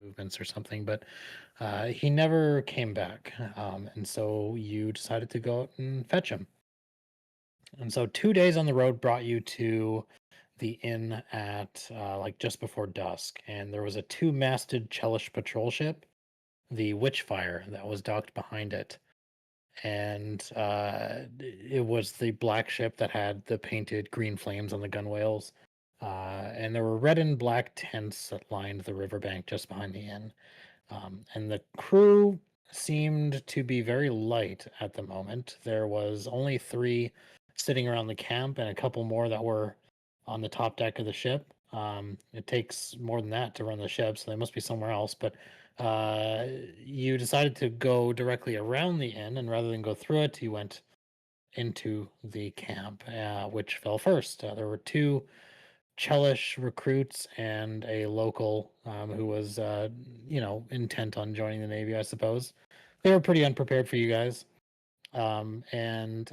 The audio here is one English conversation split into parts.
movements or something, but he never came back. And so you decided to go out and fetch him. And so 2 days on the road brought you to the inn at like just before dusk, and there was a two-masted Chelish patrol ship, the Witchfire, that was docked behind it. And it was the black ship that had the painted green flames on the gunwales. And there were red and black tents that lined the riverbank just behind the inn. And the crew seemed to be very light at the moment. There was only three sitting around the camp and a couple more that were on the top deck of the ship. It takes more than that to run the ship, so they must be somewhere else. But you decided to go directly around the inn, and rather than go through it, you went into the camp, which fell first. There were two Chelish recruits and a local who was, intent on joining the Navy, I suppose. They were pretty unprepared for you guys. And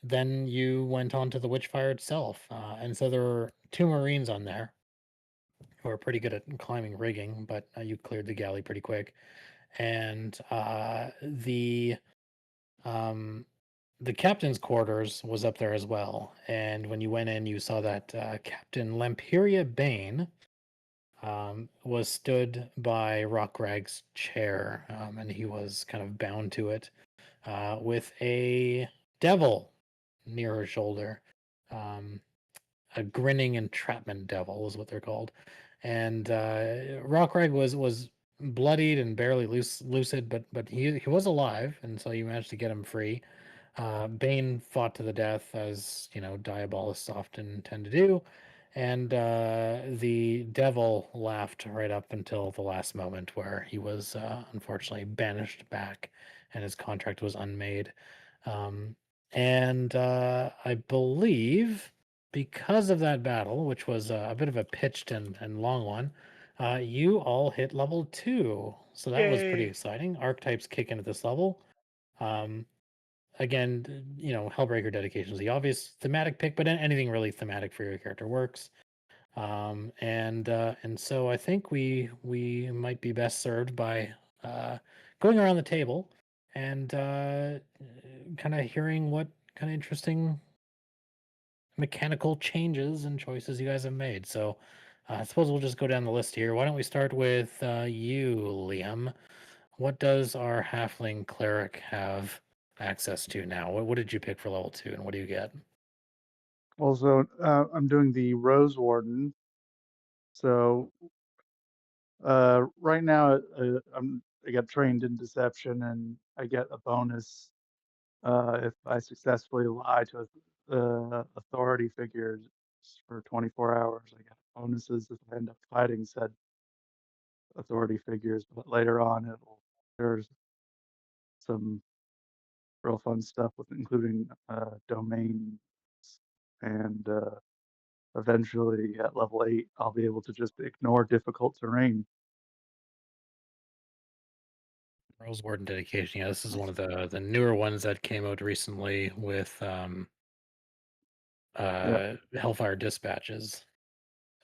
then you went on to the Witchfire itself. And so there were two Marines on there who are pretty good at climbing rigging, but you cleared the galley pretty quick. And um, the captain's quarters was up there as well. And when you went in, you saw that Captain Lamperia Bane was stood by Rockrag's chair, and he was kind of bound to it with a devil near her shoulder. Um, a grinning entrapment devil is what they're called. And Rockrag was bloodied and barely lucid, but he was alive, and so you managed to get him free. Bane fought to the death, as you know, diabolists often tend to do, and the devil laughed right up until the last moment, where he was unfortunately banished back, and his contract was unmade. Um, and I believe because of that battle, which was a bit of a pitched and long one, you all hit level 2. So that was pretty Yay! exciting. Archetypes kick in at this level. Um, Again, Hellbreaker dedication is the obvious thematic pick, but anything really thematic for your character works. And so I think we might be best served by uh, going around the table and kind of hearing what kind of interesting mechanical changes and choices you guys have made. So I suppose we'll just go down the list here. Why don't we start with you, Liam? What does our halfling cleric have access to now? What did you pick for level 2, and what do you get? Also, I'm doing the Rose Warden. So right now, I got trained in deception, and I get a bonus if I successfully lie to authority figures for 24 hours. I get bonuses if I end up fighting said authority figures. But later on, there's some real fun stuff with including domains and eventually at level 8 I'll be able to just ignore difficult terrain. Rose Warden dedication. Yeah, this is one of the newer ones that came out recently with Yeah, Hellfire Dispatches.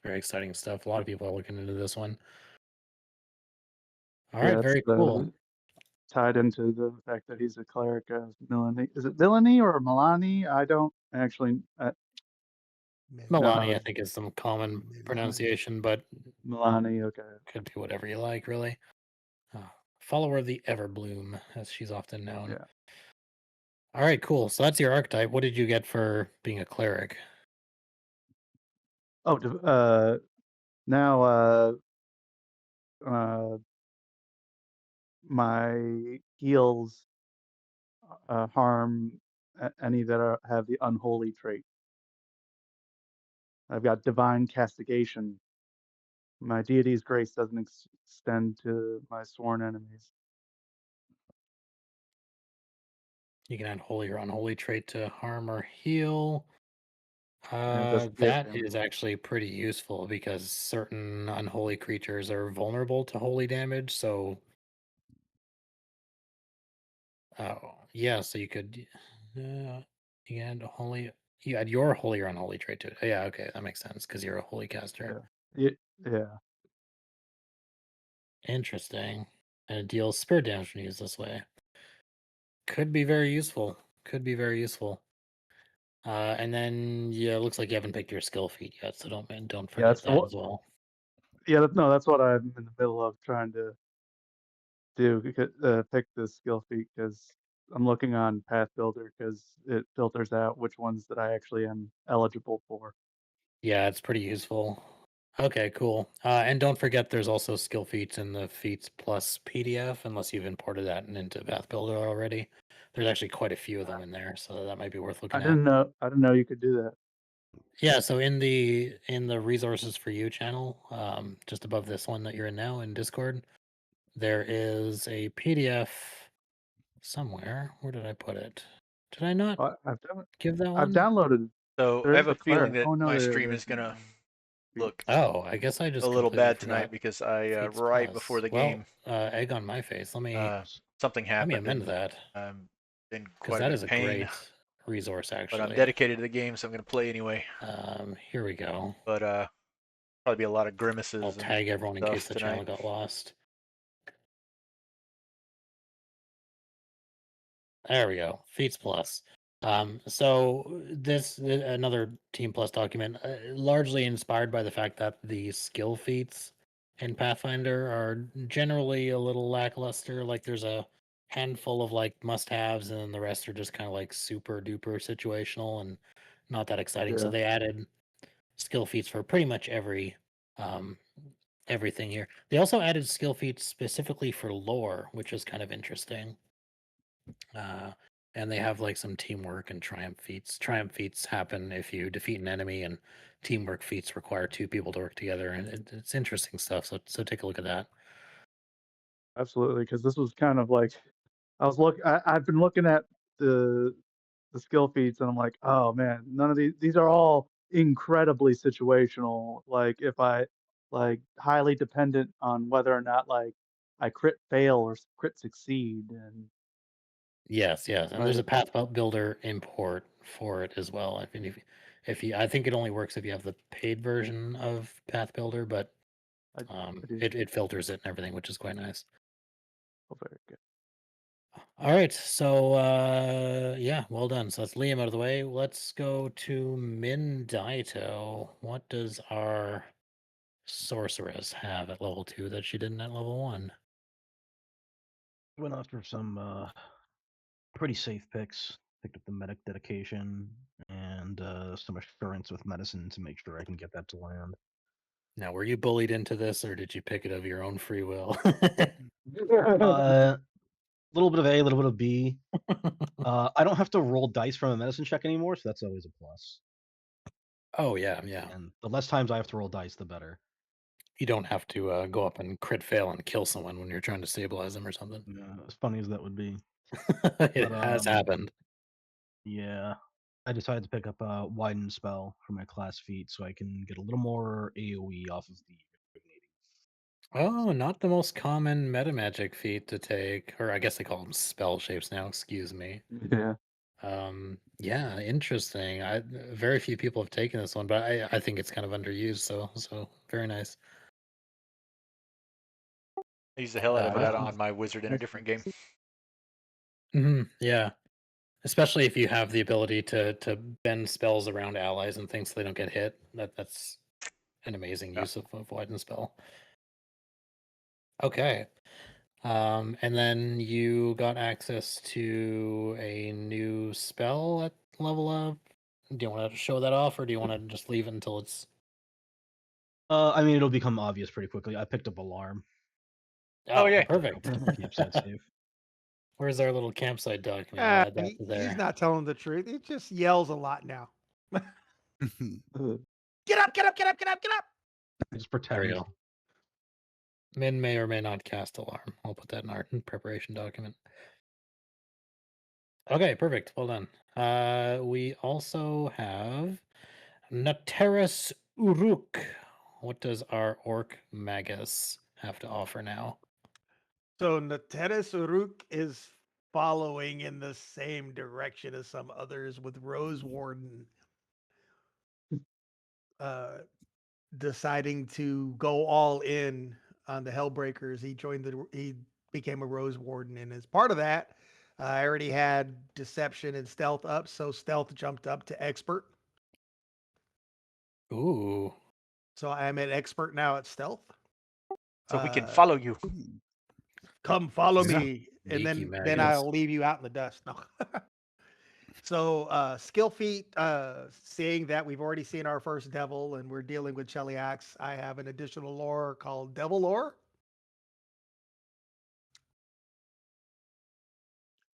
Very exciting stuff. A lot of people are looking into this one. All right, yeah, it's very cool. tied into the fact that he's a cleric of Milani. Is it Milani or Milani? I don't actually Milani, I know. think, is some common Milani. pronunciation, but Milani, okay. could be whatever you like, really. Uh, Follower of the Everbloom, as she's often known. Yeah. All right, cool. So that's your archetype. What did you get for being a cleric? Oh, now uh, my heals harm any that have the unholy trait. I've got divine castigation. My deity's grace doesn't extend to my sworn enemies. You can add holy or unholy trait to harm or heal. Investigate That damage. is actually pretty useful because certain unholy creatures are vulnerable to holy damage. So, yeah, so you can add holy, you add your holy or unholy trait to it. Yeah, okay, that makes sense because you're a holy caster. Yeah. Yeah. Yeah. Interesting. And it deals spirit damage when used this way. Could be very useful. Could be very useful. And then yeah, it looks like you haven't picked your skill feat yet, so don't Yeah, forget that's the that what. as well. Yeah, no, that's what I'm in the middle of trying to do. Pick the skill feat because I'm looking on Path Builder because it filters out which ones that I actually am eligible for. Yeah, it's pretty useful. Okay, cool. And don't forget there's also skill feats in the Feats Plus PDF, unless you've imported that into Path Builder already. There's actually quite a few of them in there, so that might be worth I looking at. didn't know. I didn't know you could do that. Yeah, so in the resources for you channel, just above this one that you're in now in Discord, there is a PDF somewhere. Where did I put it? Did I not I've done it. give that I've one? downloaded. So There I is have a a feeling Claire. that Oh no, my there stream there's is the gonna look feats. Oh, I guess I a just little completely bad tonight forgot. because I Feats right before Plus. the game, Well, egg on my face. something Let me happened amend and that I'm in because quite a that bit is of a pain. great resource But I'm actually. dedicated to the game, so I'm gonna play anyway. Here we go. But probably be a lot of I'll grimaces and tag everyone in case stuff the channel tonight. got lost. There we go. Feats Plus. So this another Team Plus document, largely inspired by the fact that the skill feats in Pathfinder are generally a little lackluster. Like there's a handful of like must-haves, and then the rest are just kind of like super duper situational and not that exciting. So Yeah, they added skill feats for pretty much um everything here. They also added skill feats specifically for lore, which is kind of interesting. Uh, and they have like some teamwork and triumph feats. Triumph feats happen if you defeat an enemy, and teamwork feats require two people to work together. And it's interesting stuff. So take a look at that. absolutely. Because this was kind of like I've been looking at the the skill feats, and I'm like, oh man, none of these are all incredibly situational. Like if I like highly dependent on whether or not like I crit fail or crit succeed, and Yes, yes, and there's a like builder import for it as well. I mean, if you, I think it only works if you have the paid version of Path Builder, but I, I do. it filters it and everything, which is quite nice. Oh, very good. All right, so yeah, well done. So that's Liam out of the way. Let's go to Min Daito. What does our sorceress have at level 2 that she didn't at level 1? Went after some pretty safe picks. Picked up the medic dedication and some assurance with medicine to make sure I can get that to land. Now, were you bullied into this, or did you pick it of your own free will? A little bit of A, a little bit of B. I don't have to roll dice from a medicine check anymore, so that's always a plus. Oh, yeah, yeah. And the less times I have to roll dice, the better. You don't have to go up and crit fail and kill someone when you're trying to stabilize them or something. As funny as that would be. It But has happened. yeah, I decided to pick up a widen spell for my class feat so I can get a little more AoE off of the impregnating. Oh, not the most common meta magic feat to take, or I guess they call them spell shapes now, excuse me. Yeah, Yeah, interesting. Very few people have taken this one, but I think it's kind of underused, so very nice. I use the hell out of nice that Uh, on my wizard in a nice different game. yeah. Especially if you have the ability to bend spells around allies and things so they don't get hit. That's an amazing Yeah. use of widen spell. Okay. And then you got access to a new spell at level up. Do you want to show that off, or do you want to just leave it until it's? I mean, it'll become obvious pretty quickly. I picked up Alarm. Oh, Oh, yeah. perfect. Campsite save. Where's our little campsite document? I'll add that to He's there. not telling the truth. He just yells a lot now. Uh, Get up, get up, get up, get up, get up. Just There we pretend. go. Min may or may not cast alarm. I'll put that in our preparation document. Okay, perfect. Well done. We also have Nateris Uruk. What does our orc magus have to offer now? So Nateris Uruk is following in the same direction as some others, with Rose Warden uh, deciding to go all in on the Hellbreakers. He became a Rose Warden, and as part of that, I already had Deception and Stealth up, so Stealth jumped up to Expert. Ooh. So I am an expert now at Stealth. So we can Uh, follow you. Come follow Yeah. me, and Sneaky then maggots. I'll leave you out in the dust. No. So skill feat, seeing that we've already seen our first devil and we're dealing with Cheliax, I have an additional lore called Devil Lore.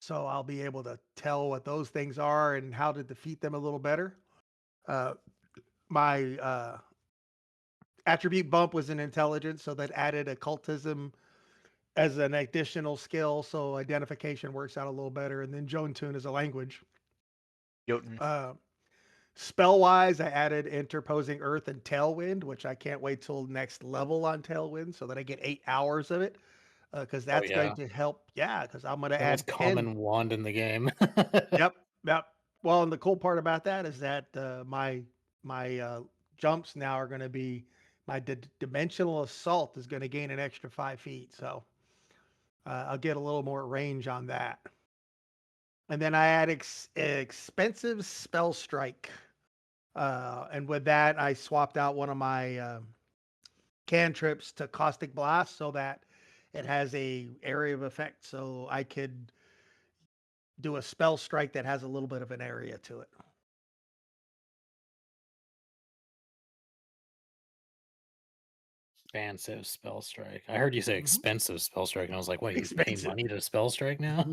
So I'll be able to tell what those things are and how to defeat them a little better. My attribute bump was in intelligence, so that added occultism as an additional skill, so identification works out a little better. And then Joan Tune is a language. Jotun. Spell wise, I added interposing earth and tailwind, which I can't wait till next level on tailwind so that I get 8 hours of it. Because that's yeah. going to help. Yeah, because I'm going to The most add 10. common wand in the game. Yep. Yep. Well, and the cool part about that is that my jumps now are going to be my dimensional assault is going to gain an extra 5 feet. So I'll get a little more range on that. And then I add expensive spell strike. And with that, I swapped out one of my cantrips to caustic blast so that it has a area of effect. So I could do a spell strike that has a little bit of an area to it. Expansive spell strike. I heard you say Mhm. expensive spell strike, and I was like, "What? You pay Expensive. money to spell strike now?"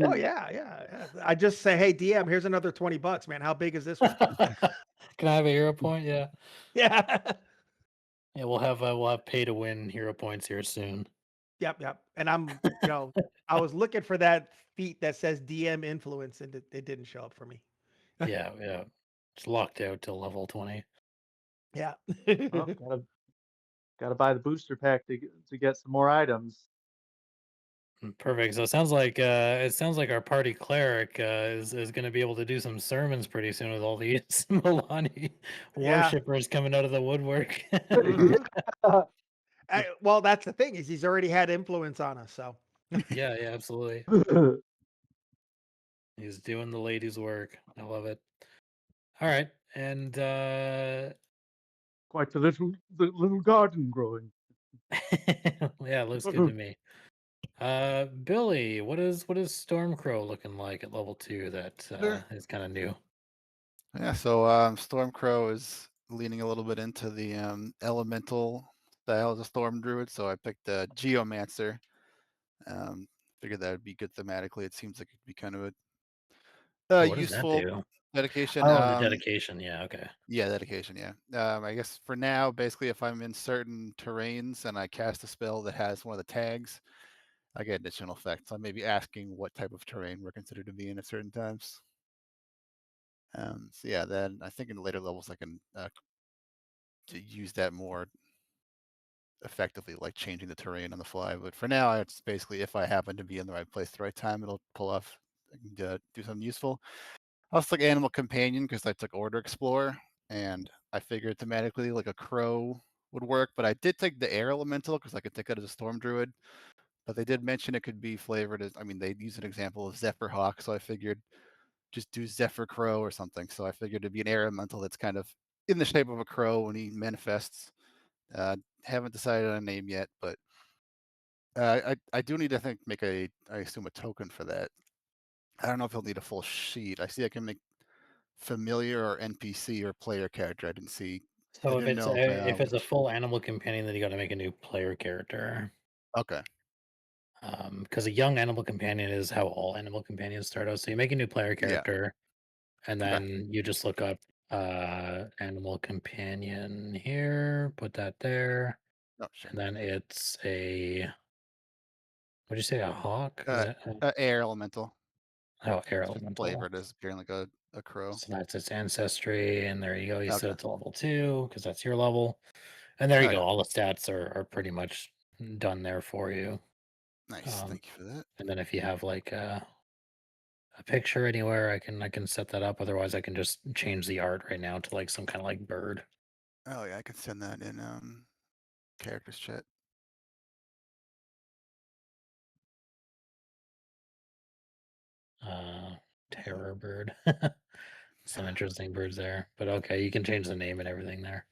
Oh yeah. I just say, hey DM, here's another $20, man. How big is this one? Can I have a hero point? Yeah, Yeah. yeah. We'll have pay to win hero points here soon. Yep. And I was looking for that feat that says DM influence, and it didn't show up for me. Yeah. It's locked out till level 20. Yeah. Well, gotta buy the booster pack to get some more items. Perfect. So it sounds like our party cleric is going to be able to do some sermons pretty soon with all these Milani Yeah. worshippers coming out of the woodwork. Mhm. Well, that's the thing is he's already had influence on us. So Yeah, absolutely. He's doing the ladies' work. I love it. All right, and Quite the little garden growing. yeah, looks good to me. Billy, what is Stormcrow looking like at level 2 that is kind of new? Yeah, so Stormcrow is leaning a little bit into the elemental style as a Storm Druid, so I picked Geomancer. Figured that would be good thematically. It seems like it could be kind of a What does that useful do? dedication. Oh, the dedication. Yeah, okay. Yeah, dedication. Yeah. I guess for now, basically, if I'm in certain terrains and I cast a spell that has one of the tags, I get additional effects. I may be asking what type of terrain we're considered to be in at certain times. So yeah, then I think in later levels I can to use that more effectively, like changing the terrain on the fly. But for now, it's basically if I happen to be in the right place at the right time, it'll pull off and do something useful. I also took Animal Companion because I took Order Explorer, and I figured thematically like a crow would work. But I did take the Air Elemental because I could take it as a Storm Druid. But they did mention it could be flavored as, I mean, they use an example of Zephyr Hawk, so I figured just do Zephyr Crow or something. So I figured it'd be an Air Elemental that's kind of in the shape of a crow when he manifests. Haven't decided on a name yet, but I do need to make I assume a token for that. I don't know if he'll need a full sheet. I see I can make familiar or NPC or player character. I didn't see. I So didn't know if it's a which. full animal companion, then you got to make a new player character. Okay. Because a young animal companion is how all animal companions start out. So you make a new player Yeah. character, and Okay. then you just look up animal companion here, put that there, Oh, sure. and then it's a what'd you say, a hawk? Is Uh, that Air Elemental. air It's just elemental? flavored as appearing like a crow. So that's its ancestry, and there you go. You set Okay. it to level 2 because that's your level, and there you Oh, go. yeah. All the stats are pretty much done there for you. Nice. Thank you for that. And then if you have like a picture anywhere, I can set that up. Otherwise, I can just change the art right now to like some kind of like bird. Oh yeah, I can send that in characters chat. Terror bird. Some interesting birds there, but okay, you can change the name and everything there.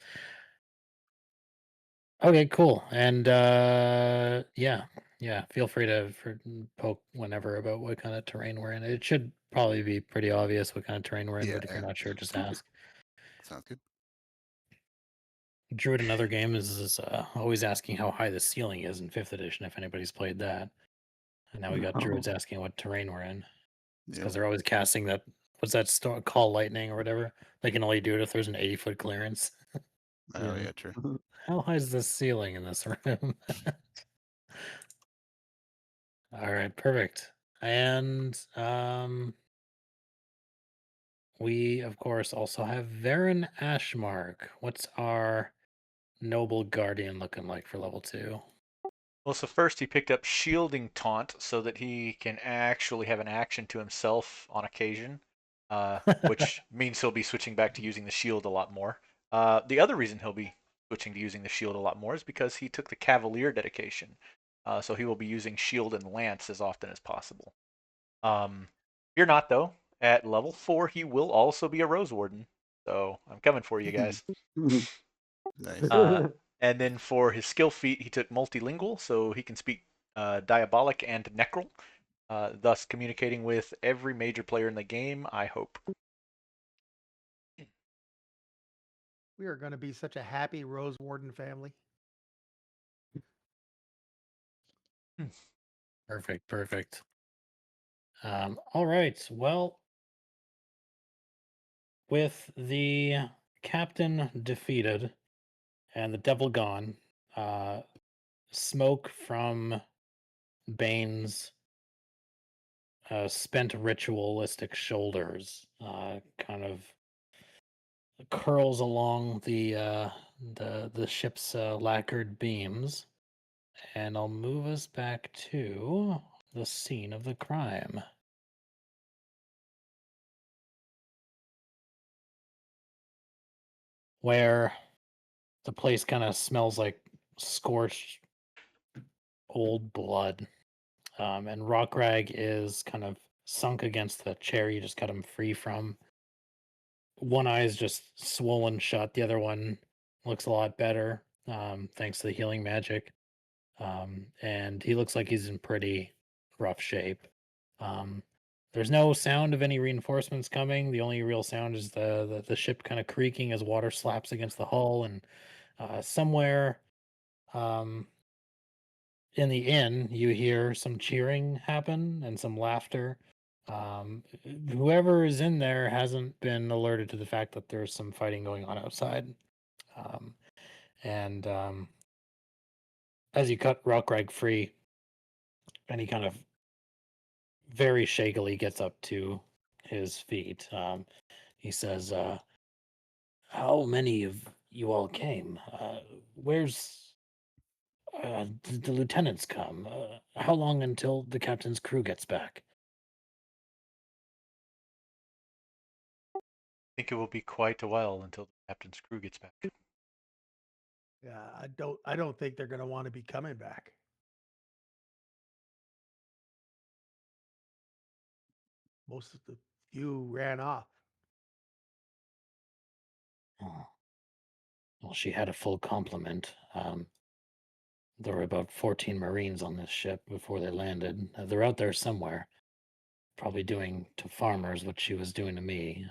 Okay, cool. And yeah, feel free to poke whenever about what kind of terrain we're in. It should probably be pretty obvious what kind of terrain we're in, but if you're Yeah. not sure, just ask. Sounds good. Druid in other games is always asking how high the ceiling is in 5th edition, if anybody's played that. And now we got druids asking what terrain we're in. It's Yeah. because they're always casting that, what's that, call lightning or whatever? They can only do it if there's an 80-foot clearance. Oh, Yeah. yeah, true. How high is the ceiling in this room? All right, perfect. And we, of course, also have Varen Ashmark. What's our noble guardian looking like for level 2? Well, so first he picked up Shielding Taunt so that he can actually have an action to himself on occasion, which means he'll be switching back to using the shield a lot more. The other reason he'll be switching to using the shield a lot more is because he took the Cavalier dedication. So he will be using shield and lance as often as possible. You're not, though. At level 4, he will also be a Rose Warden. So I'm coming for you guys. Nice. And then for his skill feat, he took multilingual, so he can speak Diabolic and Necral, thus communicating with every major player in the game, I hope. We are going to be such a happy Rose Warden family. Perfect. All right. Well, with the captain defeated and the devil gone, smoke from Bane's spent ritualistic shoulders kind of curls along the ship's lacquered beams, and I'll move us back to the scene of the crime. Where the place kind of smells like scorched old blood. And Rockrag is kind of sunk against the chair you just cut him free from. One eye is just swollen shut. The other one looks a lot better, thanks to the healing magic. And he looks like he's in pretty rough shape. There's no sound of any reinforcements coming. The only real sound is the ship kind of creaking as water slaps against the hull, and somewhere in the inn, you hear some cheering happen and some laughter. Whoever is in there hasn't been alerted to the fact that there's some fighting going on outside. And as you cut Rockrag free, and he kind of very shakily gets up to his feet, he says, how many of you all came? Where's the lieutenants come? How long until the captain's crew gets back? I think it will be quite a while until the captain's crew gets back. Yeah, I don't think they're going to want to be coming back. Most of the few ran off. Oh. Well, she had a full complement. There were about 14 Marines on this ship before they landed. They're out there somewhere, probably doing to farmers what she was doing to me.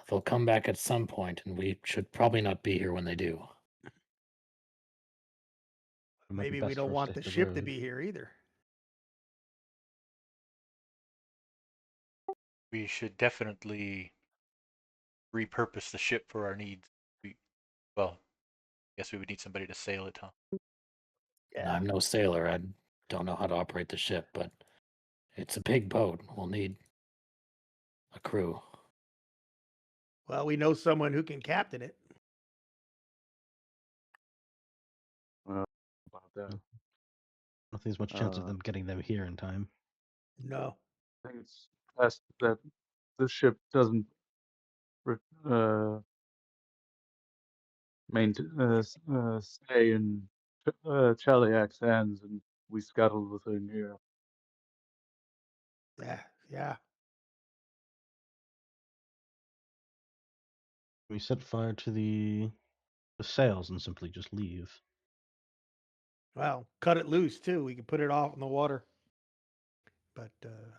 They'll come back at some point, and we should probably not be here when they do. It might be Maybe we best don't for us want to the hit the ship to road. be here either. We should definitely repurpose the ship for our needs. Well, I guess we would need somebody to sail it, huh? And I'm no sailor. I don't know how to operate the ship, but it's a big boat. We'll need a crew. Well, we know someone who can captain it. About that. I don't think there's much chance of them getting them here in time. No. I think it's best that the ship doesn't stay in Cheliak's hands, and we scuttle the thing here. Yeah, yeah. We set fire to the sails and simply just leave. Well, cut it loose too. We can put it off in the water. But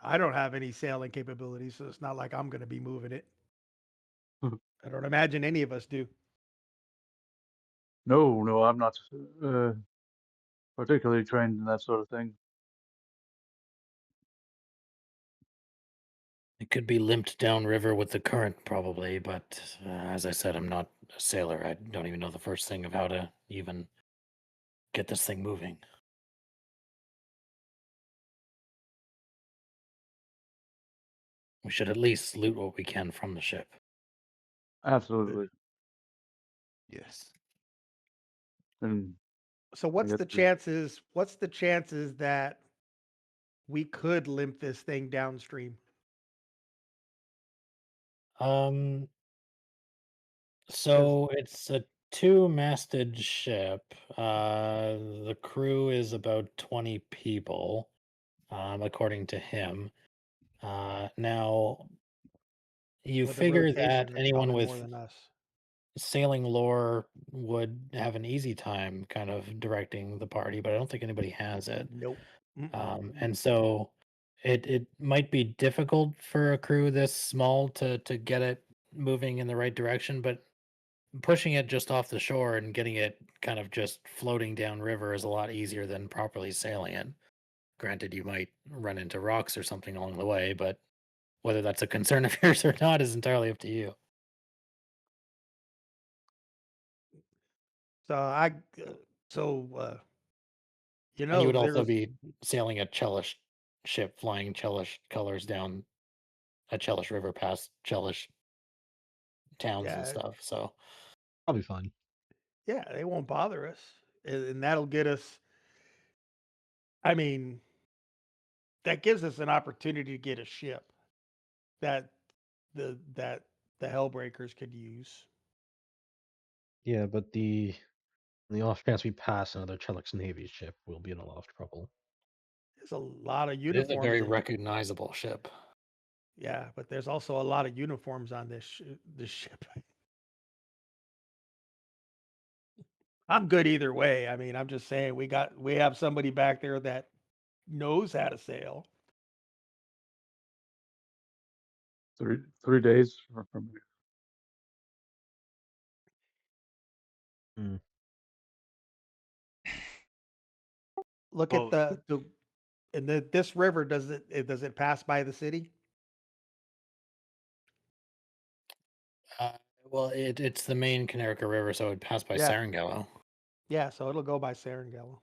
I don't have any sailing capabilities, so it's not like I'm going to be moving it. I don't imagine any of us do. No, I'm not particularly trained in that sort of thing. It could be limped downriver with the current, probably, but as I said, I'm not a sailor. I don't even know the first thing of how to even get this thing moving. We should at least loot what we can from the ship. Absolutely. Yes. And So I what's guess the chances? What's the chances that we could limp this thing downstream? Um, Because so it's a two-masted ship. The crew is about 20 people, according to him. Now you with the figure that rotation, it's anyone probably more with than us. sailing lore would have an easy time kind of directing the party, but I don't think anybody has it. Nope. And so it might be difficult for a crew this small to get it moving in the right direction, but pushing it just off the shore and getting it kind of just floating down river is a lot easier than properly sailing it. Granted, you might run into rocks or something along the way, but whether that's a concern of yours or not is entirely up to you. So so And you would there also was be sailing a Chelish ship, flying Chelish colors down a Chelish river past Chelish towns and yeah, stuff. So Probably fine. yeah, they won't bother us, and that'll get us. I mean, that gives us an opportunity to get a ship that that the Hellbreakers could use. Yeah, but the off chance we pass another Chelix Navy ship, we'll be in a lot of trouble. There's a lot of it is a uniforms very in. recognizable ship. Yeah, but there's also a lot of uniforms on this ship. I'm good either way. I mean, I'm just saying we have somebody back there that knows how to sail. 3 days from here. Hmm. Look at Well, the and this river does it pass by the city? Uh, well, it's the main Canerica River, so it would pass by Yeah. Sarangallo. Yeah, so it'll go by Sarangallo.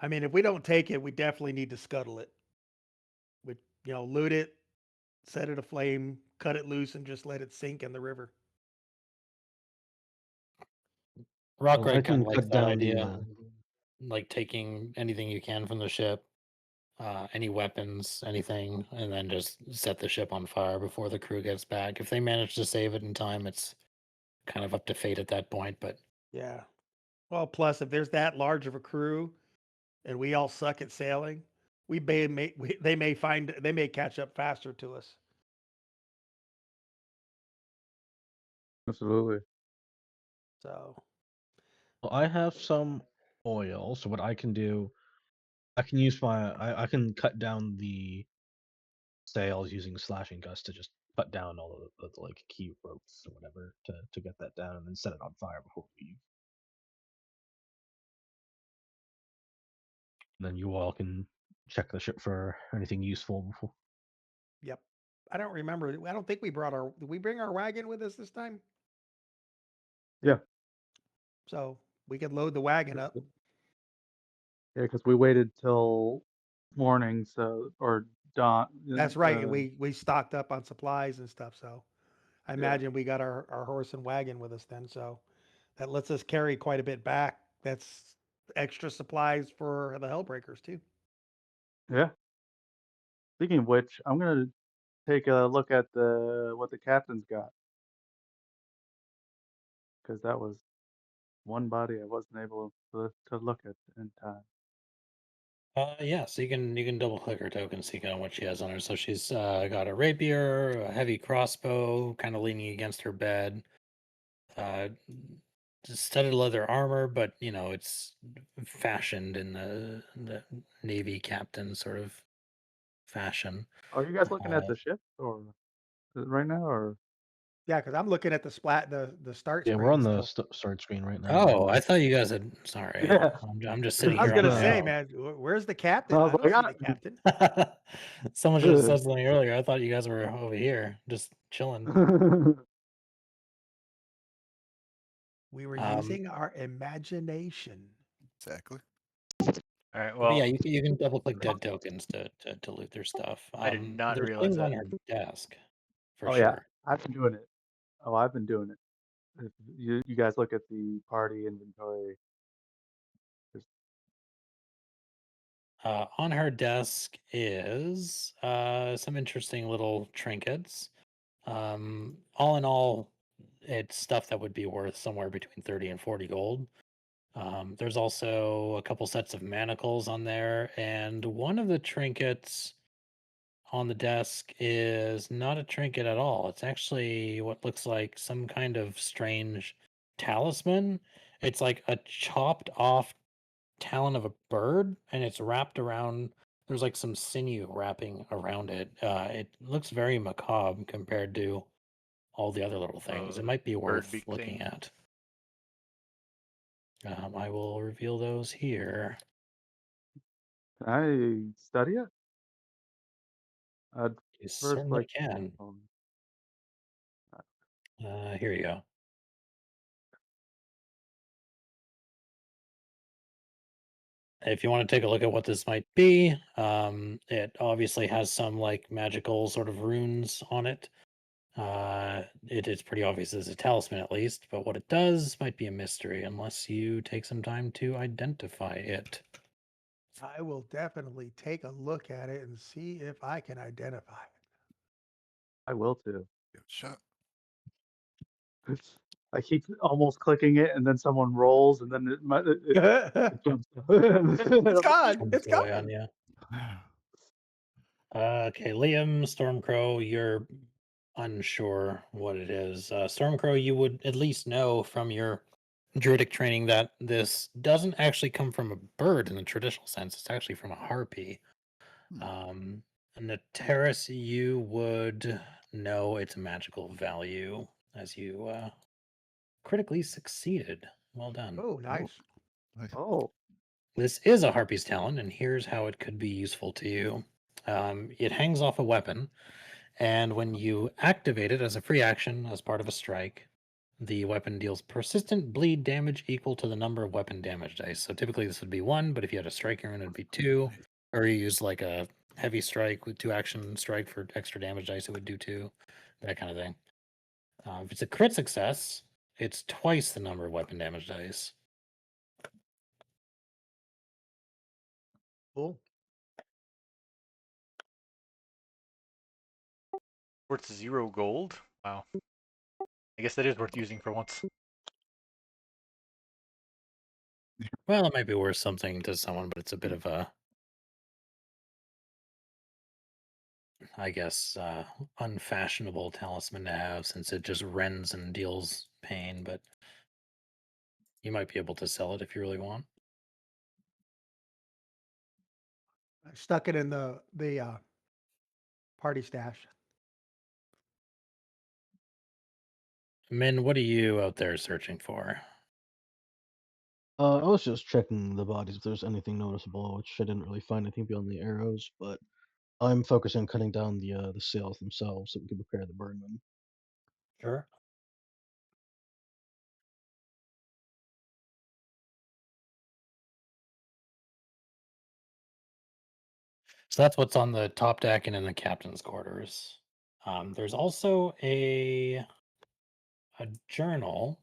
I mean, if we don't take it, we definitely need to scuttle it. We loot it, set it aflame, cut it loose, and just let it sink in the river. Well, I Rockride kind can of likes cut that down the. idea, like taking anything you can from the ship, any weapons, anything, and then just set the ship on fire before the crew gets back. If they manage to save it in time, it's kind of up to fate at that point. But Yeah. Well, plus if there's that large of a crew and we all suck at sailing, they may catch up faster to us. Absolutely. So Well, I have some oil, so what I can do, I can use I can cut down the sails using slashing gust to just cut down all of the like key ropes or whatever to get that down and then set it on fire before we leave. And then you all can check the ship for anything useful before. yep. I don't remember. I don't think we brought our. Did we bring our wagon with us this time? Yeah. So we could load the wagon up. Yeah, because we waited till morning, or dawn. That's right. And we stocked up on supplies and stuff. So I Yeah. imagine we got our horse and wagon with us then. So that lets us carry quite a bit back. That's extra supplies for the Hellbreakers too. Yeah. Speaking of which, I'm gonna take a look at what the captain's got, because that was one body I wasn't able to look at in time. Yeah, so you can double click her token so you can know what she has on her. So she's got a rapier, a heavy crossbow, kind of leaning against her bed, uh, studded leather armor, but it's fashioned in the navy captain sort of fashion. Are you guys looking at Uh, the ship or right now, or Yeah, because I'm looking at the start Yeah, we're screen on the still. start screen right now. oh, I thought you guys had. Sorry, yeah? I'm just sitting I was here on gonna my say, own. man, where's the I captain? was I don't like, see the captain. Someone just said something earlier. I thought you guys were over here, just chilling. We were Um, using our imagination. Exactly. All right. but yeah, Well, you can double click dead tokens to loot their stuff. I did not There's realize things on that. her desk for Oh yeah, sure. I've been doing it. Oh, I've been doing it. If you guys look at the party inventory, there's On her desk is some interesting little trinkets. All in all, it's stuff that would be worth somewhere between 30 and 40 gold. There's also a couple sets of manacles on there, and one of the trinkets on the desk is not a trinket at all. It's actually what looks like some kind of strange talisman. It's like a chopped off talon of a bird, and it's wrapped around. There's like some sinew wrapping around it. It looks very macabre compared to all the other little things. It might be Bird worth beak looking thing. at. I will reveal those here. Can I study it? I'd You first certainly like can. Here you go. If you want to take a look at what this might be, it obviously has some like magical sort of runes on it. It is pretty obvious as a talisman, at least, but what it does might be a mystery unless you take some time to identify it. I will definitely take a look at it and see if I can identify I will too. Give it a shot. I keep almost clicking it, and then someone rolls, and then it. it jumps. It's gone. Comes It's away on gone. you. Okay, Liam, Stormcrow, you're unsure what it is. Stormcrow, you would at least know from your druidic training that this doesn't actually come from a bird in the traditional sense. It's actually from a harpy. Hmm. And the terrace, you would know its magical value as you critically succeeded. Well done. Oh, nice. Nice. Oh, This is a harpy's talon, and here's how it could be useful to you. It hangs off a weapon, and when you activate it as a free action as part of a strike, the weapon deals persistent bleed damage equal to the number of weapon damage dice. So typically this would be 1, but if you had a strike rune, it'd be 2. Or you use like a heavy strike with 2 action strike for extra damage dice, it would do 2. That kind of thing. If it's a crit success, it's twice the number of weapon damage dice. Cool. Worth 0 gold. Wow. I guess that is worth using for once. Well, it might be worth something to someone, but it's a bit of a, I guess, unfashionable talisman to have since it just rends and deals pain, but you might be able to sell it if you really want. I stuck it in the party stash. Min, what are you out there searching for? I was just checking the bodies if there's anything noticeable, which I didn't really find anything beyond the arrows, but I'm focusing on cutting down the sails themselves so we can prepare to burn them. Sure. So that's what's on the top deck and in the captain's quarters. There's also a journal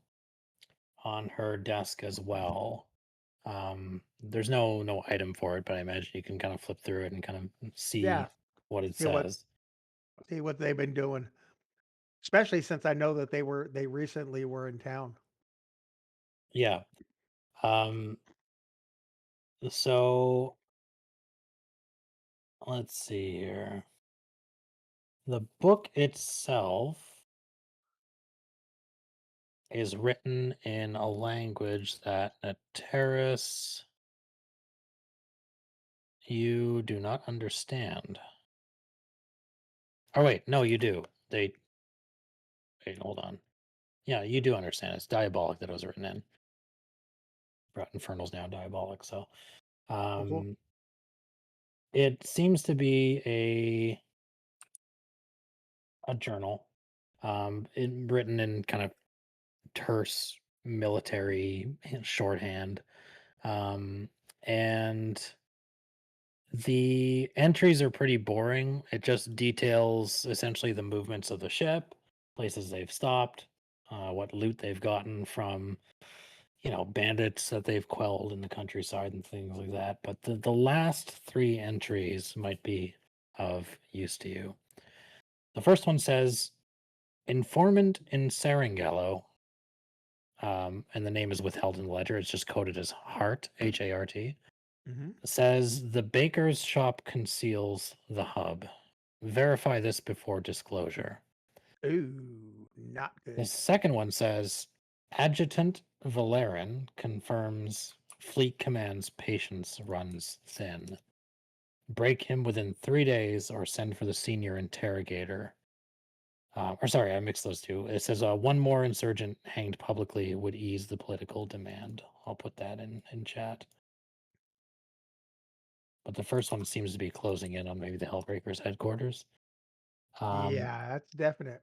on her desk as well. There's no item for it, but I imagine you can kind of flip through it and kind of see Yeah. what it See what says. see what they've been doing. Especially since I know that they recently were in town. Yeah. So let's see here. The book itself is written in a language that Nateris, you do not understand. Oh wait, no, you do. Wait, hold on. Yeah, you do understand. It's diabolic that it was written in. But Infernal's now diabolic, so Cool. it seems to be a journal, written in kind of terse military shorthand, and the entries are pretty boring. It just details essentially the movements of the ship, places they've stopped, what loot they've gotten from, bandits that they've quelled in the countryside and things like that. But the last three entries might be of use to you. The first one says, informant in Sarangallo, and the name is withheld in the ledger. It's just coded as Hart, Hart. Mm-hmm. Says the baker's shop conceals the hub. Verify this before disclosure. Ooh, not The good. second one says Adjutant Valerin confirms Fleet Command's patience runs thin. Break him within 3 days or send for the senior interrogator. Or sorry, I mixed those two. It says one more insurgent hanged publicly would ease the political demand. I'll put that in chat. But the first one seems to be closing in on maybe the Hellbreakers headquarters. Yeah, that's definite.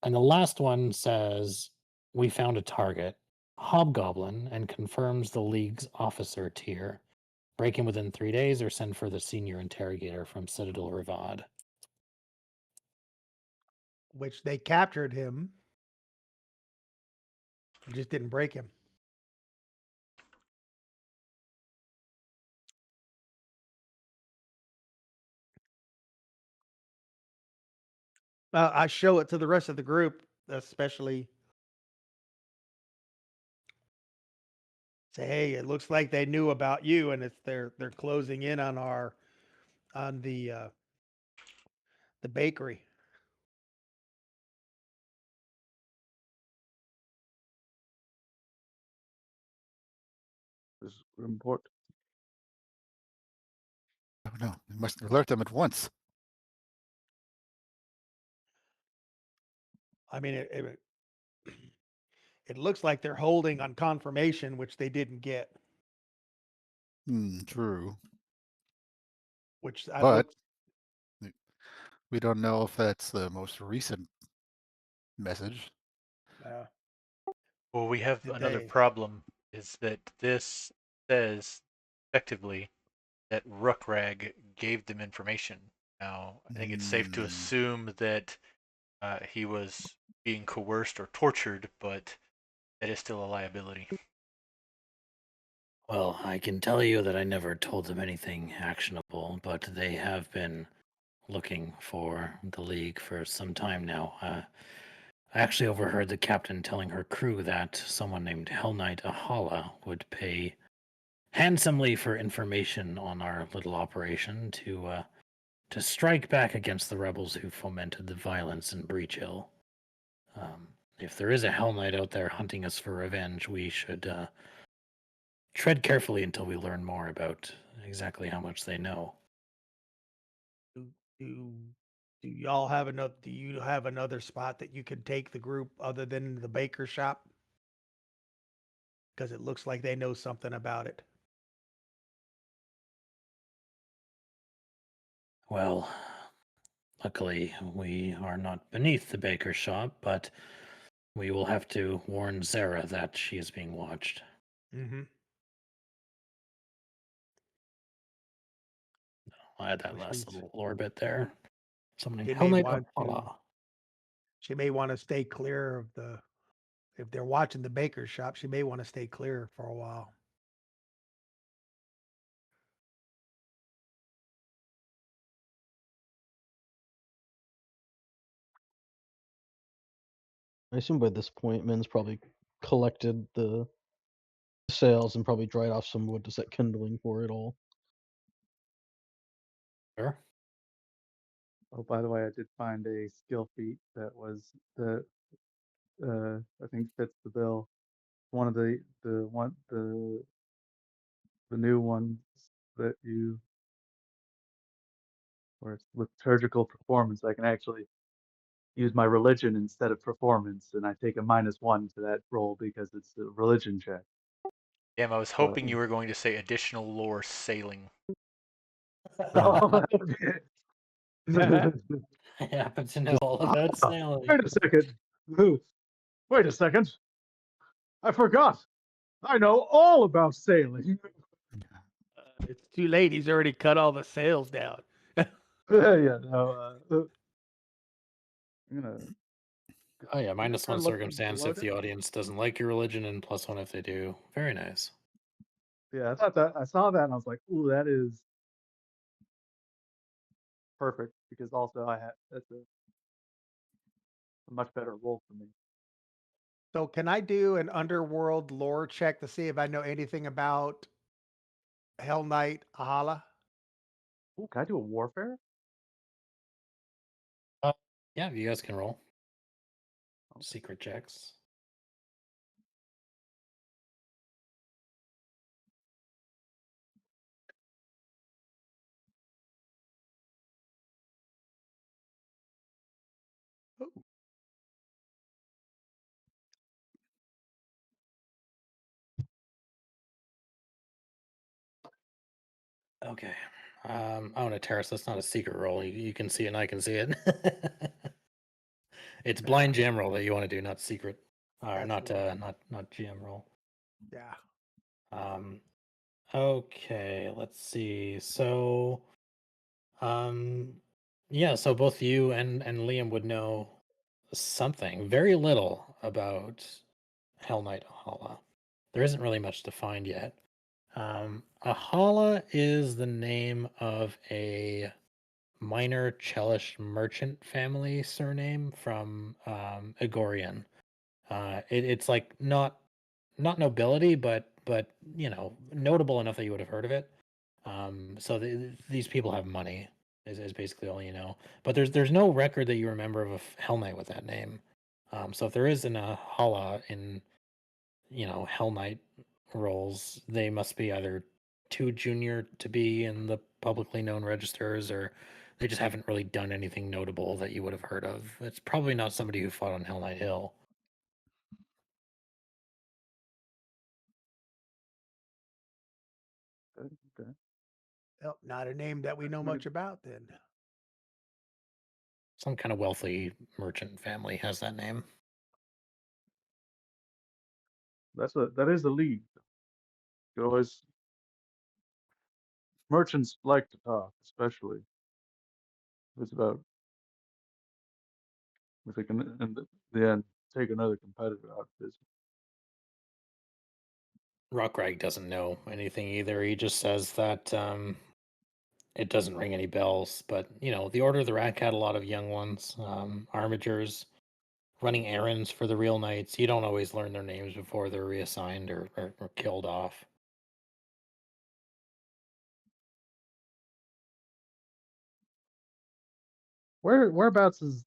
And the last one says, we found a target, Hobgoblin, and confirms the League's officer tier. Break him within 3 days or send for the senior interrogator from Citadel Rivad. Which they captured him. Just didn't break him. I show it to the rest of the group, especially say, hey, it looks like they knew about you, and they're closing in on the bakery. This is important. Oh no, we must alert them at once. I mean, it looks like they're holding on confirmation, which they didn't get. True. Which I But looked. we don't know if that's the most recent message. Well, we have Did another they? problem is that this says effectively that Rookrag gave them information. Now, I think it's safe to assume that he was being coerced or tortured, but that is still a liability. Well, I can tell you that I never told them anything actionable, but they have been looking for the League for some time now. I actually overheard the captain telling her crew that someone named Hell Knight Ahala would pay handsomely for information on our little operation to strike back against the rebels who fomented the violence in Breach Hill. If there is a Hell Knight out there hunting us for revenge, we should tread carefully until we learn more about exactly how much they know. Do y'all have enough? Do you have another spot that you could take the group other than the baker shop? Because it looks like they know something about it. Well, luckily, we are not beneath the baker's shop, but we will have to warn Zara that she is being watched. Mm-hmm. I had that Which last means little lore bit there. Someone named she Hell may Knight want to. Apollo. She may want to stay clear of the. If they're watching the baker's shop, she may want to stay clear for a while. I assume by this point, Min's probably collected the sails and probably dried off some wood to set kindling for it all. Sure. Oh, by the way, I did find a skill feat that was that I think fits the bill. One of the new ones that you where it's liturgical performance. I can actually use my religion instead of performance, and I take a -1 to that roll because it's a religion check. Damn, I was So hoping you were going to say additional lore sailing. I happen to know all about sailing. Wait a second. Wait a second. I forgot. I know all about sailing. It's too late. He's already cut all the sails down. Yeah, no. I'm gonna Oh yeah, I'm gonna -1 start looking circumstance below if the deck. audience doesn't like your religion, and +1 if they do. Very nice. Yeah, I thought that I saw that and I was like, ooh, that is perfect because also that's a much better roll for me. So can I do an underworld lore check to see if I know anything about Hell Knight Ahala? Ooh, can I do a warfare? Yeah, you guys can roll Okay. secret checks. Ooh. Okay. I want to Terrace. That's not a secret roll. You can see it, and I can see it. It's blind jam roll that you want to do, not secret. Or That's not the one. not GM roll. Yeah. Okay, let's see. So yeah, so both you and Liam would know something, very little about Hell Knight Ahala. There isn't really much to find yet. Ahala is the name of a minor Chelish merchant family surname from Egorian. It's like not nobility, but notable enough that you would have heard of it. So these people have money is basically all you know. But there's no record that you remember of a Hell Knight with that name. So if there is an Hala in Hell Knight roles, they must be either too junior to be in the publicly known registers, or they just haven't really done anything notable that you would have heard of. It's probably not somebody who fought on Hell Knight Hill. Okay. Well, not a name that we know Look at- much about then. Some kind of wealthy merchant family has that name. That is the lead. You always merchants like to talk, especially if it's about if they can in the end take another competitor out of business. Rockrag doesn't know anything either. He just says that it doesn't ring any bells. But the Order of the Rat had a lot of young ones, armigers, running errands for the real knights. You don't always learn their names before they're reassigned or killed off. Whereabouts is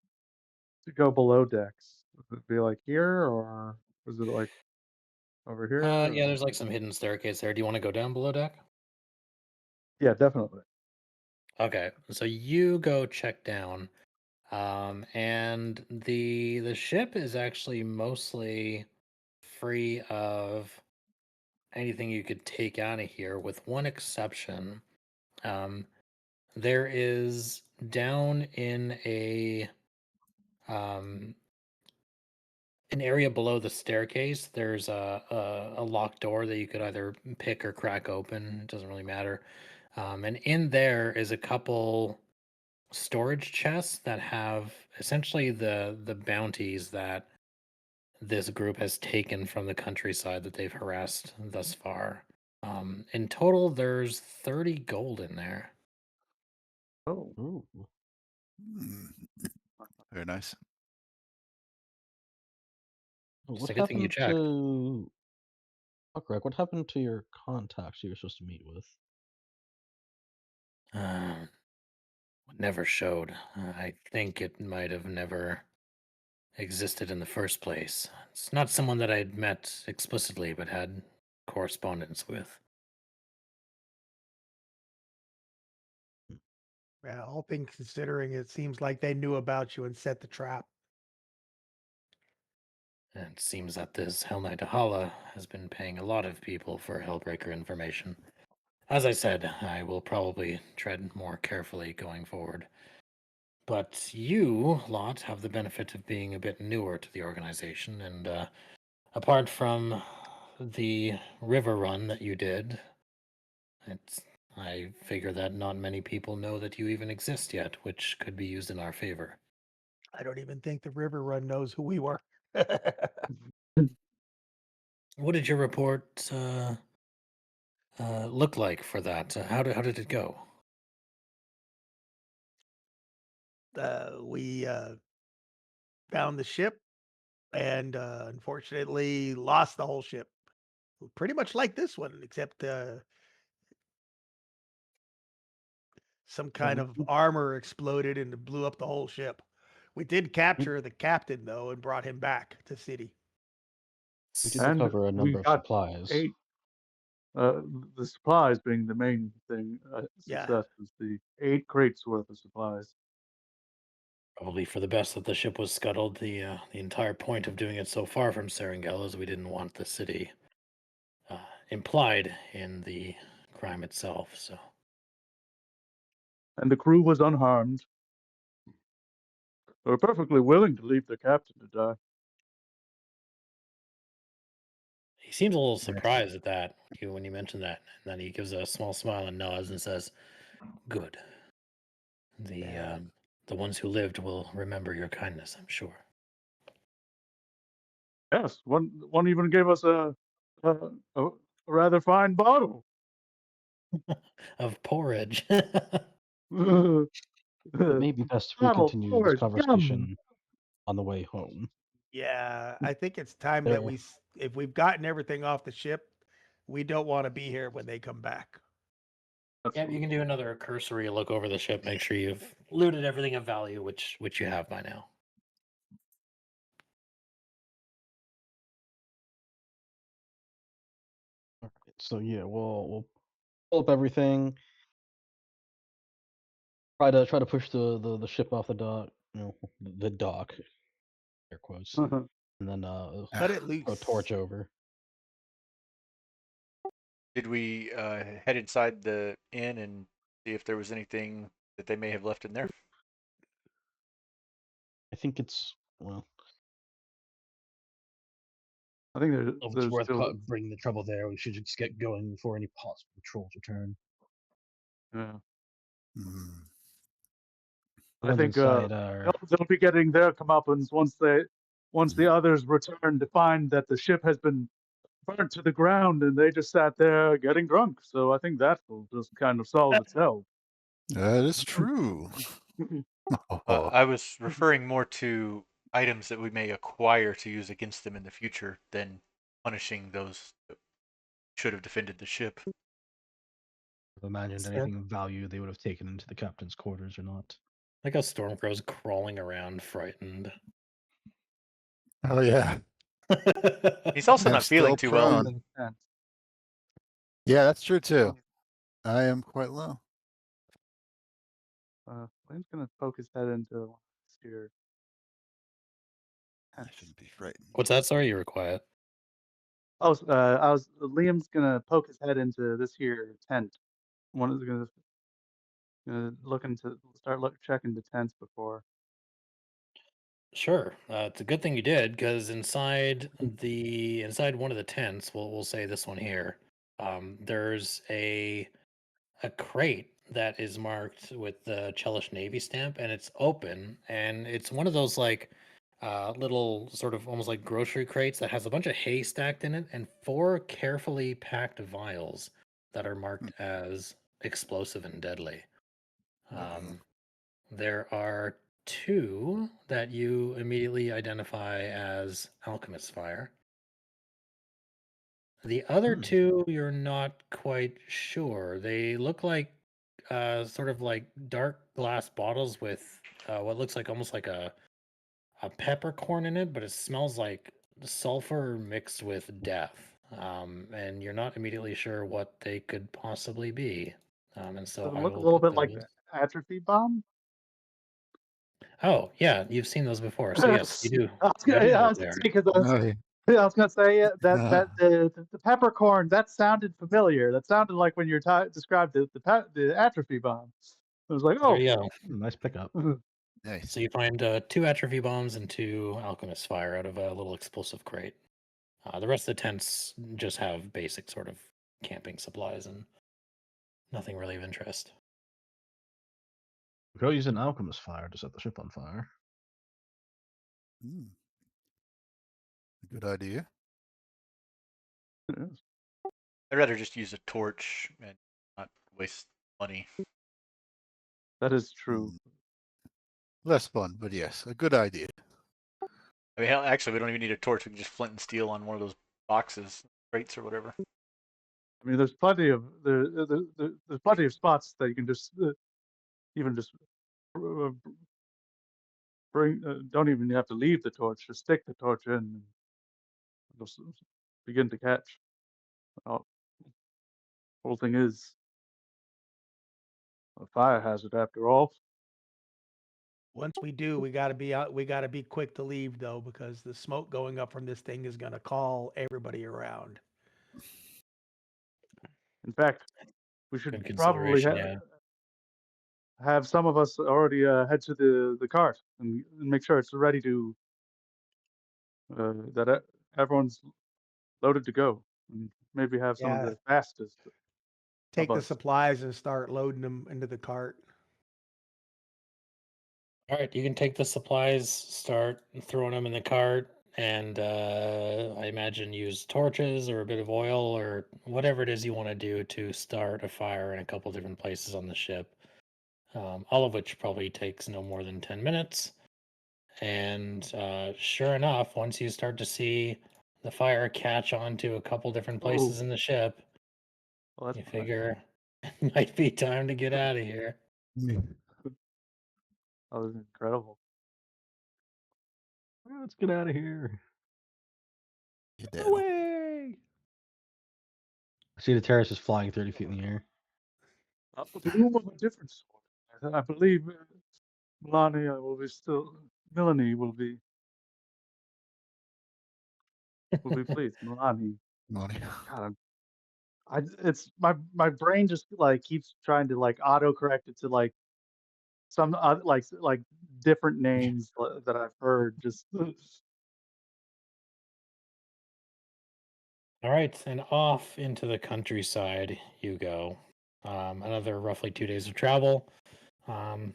to go below decks? Would it be like here or is it like over here? Yeah, Or- there's like some hidden staircase there. Do you want to go down below deck? Yeah, definitely. Okay, so you go check down. And the ship is actually mostly free of anything you could take out of here, with one exception. Um, there is down in um, an area below the staircase. There's a locked door that you could either pick or crack open. It doesn't really matter. And in there is a couple storage chests that have essentially the bounties that this group has taken from the countryside that they've harassed thus far. In total, there's 30 gold in there. Oh, Ooh. Very nice. Just What a good thing you happened checked. to oh, Greg, what happened to your contacts you were supposed to meet with? Never showed. I think it might have never existed in the first place. It's not someone that I'd met explicitly, but had correspondence with. Yeah, all things considering, it seems like they knew about you and set the trap. And it seems that this Hell Knight Ahala has been paying a lot of people for Hellbreaker information. As I said, I will probably tread more carefully going forward. But you, Lot, have the benefit of being a bit newer to the organization, and apart from the river run that you did, it's, I figure that not many people know that you even exist yet, which could be used in our favor. I don't even think the River Run knows who we were. What did your report look like for that? How did it go? We found the ship and unfortunately lost the whole ship. Pretty much like this one, except some kind of armor exploded and blew up the whole ship. We did capture the captain though and brought him back to city. We did And recover a we number of got supplies. 8. The supplies being the main thing. Yeah. Success was the 8 crates worth of supplies. Probably for the best that the ship was scuttled. The entire point of doing it so far from Serengel is we didn't want the city implied in the crime itself. So And the crew was unharmed. They were perfectly willing to leave their captain to die. he seems a little Nice. surprised at that when you mention that, and then he gives a small smile and nods and says, "Good. The Yeah. the ones who lived will remember your kindness, I'm sure." Yes, one even gave us a rather fine bottle. Of porridge. It may be best if we Bottle continue this porridge, yum. conversation on the way home. Yeah, I think it's time that There, if we've gotten everything off the ship, we don't want to be here when they come back. Yeah, you can do another cursory look over the ship, make sure you've looted everything of value, which you have by now. alright, so yeah, we'll pull up everything. Try to push the ship off the dock. The dock, air quotes, and then Cut it throw a loose. torch over. Did we head inside the inn and see if there was anything that they may have left in there? I think it's well, I think if it's there's worth still. bringing the trouble there. We should just get going before any possible patrols return. Yeah. Mm. The I ones think inside are they'll be getting their comeuppance once the others return to find that the ship has been burnt to the ground and they just sat there getting drunk. So I think that will just kind of solve itself. That is true. I was referring more to items that we may acquire to use against them in the future than punishing those that should have defended the ship. imagined Sure. anything of value they would have taken into the captain's quarters or not. Like how Stormcrow's crawling around, frightened. Oh yeah, He's also I'm not feeling still too well. prone. Yeah, that's true too. I am quite low. William's gonna poke his head into here. I shouldn't be frightened. What's that? Sorry, you were quiet. Oh, Liam's gonna poke his head into this here tent. One is gonna checking the tents before. Sure, it's a good thing you did because inside one of the tents, we'll say this one here, there's a crate that is marked with the Chelish Navy stamp, and it's open, and it's one of those like little sort of almost like grocery crates that has a bunch of hay stacked in it, and 4 carefully packed vials that are marked as explosive and deadly. Um, there are 2 that you immediately identify as alchemist fire. The other 2 you're not quite sure. They look like sort of like dark glass bottles with what looks like almost like a peppercorn in it, but it smells like sulfur mixed with death. And you're not immediately sure what they could possibly be. And so Does it I look a will little put bit like those. the atrophy bomb? Oh, yeah, you've seen those before. So yes, you do. I was You gonna, do know I what was they gonna are. say because I was, Oh, yeah. I was gonna say that Uh, the peppercorn that sounded familiar. That sounded like when you described the atrophy bomb. I was like, There oh, you go. Nice pickup. nice. So you find 2 atrophy bombs and 2 alchemist fire out of a little explosive crate. The rest of the tents just have basic sort of camping supplies and nothing really of interest. We could use an alchemist fire to set the ship on fire. Hmm. Good idea. I'd rather just use a torch and not waste money. that is true. Less fun, but yes, a good idea. I mean, hell, actually, we don't even need a torch. We can just flint and steel on one of those boxes, crates, or whatever. I mean, there's plenty of there's plenty of spots that you can just even just uh, bring. Don't even have to leave the torch. Just stick the torch in, and it'll begin to catch. Oh, whole thing is a fire hazard after all. Once we do, we got to be out. We got to be quick to leave though, because the smoke going up from this thing is going to call everybody around. In fact, we should Good probably consideration, yeah. have some of us already head to the cart and make sure it's ready to that everyone's loaded to go, and maybe have some of Yeah. the fastest Take of the us. supplies and start loading them into the cart. All right, you can take the supplies, start throwing them in the cart, and I imagine use torches or a bit of oil or whatever it is you want to do to start a fire in a couple different places on the ship. All of which probably takes no more than 10 minutes. And sure enough, once you start to see the fire catch on to a couple different places Oh, in the ship, well, you that's figure it might be time to get out of here. Yeah. that was incredible. Let's get out of here. Get that. Away! I see the terraces flying 30 feet in the air. The room of a different sort. I believe Melania will be still. Melanie will be pleased. Melanie. Money. God, it's my brain just like keeps trying to like autocorrect it to like some like different names that I've heard. Just All right, and off into the countryside you go. Another roughly 2 days of travel, and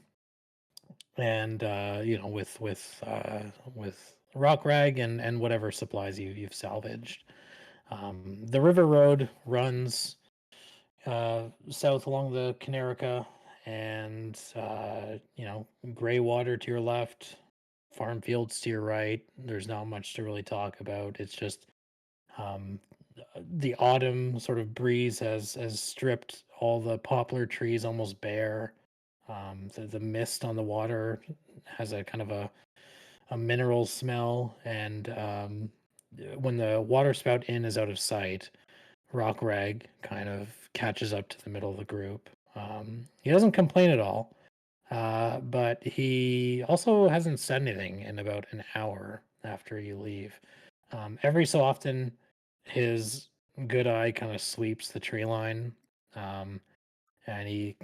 with rock rag and whatever supplies you've salvaged. The river road runs south along the Canerica, and gray water to your left, farm fields to your right. There's not much to really talk about. It's just um, the autumn sort of breeze has stripped all the poplar trees almost bare. The mist on the water has a kind of a mineral smell, and when the water spout inn is out of sight, Rock Rag kind of catches up to the middle of the group. He doesn't complain at all, but he also hasn't said anything in about an hour after you leave. Every so often, his good eye kind of sweeps the tree line, and he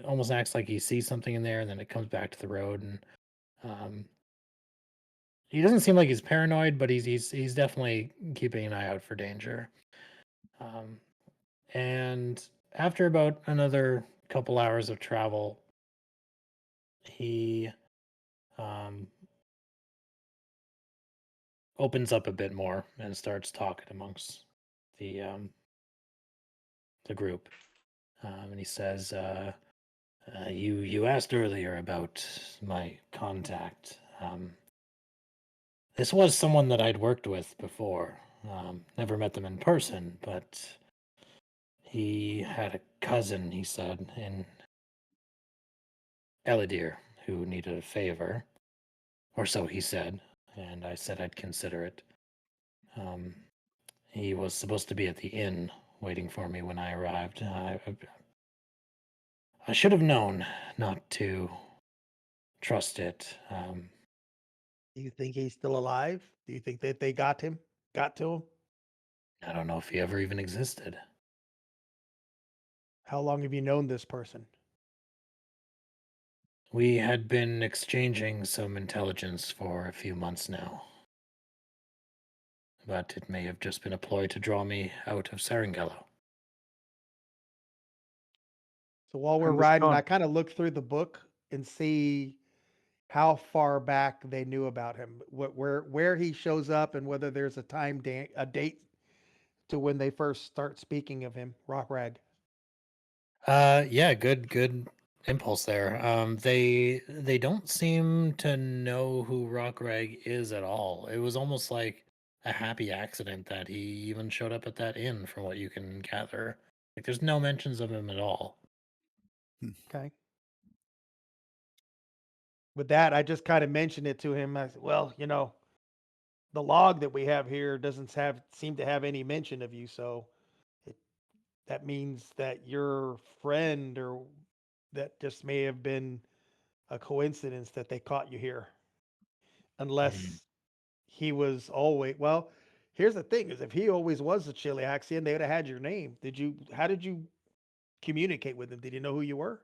almost acts like he sees something in there, and then it comes back to the road. And he doesn't seem like he's paranoid, but he's definitely keeping an eye out for danger. And after about another couple hours of travel, he um, opens up a bit more and starts talking amongst the group. And he says, "You asked earlier about my contact. This was someone that I'd worked with before. Never met them in person, but he had a cousin, he said, in Elidir, who needed a favor, or so he said, and I said I'd consider it. He was supposed to be at the inn waiting for me when I arrived. I should have known not to trust it. Do you think he's still alive? Do you think that they got to him? I don't know if he ever even existed. How long have you known this person? We had been exchanging some intelligence for a few months now. But it may have just been a ploy to draw me out of Serengello. So while we're I'm just riding, I going. kind of look through the book and see how far back they knew about him, where he shows up, and whether there's a a date to when they first start speaking of him. Rockrag. Yeah, good impulse there. They don't seem to know who Rockrag is at all. It was almost like a happy accident that he even showed up at that inn, from what you can gather. Like, there's no mentions of him at all. Okay. With that, I just kind of mentioned it to him. I said, well, the log that we have here doesn't seem to have any mention of you, so it, that means that your friend, or that just may have been a coincidence that they caught you here, unless he was always, well, here's the thing, is if he always was a Chiliaxian, they would have had your name. How did you communicate with him? Did he know who you were?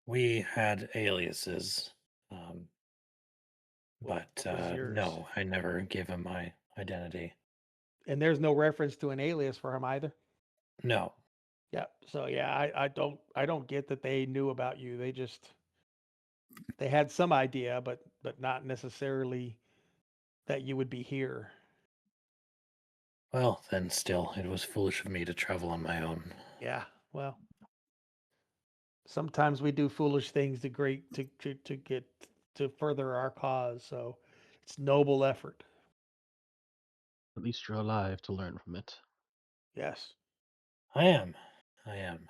We had aliases, but was yours? no, I never gave him my identity. And there's no reference to an alias for him either. No. Yeah. So yeah, I don't get that they knew about you. They had some idea, but not necessarily that you would be here. Well, then still, it was foolish of me to travel on my own. Yeah. Well, sometimes we do foolish things to get to further our cause. So it's noble effort. At least you're alive to learn from it. Yes. I am. I am.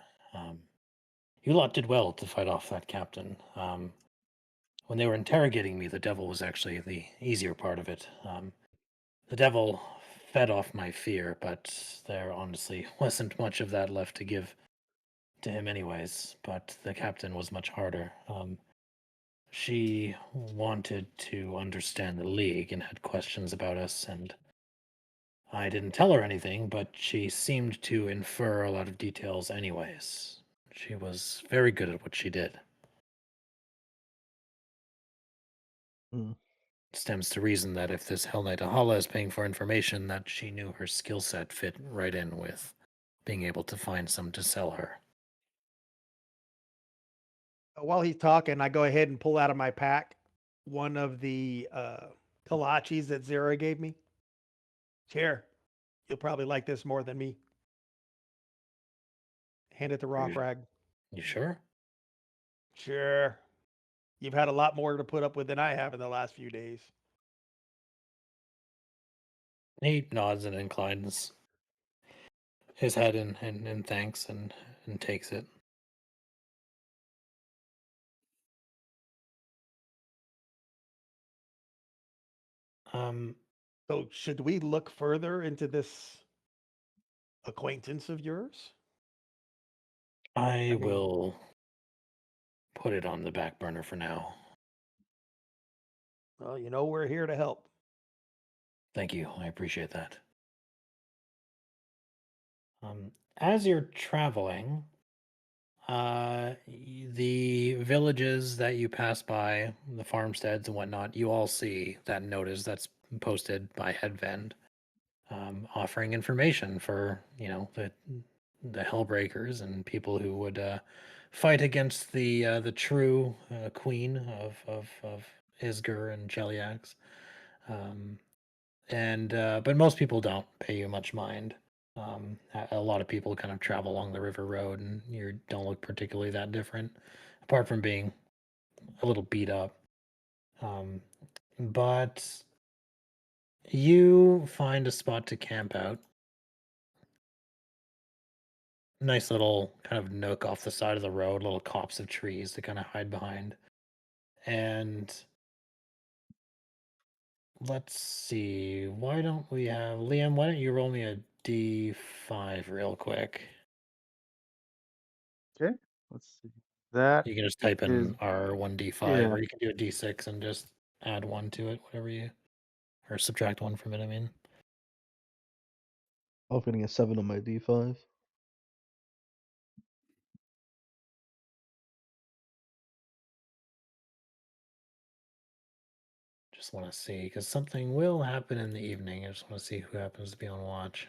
You lot did well to fight off that captain. When they were interrogating me, the devil was actually the easier part of it. The devil fed off my fear, but there honestly wasn't much of that left to give to him anyways. But the captain was much harder. She wanted to understand the League and had questions about us, and I didn't tell her anything, but she seemed to infer a lot of details anyways. She was very good at what she did. Hmm. Stems to reason that if this Hell Knight Ahala is paying for information, that she knew her skill set fit right in with being able to find some to sell her. While he's talking, I go ahead and pull out of my pack one of the kolaches that Zara gave me. Here, you'll probably like this more than me. Hand it to Rockrag. You sure? Sure. You've had a lot more to put up with than I have in the last few days. He nods and inclines his head in thanks and takes it. So should we look further into this acquaintance of yours? I mean- will put it on the back burner for now. Well, we're here to help. Thank you. I appreciate that. As you're traveling, the villages that you pass by, the farmsteads and whatnot, you all see that notice that's posted by Headvend, offering information for the Hellbreakers and people who would fight against the true queen of Isger and Cheliax. But most people don't pay you much mind. A lot of people kind of travel along the river road, and you don't look particularly that different, apart from being a little beat up. But you find a spot to camp out, nice little kind of nook off the side of the road, little copse of trees to kind of hide behind. And let's see, why don't we have Liam? Why don't you roll me a d5 real quick? Okay, let's see. That You can just type is in R1d5, yeah. or you can do a d6 and just add one to it, whatever you, or subtract one from it, I mean. I'm getting a 7 on my D5. Just want to see, because something will happen in the evening. I just want to see who happens to be on watch.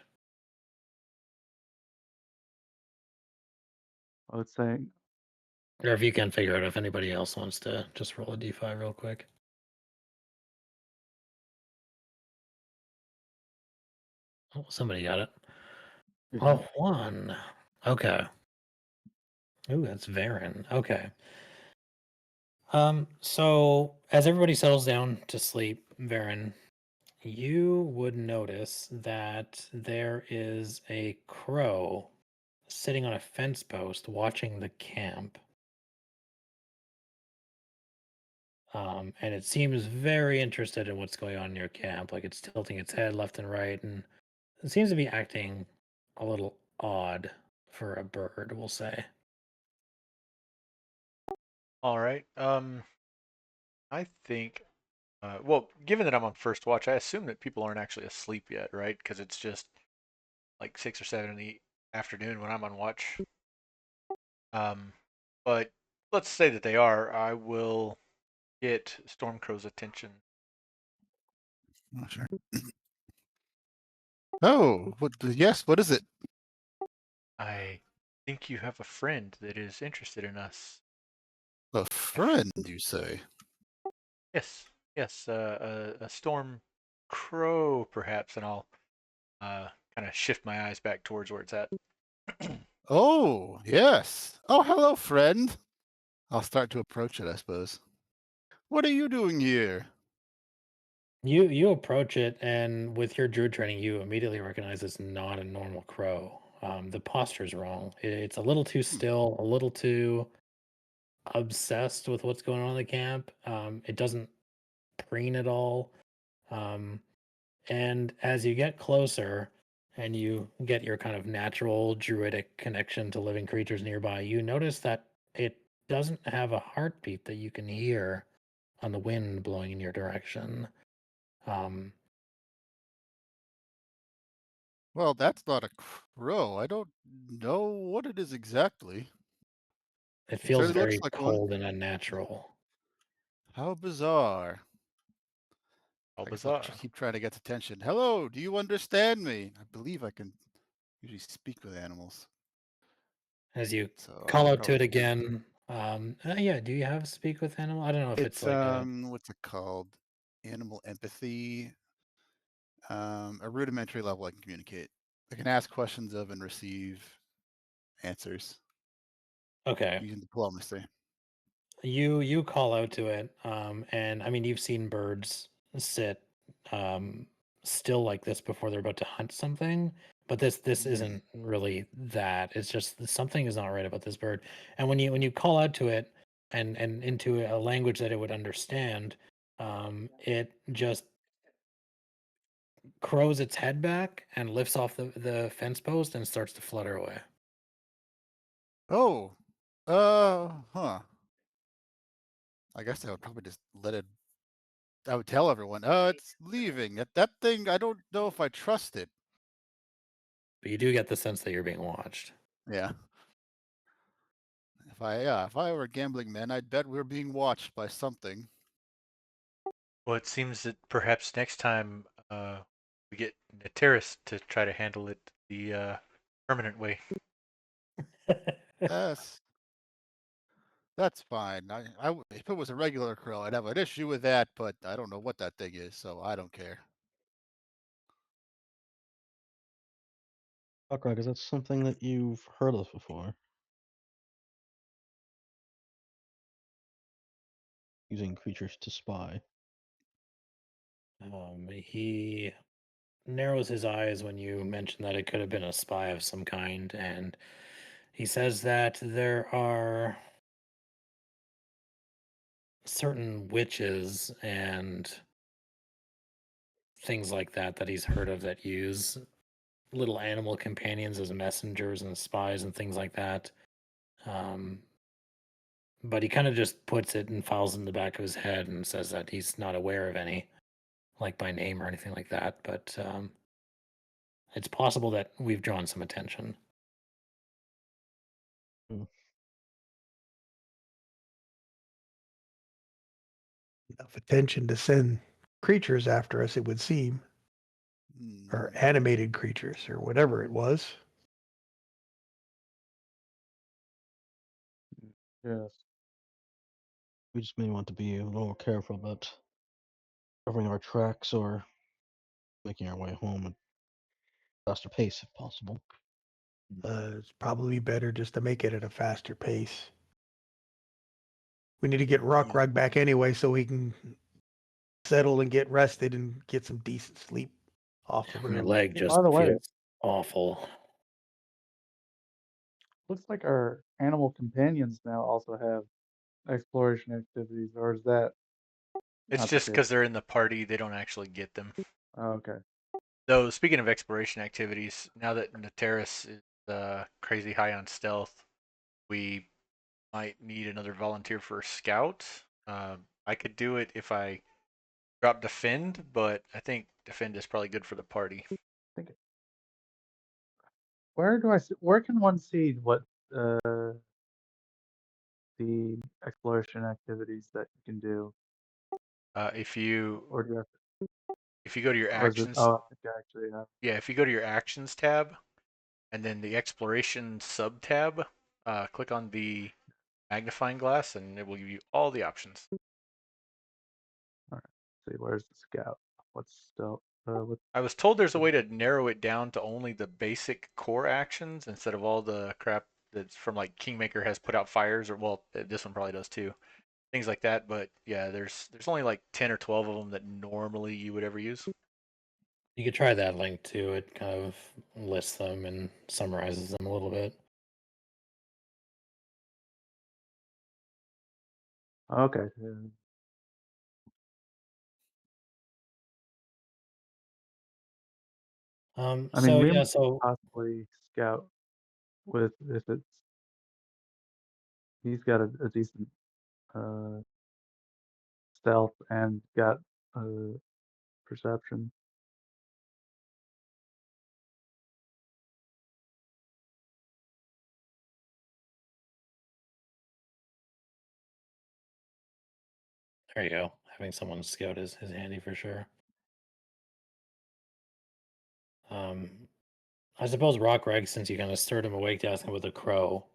I would say Or if you can figure out if anybody else wants to just roll a d5 real quick. Oh, somebody got it. yeah. Oh, one. Okay. Ooh, that's Varen. Okay. So as everybody settles down to sleep, Varen, you would notice that there is a crow sitting on a fence post watching the camp. And it seems very interested in what's going on in your camp. Like it's tilting its head left and right, and it seems to be acting a little odd for a bird, we'll say. All right. I think. Well, given that I'm on first watch, I assume that people aren't actually asleep yet, right? Because it's just like 6 or 7 in the afternoon when I'm on watch. But let's say that they are. I will get Stormcrow's attention. Oh, sure. Oh, what? Yes, what is it? I think you have a friend that is interested in us. A friend, you say? Yes, yes, a storm crow, perhaps, and I'll kind of shift my eyes back towards where it's at. Oh, yes. Oh, hello, friend. I'll start to approach it, I suppose. What are you doing here? You approach it, and with your druid training, you immediately recognize it's not a normal crow. The posture's wrong. It's a little too Hmm. still, a little too obsessed with what's going on in the camp. It doesn't preen at all. Um, and as you get closer and you get your kind of natural druidic connection to living creatures nearby, you notice that it doesn't have a heartbeat that you can hear on the wind blowing in your direction. Um, Well, that's not a crow. I don't know what it is exactly. it It feels certainly looks very like one. cold and unnatural. How bizarre. How I guess I'll bizarre. keep trying to get attention. Hello, do you understand me? I believe I can usually speak with animals. As you So call out to probably it again, yeah, do you have speak with animal? I don't know if it's it's like a what's it called? Animal empathy. A rudimentary level I can communicate. I can ask questions of and receive answers okay. using diplomacy. You call out to it, and I mean you've seen birds sit um, still like this before they're about to hunt something, but this Hmm. isn't really that. It's just that something is not right about this bird. And when you call out to it and into a language that it would understand, it just crows its head back and lifts off the fence post and starts to flutter away. Oh, huh. I guess I would probably just let it. I would tell everyone, it's leaving. That thing, I don't know if I trust it. But you do get the sense that you're being watched. Yeah. If I were a gambling man, I'd bet we're being watched by something. Well, it seems that perhaps next time we get Nateris to try to handle it the permanent way. Yes, that's fine. If it was a regular crow, I'd have an issue with that, but I don't know what that thing is, so I don't care. Buckrug, is that something that you've heard of before? Using creatures to spy. He narrows his eyes when you mention that it could have been a spy of some kind, and He says that there are certain witches and things like that that he's heard of that use little animal companions as messengers and spies and things like that. Um, but he kind of just puts it and files in the back of his head and says that he's not aware of any, like by name or anything like that. But it's possible that we've drawn some attention. Enough attention to send creatures after us, it would seem, or animated creatures, or whatever it was. Yes. We just may want to be a little more careful about covering our tracks or making our way home at faster pace if possible. It's probably better just to make it at a faster pace. We need to get Rock Rug back anyway so he can settle and get rested and get some decent sleep off the My road. leg By just the way, feels awful. looks like our animal companions now also have exploration activities, or is that It's not the just case? because they're in the party, they don't actually get them. Oh, okay. Though, speaking of exploration activities, now that Nateris is crazy high on stealth, we might need another volunteer for scout. I could do it if I drop defend, but I think defend is probably good for the party. Where can one see what the exploration activities that you can do, If you or do you have go to your or is it? actions, Oh, I think I actually have. yeah, if you go to your actions tab and then the exploration sub tab, click on the magnifying glass and it will give you all the options. All right. See, where's the scout? What's stealth? What? I was told there's a way to narrow it down to only the basic core actions instead of all the crap that's from like Kingmaker has put out fires, or well, this one probably does too, things like that. But yeah, there's only like 10 or 12 of them that normally you would ever use. You could try that link too. It kind of lists them and summarizes them a little bit. Okay. I mean, So we yeah, might so possibly scout with if it's he's got a decent uh stealth and got perception. there you go. Having someone scout is handy for sure. I suppose Rock Reg, since you kind of stirred him awake to ask him with a crow,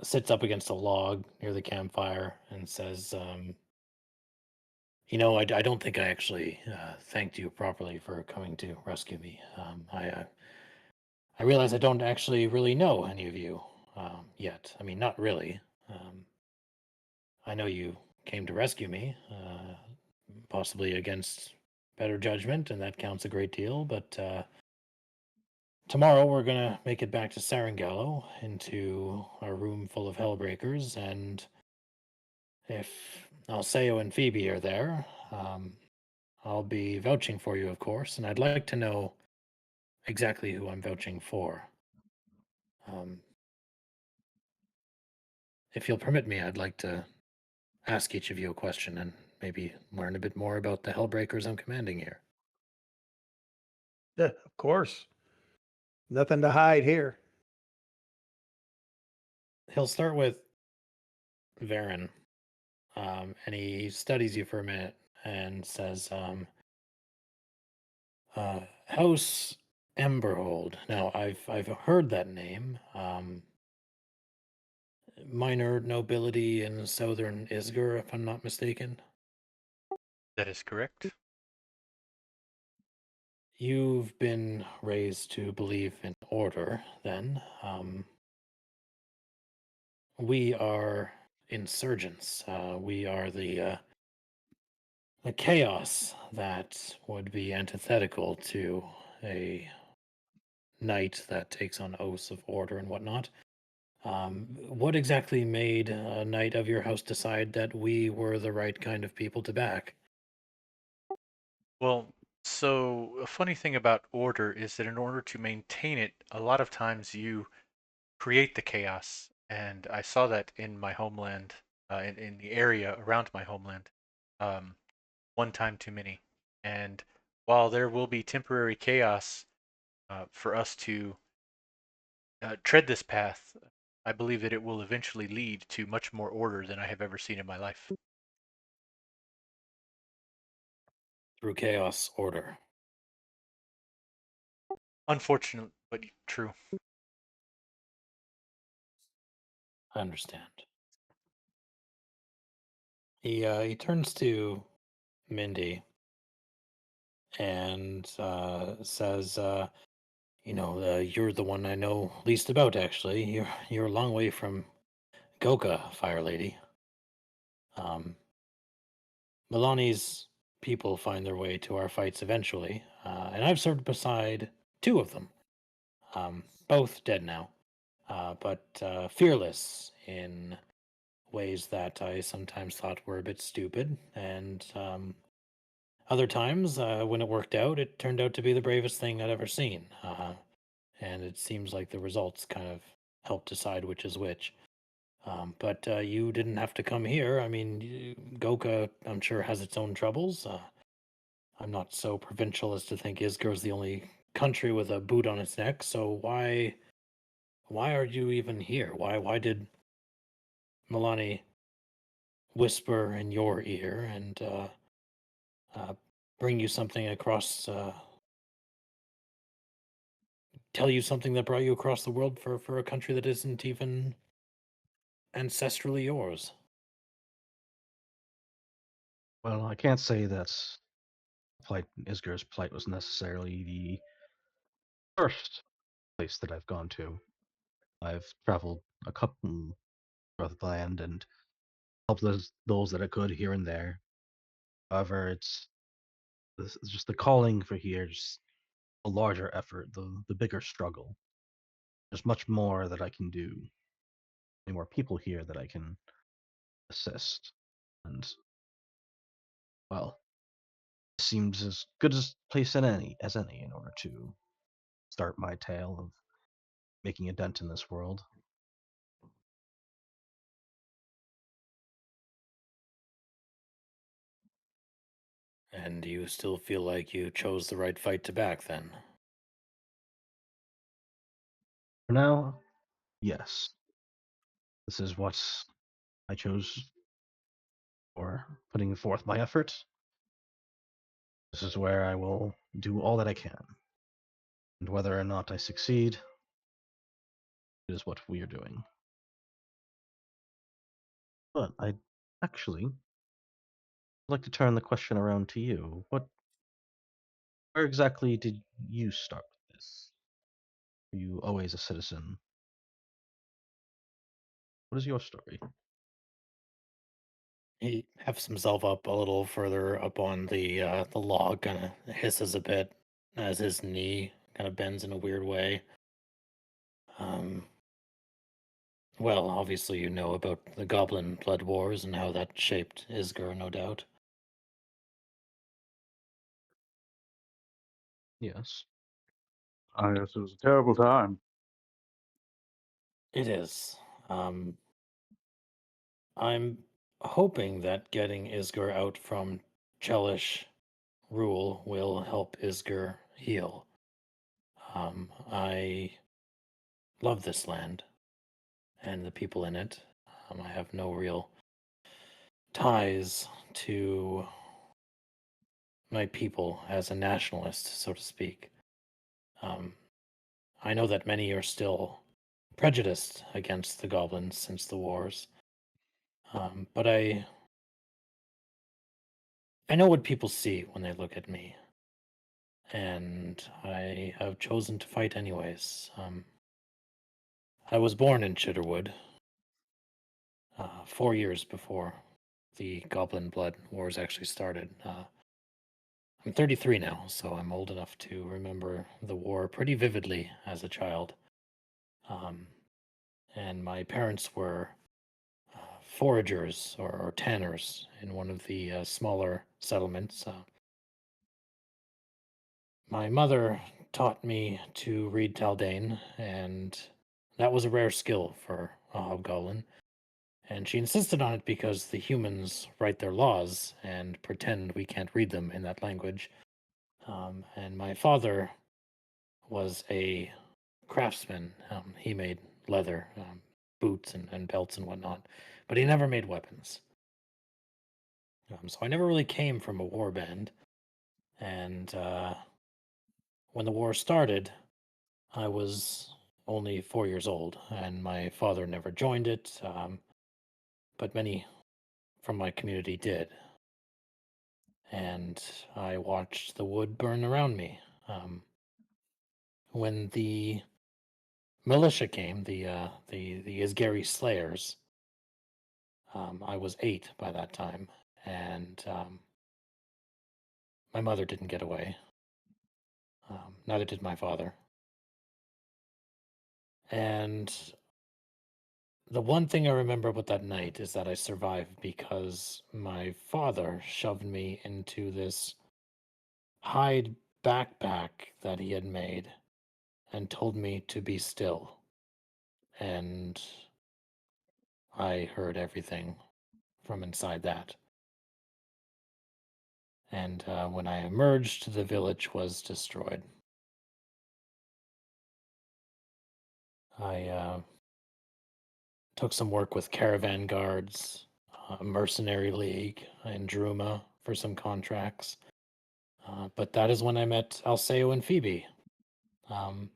sits up against a log near the campfire and says, I don't think I actually thanked you properly for coming to rescue me. I realize I don't actually really know any of you yet. I mean, not really. I know you came to rescue me, possibly against better judgment, and that counts a great deal. But tomorrow we're gonna make it back to Sarangallo into our room full of Hellbreakers, and if Alceo and Phoebe are there, I'll be vouching for you, of course, and I'd like to know exactly who I'm vouching for. Um, if you'll permit me, I'd like to ask each of you a question and maybe learn a bit more about the Hellbreakers I'm commanding here. Yeah, of course. Nothing to hide here. He'll start with Varen, and he studies you for a minute and says, House Emberhold. Now, I've heard that name. Minor nobility in southern Isger, if I'm not mistaken. That is correct. You've been raised to believe in order, then. We are insurgents. We are the chaos that would be antithetical to a knight that takes on oaths of order and whatnot. What exactly made a knight of your house decide that we were the right kind of people to back? Well, so a funny thing about order is that in order to maintain it, a lot of times you create the chaos. And I saw that in my homeland, in the area around my homeland, um, one time too many. And while there will be temporary chaos for us to tread this path, I believe that it will eventually lead to much more order than I have ever seen in my life. Through chaos, order. Unfortunate, but true. I understand. He turns to Mindy and says, you're the one I know least about, actually. You're a long way from Goka, Fire Lady. Milani's people find their way to our fights eventually, and I've served beside two of them, both dead now, but fearless in ways that I sometimes thought were a bit stupid, and other times, when it worked out, it turned out to be the bravest thing I'd ever seen. And it seems like the results kind of help decide which is which. But you didn't have to come here. I mean, Goka, I'm sure, has its own troubles. I'm not so provincial as to think Isgar's the only country with a boot on its neck. So why are you even here? Why did Milani whisper in your ear and uh, bring you something across? Tell you something that brought you across the world for a country that isn't even ancestrally yours. Well, I can't say that Isger's plight was necessarily the first place that I've gone to. I've traveled a couple of the land and helped those that I could here and there. However, it's just the calling for here, just a larger effort, the bigger struggle. There's much more that I can do. Many more people here that I can assist. And well, it seems as good as place as any in order to start my tale of making a dent in this world. And you still feel like you chose the right fight to back then? For now, yes. This is what I chose for putting forth my effort. This is where I will do all that I can. And whether or not I succeed is what we are doing. But I'd actually like to turn the question around to you. Where exactly did you start with this? Were you always a citizen? What is your story? He hefts himself up a little further up on the log, kind of hisses a bit as his knee kind of bends in a weird way. Um, well, obviously you know about the Goblin Blood Wars and how that shaped Isgar, no doubt. Yes. I guess it was a terrible time. It is. I'm hoping that getting Isgar out from Chelish rule will help Isgar heal. I love this land and the people in it. I have no real ties to my people as a nationalist, so to speak. Um, I know that many are still prejudiced against the goblins since the wars, but I know what people see when they look at me, and I have chosen to fight anyways. I was born in Chitterwood 4 years before the Goblin Blood Wars actually started. I'm 33 now, so I'm old enough to remember the war pretty vividly as a child. Um, and my parents were foragers or tanners in one of the smaller settlements. My mother taught me to read Taldane, and that was a rare skill for a hobgoblin. And she insisted on it because the humans write their laws and pretend we can't read them in that language. And my father was a craftsman. He made leather, boots, and belts and whatnot, but he never made weapons. So I never really came from a war band. And when the war started, I was only 4 years old, and my father never joined it, but many from my community did. And I watched the wood burn around me. When the militia came, the Isgari Slayers, I was 8 by that time, and my mother didn't get away. Neither did my father. And the one thing I remember about that night is that I survived because my father shoved me into this hide backpack that he had made and told me to be still. And I heard everything from inside that. And when I emerged, the village was destroyed. I took some work with caravan guards, a mercenary league in Druma for some contracts. But that is when I met Alceo and Phoebe. Um,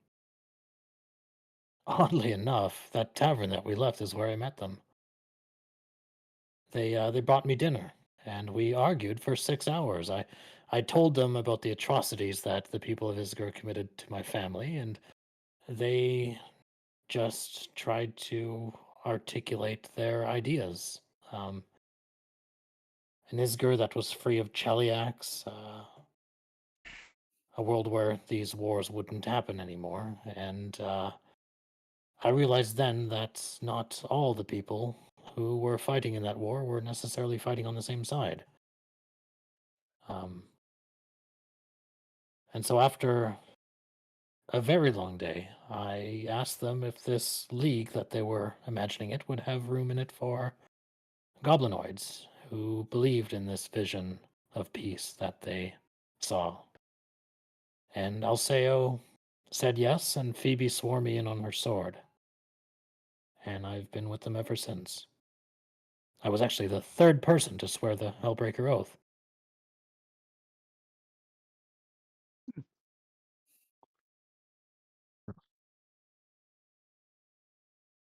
Oddly enough, that tavern that we left is where I met them. They brought me dinner, and we argued for 6 hours. I told them about the atrocities that the people of Isgir committed to my family, and they just tried to articulate their ideas. Um, an Isgir that was free of Cheliacs, a world where these wars wouldn't happen anymore, and I realized then that not all the people who were fighting in that war were necessarily fighting on the same side. Um, and so after a very long day, I asked them if this league that they were imagining it would have room in it for goblinoids who believed in this vision of peace that they saw. And Alceo said yes, and Phoebe swore me in on her sword. And I've been with them ever since. I was actually the third person to swear the Hellbreaker Oath.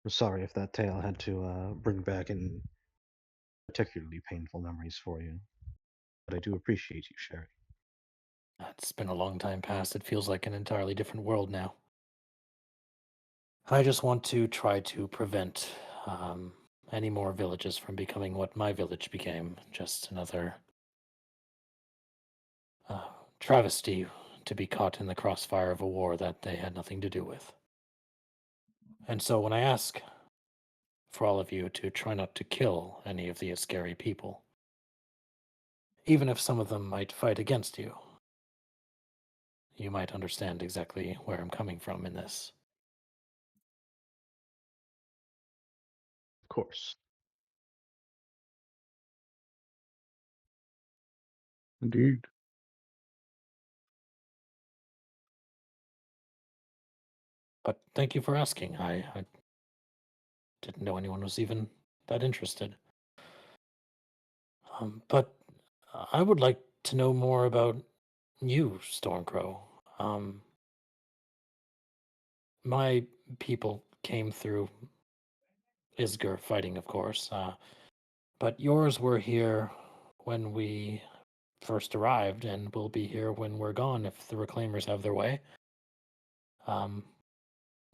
I'm sorry if that tale had to bring back in particularly painful memories for you, but I do appreciate you sharing. It's been a long time past. It feels like an entirely different world now. I just want to try to prevent any more villages from becoming what my village became. Just another travesty to be caught in the crossfire of a war that they had nothing to do with. And so when I ask for all of you to try not to kill any of the scary people, even if some of them might fight against you, you might understand exactly where I'm coming from in this. Of course. Indeed. But thank you for asking. I didn't know anyone was even that interested. But I would like to know more about you, Stormcrow. My people came through Isgir fighting, of course, but yours were here when we first arrived and will be here when we're gone if the Reclaimers have their way.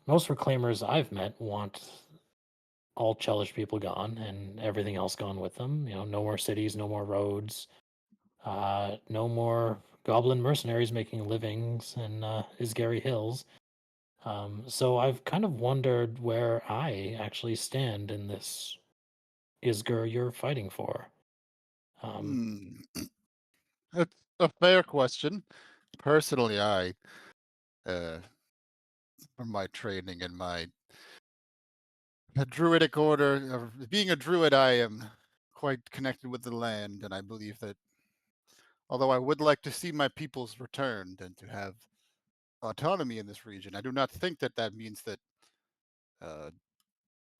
Most Reclaimers I've met want all Chelish people gone and everything else gone with them. No more cities, no more roads, no more goblin mercenaries making livings in Isgary Hills. So I've kind of wondered where I actually stand in this Isger you're fighting for. Hmm. That's a fair question. Personally, uh, from my training and my druidic order, being a druid, I am quite connected with the land, and I believe that although I would like to see my peoples returned and to have autonomy in this region, I do not think that that means that uh,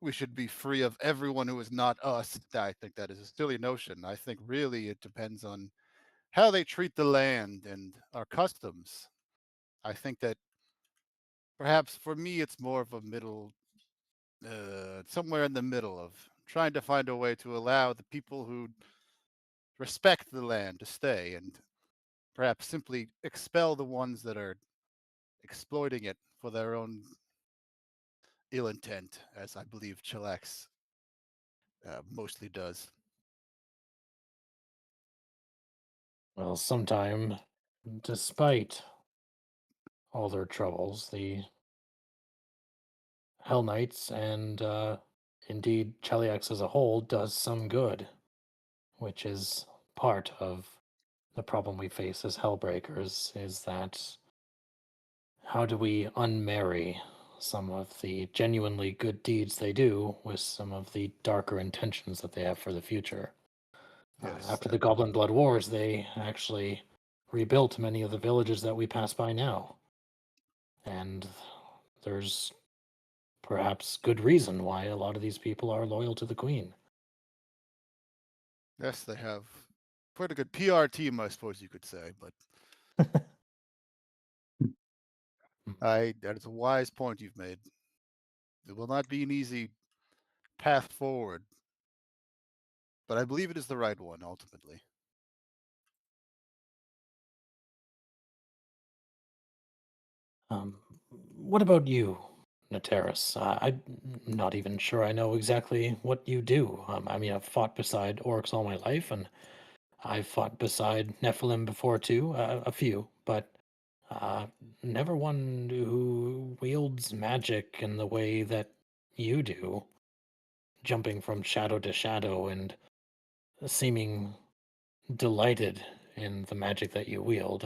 we should be free of everyone who is not us. I think that is a silly notion. I think really it depends on how they treat the land and our customs. I think that perhaps for me, it's more of a middle, somewhere in the middle of trying to find a way to allow the people who respect the land to stay and perhaps simply expel the ones that are exploiting it for their own ill intent, as I believe Chillax mostly does. Well, sometime, despite all their troubles, the Hell Knights and indeed Cheliax as a whole does some good, which is part of the problem we face as Hellbreakers, is that how do we unmarry some of the genuinely good deeds they do with some of the darker intentions that they have for the future? Yes, After the Goblin Blood Wars, they actually rebuilt many of the villages that we pass by now. And there's perhaps good reason why a lot of these people are loyal to the Queen. yes, they have quite a good PR team, I suppose you could say. But that is a wise point you've made. It will not be an easy path forward, but I believe it is the right one ultimately. What about you, Nateris? I'm not even sure I know exactly what you do. I mean, I've fought beside orcs all my life, and I've fought beside Nephilim before too, a few, but uh, never one who wields magic in the way that you do, jumping from shadow to shadow and seeming delighted in the magic that you wield.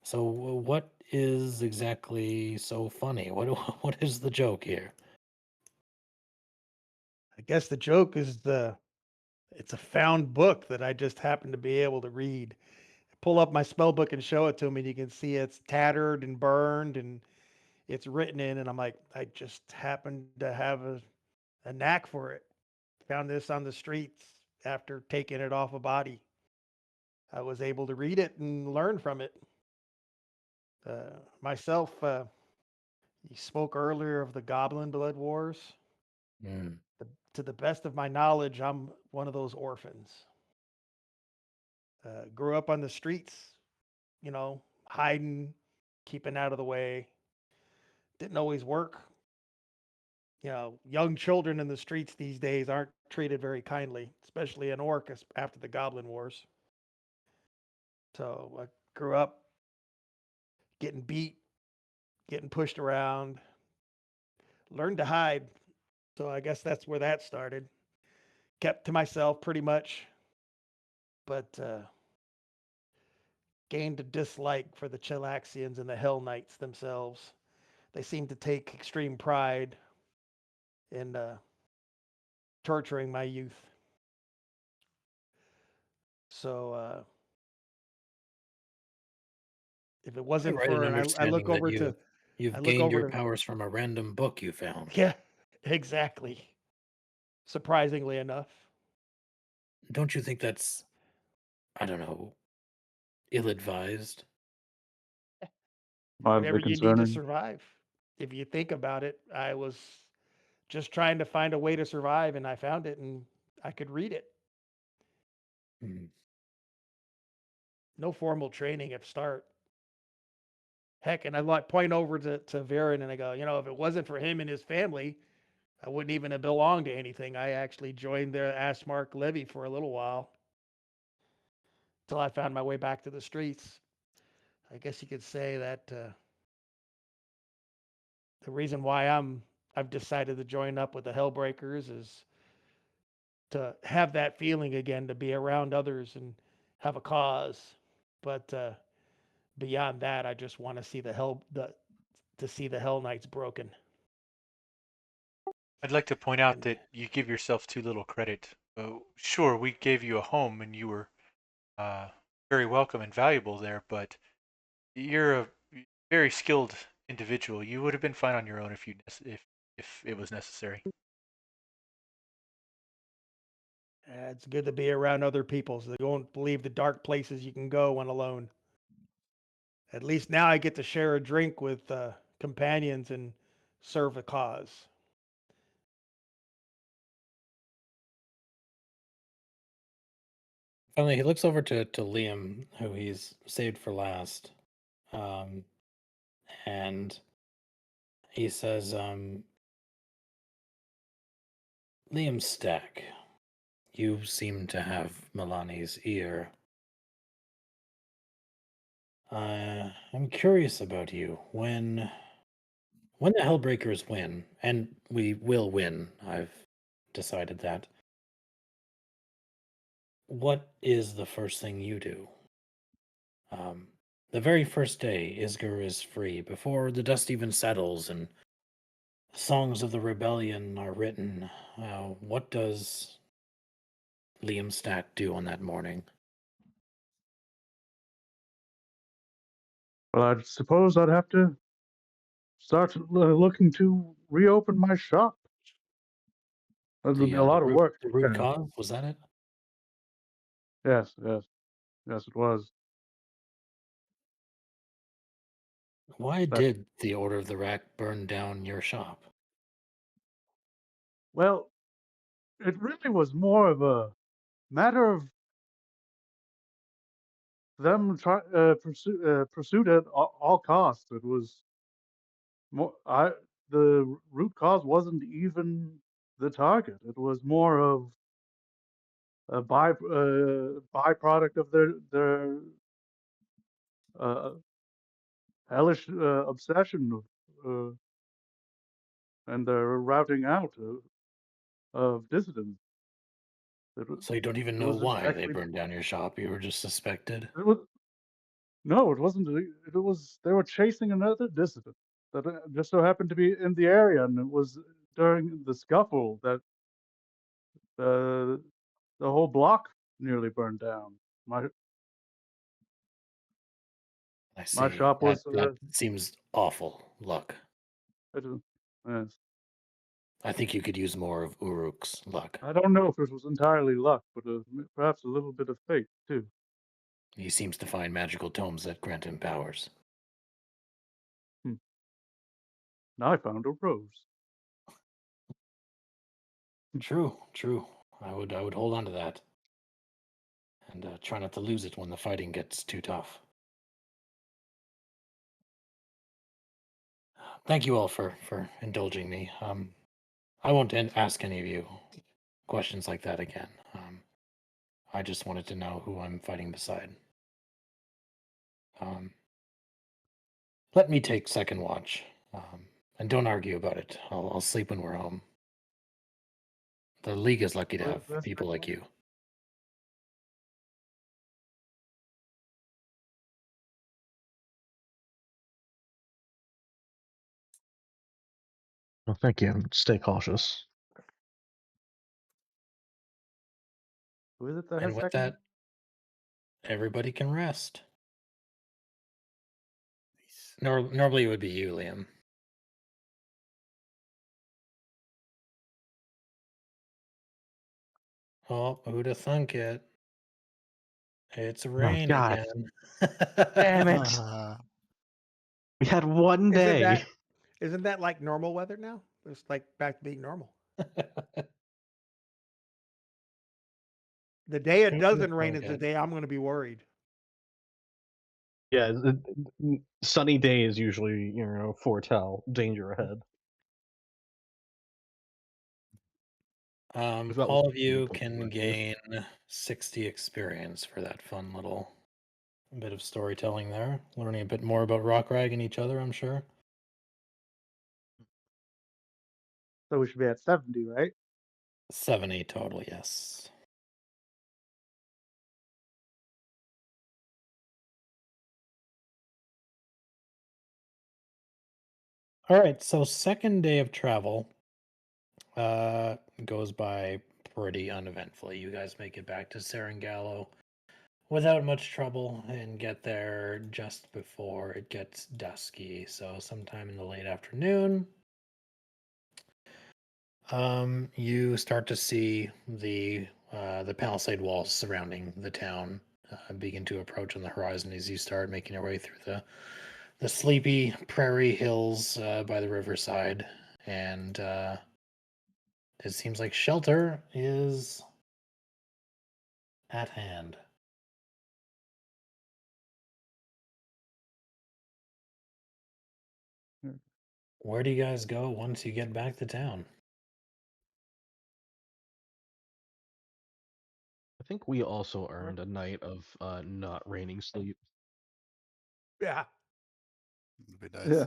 So, what is exactly so funny? What what is the joke here? I guess the joke is it's a found book that I just happen to be able to read. Pull up my spell book and show it to him, and you can see it's tattered and burned and it's written in. And I'm like, I just happen to have a knack for it. Found this on the streets after taking it off a body. I was able to read it and learn from it. Myself, you spoke earlier of the Goblin Blood Wars. Mm. To the best of my knowledge, I'm one of those orphans. Grew up on the streets, hiding, keeping out of the way. Didn't always work. Young children in the streets these days aren't treated very kindly, especially an orc after the Goblin Wars. So I grew up getting beat, getting pushed around, learned to hide. So I guess that's where that started. Kept to myself pretty much, but gained a dislike for the Chilaxians and the Hell Knights themselves. They seem to take extreme pride in torturing my youth. So if it Am I wasn't right in for I look understanding that over to I you've look gained over your to powers from a random book you found? yeah, exactly. Surprisingly enough, Don't you think that's, I don't know, ill-advised? Mildly whatever you need to concerning. survive. If you think about it, I was just trying to find a way to survive, and I found it, and I could read it. Mm. No formal training at start. Heck, and I like point over to Varen and I go, if it wasn't for him and his family, I wouldn't even have belonged to anything. I actually joined the Ashmark levy for a little while till I found my way back to the streets. I guess you could say that the reason why I've decided to join up with the Hellbreakers is to have that feeling again, to be around others and have a cause. But beyond that, I just want to see to see the Hell Knights broken. I'd like to point out And that you give yourself too little credit. Sure, we gave you a home and you were very welcome and valuable there, but you're a very skilled individual. You would have been fine on your own if it was necessary. it's good to be around other people so they won't believe the dark places you can go when alone. At least now I get to share a drink with companions and serve a cause. Finally, he looks over to Liam, who he's saved for last, and he says, Liam Stack, you seem to have Milani's ear. I'm curious about you. When the Hellbreakers win, and we will win, I've decided that, what is the first thing you do? The very first day Isger is free, before the dust even settles and songs of the rebellion are written, what does Liam Stack do on that morning? Well, I suppose I'd have to start looking to reopen my shop. That would be a lot of work. The root Yeah. cause, was that it? Yes, it was. Why That did the Order of the Rack burn down your shop? Well, it really was more of a matter of them pursuit at all costs. It was more. The root cause wasn't even the target. It was more of a byproduct of their hellish obsession uh, and their routing out of dissidents. So you don't even It know was why they actually burned down your shop. You were just suspected. it was no, it wasn't. It was they were chasing another dissident that just so happened to be in the area, and it was during the scuffle that uh, the whole block nearly burned down. My I my see. shop was. That seems awful. Luck. It was yes. I think you could use more of Uruk's luck. I don't know if it was entirely luck, but perhaps a little bit of fate too. He seems to find magical tomes that grant him powers. Now I found a rose. True, true. I would hold on to that, and try not to lose it when the fighting gets too tough. Thank you all for indulging me. I won't ask any of you questions like that again. I just wanted to know who I'm fighting beside. Let me take second watch, and don't argue about it. I'll sleep when we're home. The League is lucky to Well, have that's people like you. Well, thank you. Stay cautious. Who is it that And has with second? that, everybody can rest. Nice. Normally it would be you, Liam. Oh, who'd have thunk it? It's rain God. again. Damn it! We had one Isn't day. that like normal weather now? It's like back to being normal. The day it Who'd have doesn't rain is thunk the it? day I'm going to be worried. Yeah, sunny days usually, foretell danger ahead. If that was All of the you point can where- gain 60 experience for that fun little A bit of storytelling there, learning a bit more about Rockrag and each other, I'm sure. So we should be at 70, right? 70 total, yes. All right, so second day of travel goes by pretty uneventfully. You guys make it back to Serengallo without much trouble and get there just before it gets dusky. So sometime in the late afternoon, you start to see the palisade walls surrounding the town begin to approach on the horizon as you start making your way through the sleepy prairie hills by the riverside, and it seems like shelter is at hand. Hmm. Where do you guys go once you get back to town? I think we also earned a night of not raining sleep. Yeah. Would be nice. Yeah.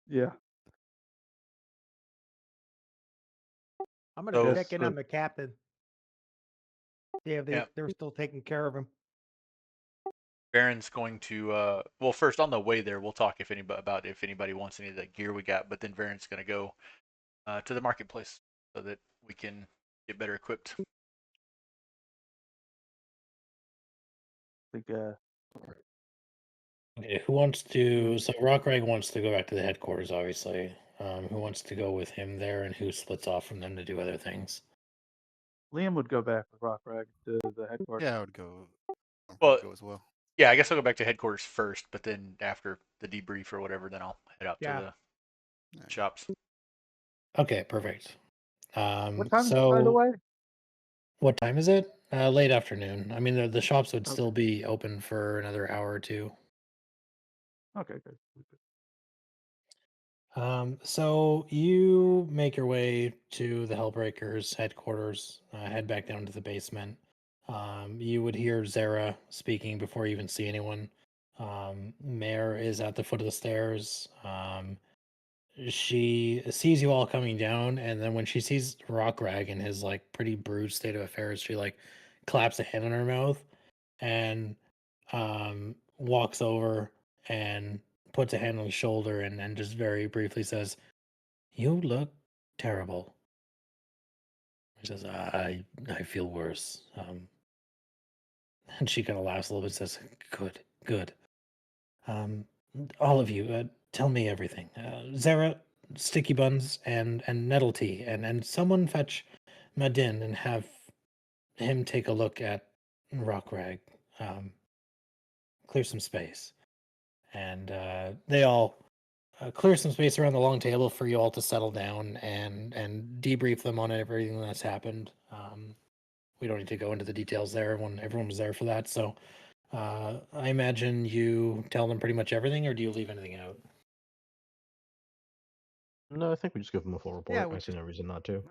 Yeah. I'm gonna So- check in on the captain. Yeah, Yeah. they're still taking care of him. Baron's going to well, first on the way there we'll talk if anybody wants any of that gear we got, but then Baron's going to go to the marketplace so that we can get better equipped. I think Okay, who wants to? So Rockrag wants to go back to the headquarters, obviously. Who wants to go with him there, and who splits off from them to do other things? Liam would go back with Rockrag to the headquarters. Yeah, I would go. I Well- would go as well. Yeah, I guess I'll go back to headquarters first, but then after the debrief or whatever, then I'll head out Yeah. to the shops. Okay, perfect. What time is it, so by the way? what time is it? Late afternoon. I mean, the shops would Okay. still be open for another hour or two. Okay, good. So you make your way to the Hellbreakers headquarters, head back down to the basement. You would hear Zara speaking before you even see anyone. Mare is at the foot of the stairs. She sees you all coming down, and then when she sees Rockrag in his like pretty bruised state of affairs, she like claps a hand on her mouth and walks over and puts a hand on his shoulder and just very briefly says, "You look terrible." He says, I feel worse." And she kind of laughs a little bit, says, "Good, good. Um, all of you, tell me everything. Zara, sticky buns and nettle tea, and someone fetch Madin and have him take a look at Rockrag. Clear some space." And they all clear some space around the long table for you all to settle down and debrief them on everything that's happened. We don't need to go into the details there. Everyone was there for that. So I imagine you tell them pretty much everything, or do you leave anything out? No, I think we just give them a full report. Yeah, we I see no reason not to.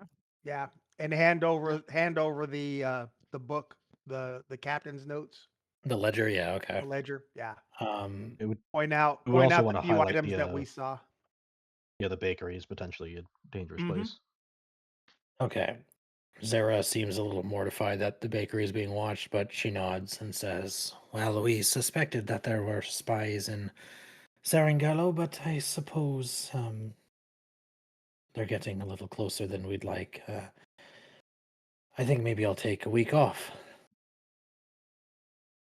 Yeah, and hand over the book, the captain's notes, The ledger, yeah, the okay. ledger. Yeah, It would. point out We would also the wanna few highlight items the, that we saw. Yeah, the bakery is potentially a dangerous Mhm. place. Okay. Zara seems a little mortified that the bakery is being watched, but she nods and says, "Well, we suspected that there were spies in Sarangallo, but I suppose they're getting a little closer than we'd like. I think maybe I'll take a week off."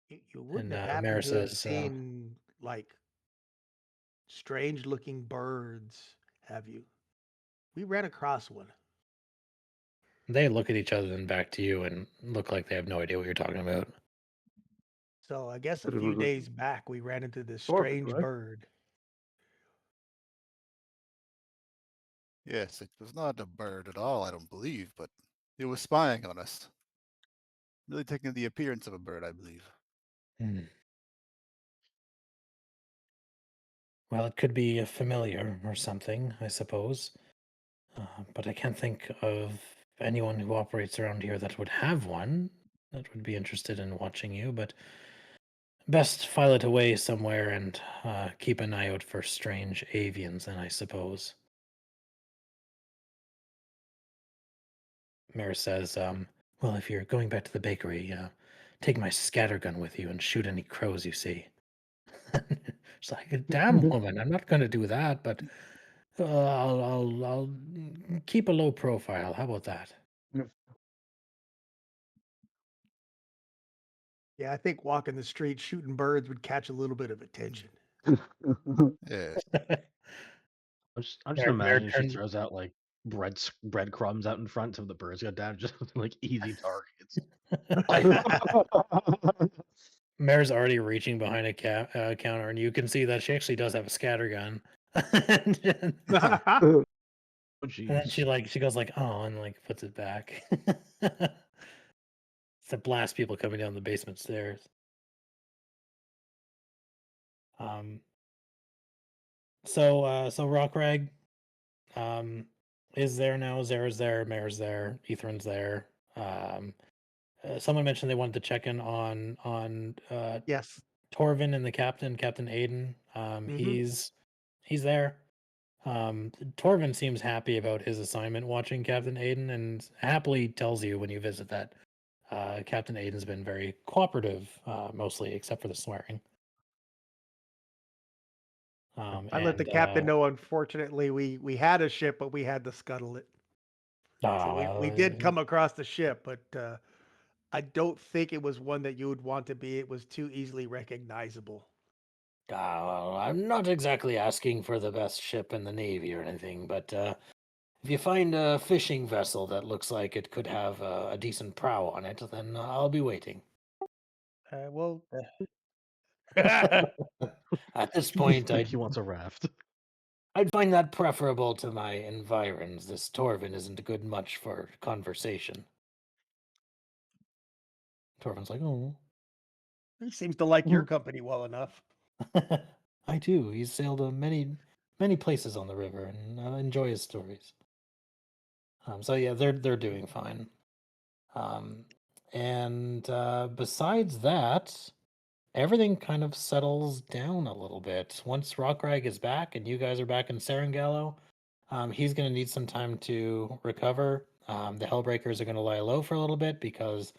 You wouldn't And have Mara happened to have says, seen like strange-looking birds, have you? We ran across one. they look at each other and back to you and look like they have no idea what you're talking about. So I guess a But it few was a days back we ran into this Torvik, strange right? bird. Yes, it was not a bird at all, I don't believe, but it was spying on us. Really taking the appearance of a bird, I believe. Hmm. Well, it could be a familiar or something, I suppose. But I can't think of anyone who operates around here that would have one that would be interested in watching you. But Best file it away somewhere and keep an eye out for strange avians, then, I suppose. Mare says, well, if you're going back to the bakery, take my scattergun with you and shoot any crows you see. It's like, damn woman, I'm not going to do that, but I'll keep a low profile. How about that? Yeah, I think walking the street shooting birds would catch a little bit of attention. Yeah. I'm just Mare imagining she turns. throws out like breadcrumbs out in front so the birds go down, just like easy targets. Mare's already reaching behind a counter, and you can see that she actually does have a scattergun. And Oh then she jeez. she goes like, oh, and like puts it back. To blast people coming down the basement stairs. So Rockrag is there now. Zara's there. Mare's there. Etherin's there. Someone mentioned they wanted to check in on Yes. Torvin and the captain, Captain Aiden. He's there. Torvin seems happy about his assignment watching Captain Aiden and happily tells you when you visit that Captain Aiden's been very cooperative, mostly except for the swearing. I let the captain know, unfortunately, we had a ship, but we had to scuttle it. So we did come across the ship, but I don't think it was one that you would want to be. It was too easily recognizable. Well, I'm not exactly asking for the best ship in the Navy or anything, but if you find a fishing vessel that looks like it could have a decent prow on it, then I'll be waiting. Well, At this point, Think he wants a raft. I'd find that preferable to my environs. This Torvin isn't good much for conversation. Torvin's like, oh. he seems to like your company well enough. I do. He's sailed many places on the river, and I enjoy his stories. So yeah, they're doing fine. And besides that, everything kind of settles down a little bit. Once Rockrag is back and you guys are back in Serengallo, he's going to need some time to recover. The Hellbreakers are going to lie low for a little bit because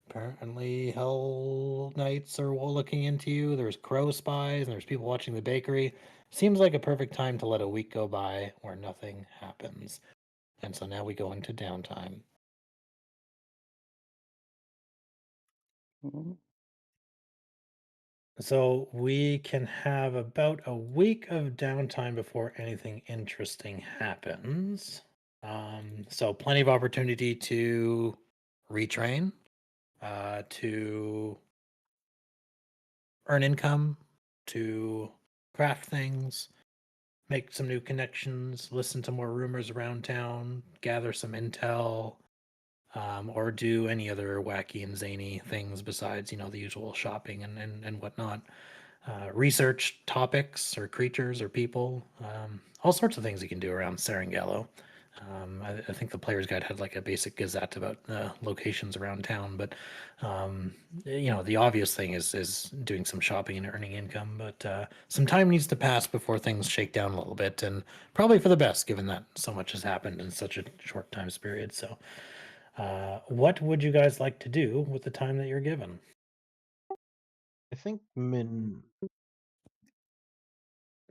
apparently Hell Knights are all looking into you. There's crow spies and there's people watching the bakery. Seems like a perfect time to let a week go by where nothing happens. And so now we go into downtime. So we can have about a week of downtime before anything interesting happens. So plenty of opportunity to retrain, to earn income, to craft things, make some new connections, listen to more rumors around town, gather some intel, or do any other wacky and zany things besides, the usual shopping and whatnot. Research topics or creatures or people, all sorts of things you can do around Serengallo. I think the player's guide had like a basic gazette about locations around town, but the obvious thing is doing some shopping and earning income. But some time needs to pass before things shake down a little bit, and probably for the best, given that so much has happened in such a short time period. So, what would you guys like to do with the time that you're given? I think Min.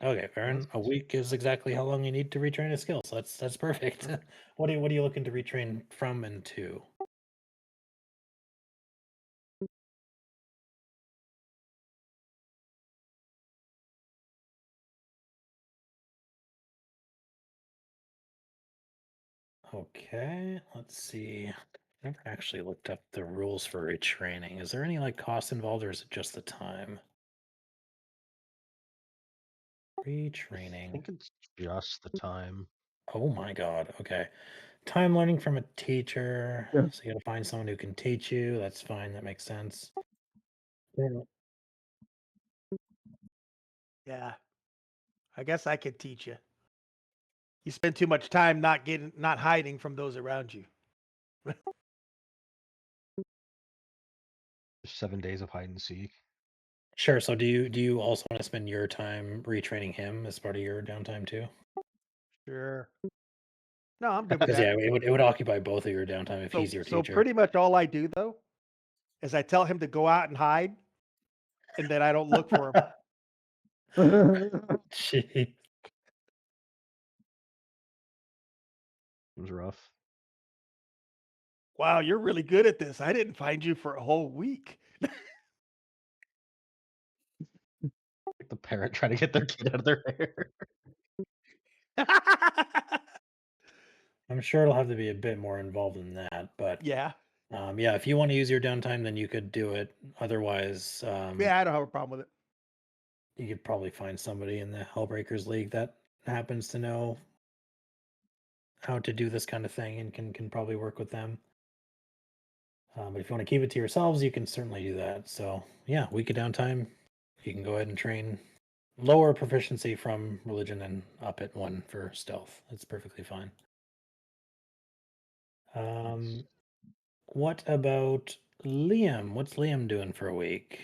Okay, Farron. A week is exactly how long you need to retrain a skill, so that's perfect. What are you looking to retrain from and to? Okay, let's see. Never actually looked up the rules for retraining. Is there any like cost involved, or is it just the time? I Retraining. think it's just the time. Oh my god. Okay. Time learning from a teacher. Yeah. So you gotta find someone who can teach you. That's fine. That makes sense. Yeah. Yeah, I guess I could teach you. You spend too much time not hiding from those around you. 7 days of hide and seek. Sure. So do you also want to spend your time retraining him as part of your downtime too? Sure. No, I'm good with Because that. yeah, it would occupy both of your downtime if he's So your so teacher. pretty much all I do though is I tell him to go out and hide, and then I don't look for him. Gee. It was rough. Wow, you're really good at this. I didn't find you for a whole week. Like the parent trying to get their kid out of their hair. I'm sure it'll have to be a bit more involved than that, but Yeah. yeah, if you want to use your downtime, then you could do it. Otherwise, Yeah, I don't have a problem with it. you could probably find somebody in the Hellbreakers League that happens to know how to do this kind of thing and can probably work with them. But if you want to keep it to yourselves, you can certainly do that. So yeah, week of downtime, you can go ahead and train. Lower proficiency from religion and up at 1 for stealth. That's perfectly fine. What about Liam? What's Liam doing for a week?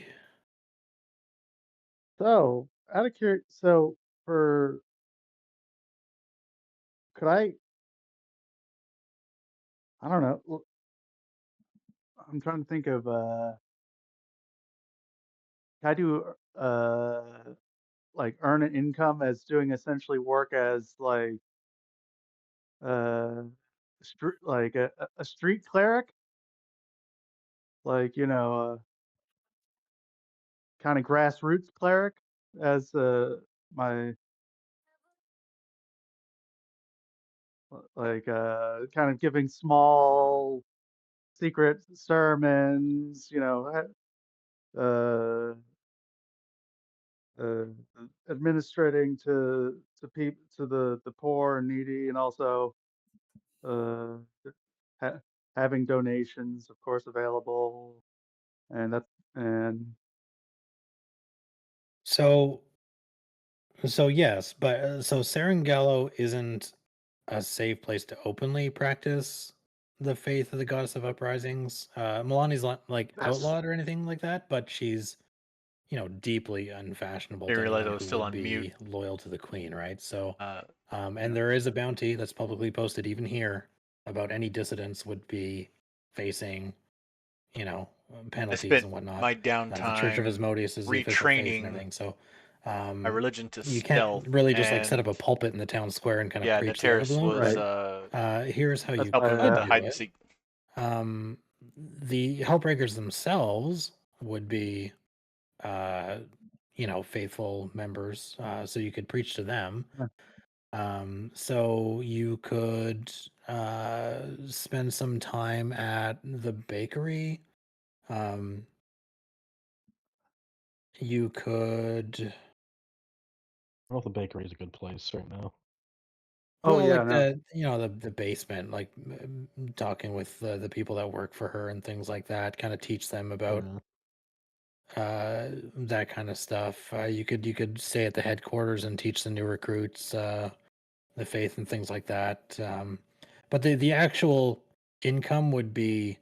So, out of curiosity, so for could I don't know. I'm trying to think of can I do like earn an income as doing essentially work as like uh like a street cleric, like kind of grassroots cleric as my like kind of giving small secret sermons, uh, uh, administrating to people, to the poor and needy, and also uh, ha- having donations, of course, available, and that's and So, yes, but so Serengallo isn't a safe place to openly practice the faith of the goddess of uprisings. Milani's not like that's outlawed or anything like that, but she's deeply unfashionable Didn't to realize I anyone was who still would on mute. be loyal to the queen, right? So, Uh, and there is a bounty that's publicly posted even here about any dissidents would be facing, I penalties spent and whatnot. my The Church of downtime Asmodeus is the official faith and retraining everything. So, my religion to you can't stealth, really just like set up a and pulpit in the town square and kind of yeah, preach the Nateris Everbloom, was right. but here's how That's you helping me with could the do hide and it. seek. The Hellbreakers themselves would be faithful members, so you could preach to them. So you could spend some time at the bakery. You could, I don't know if the bakery is a good place right now. Oh yeah, like no, the basement, like talking with the people that work for her and things like that, kind of teach them about that kind of stuff. You could stay at the headquarters and teach the new recruits the faith and things like that. But the actual income would be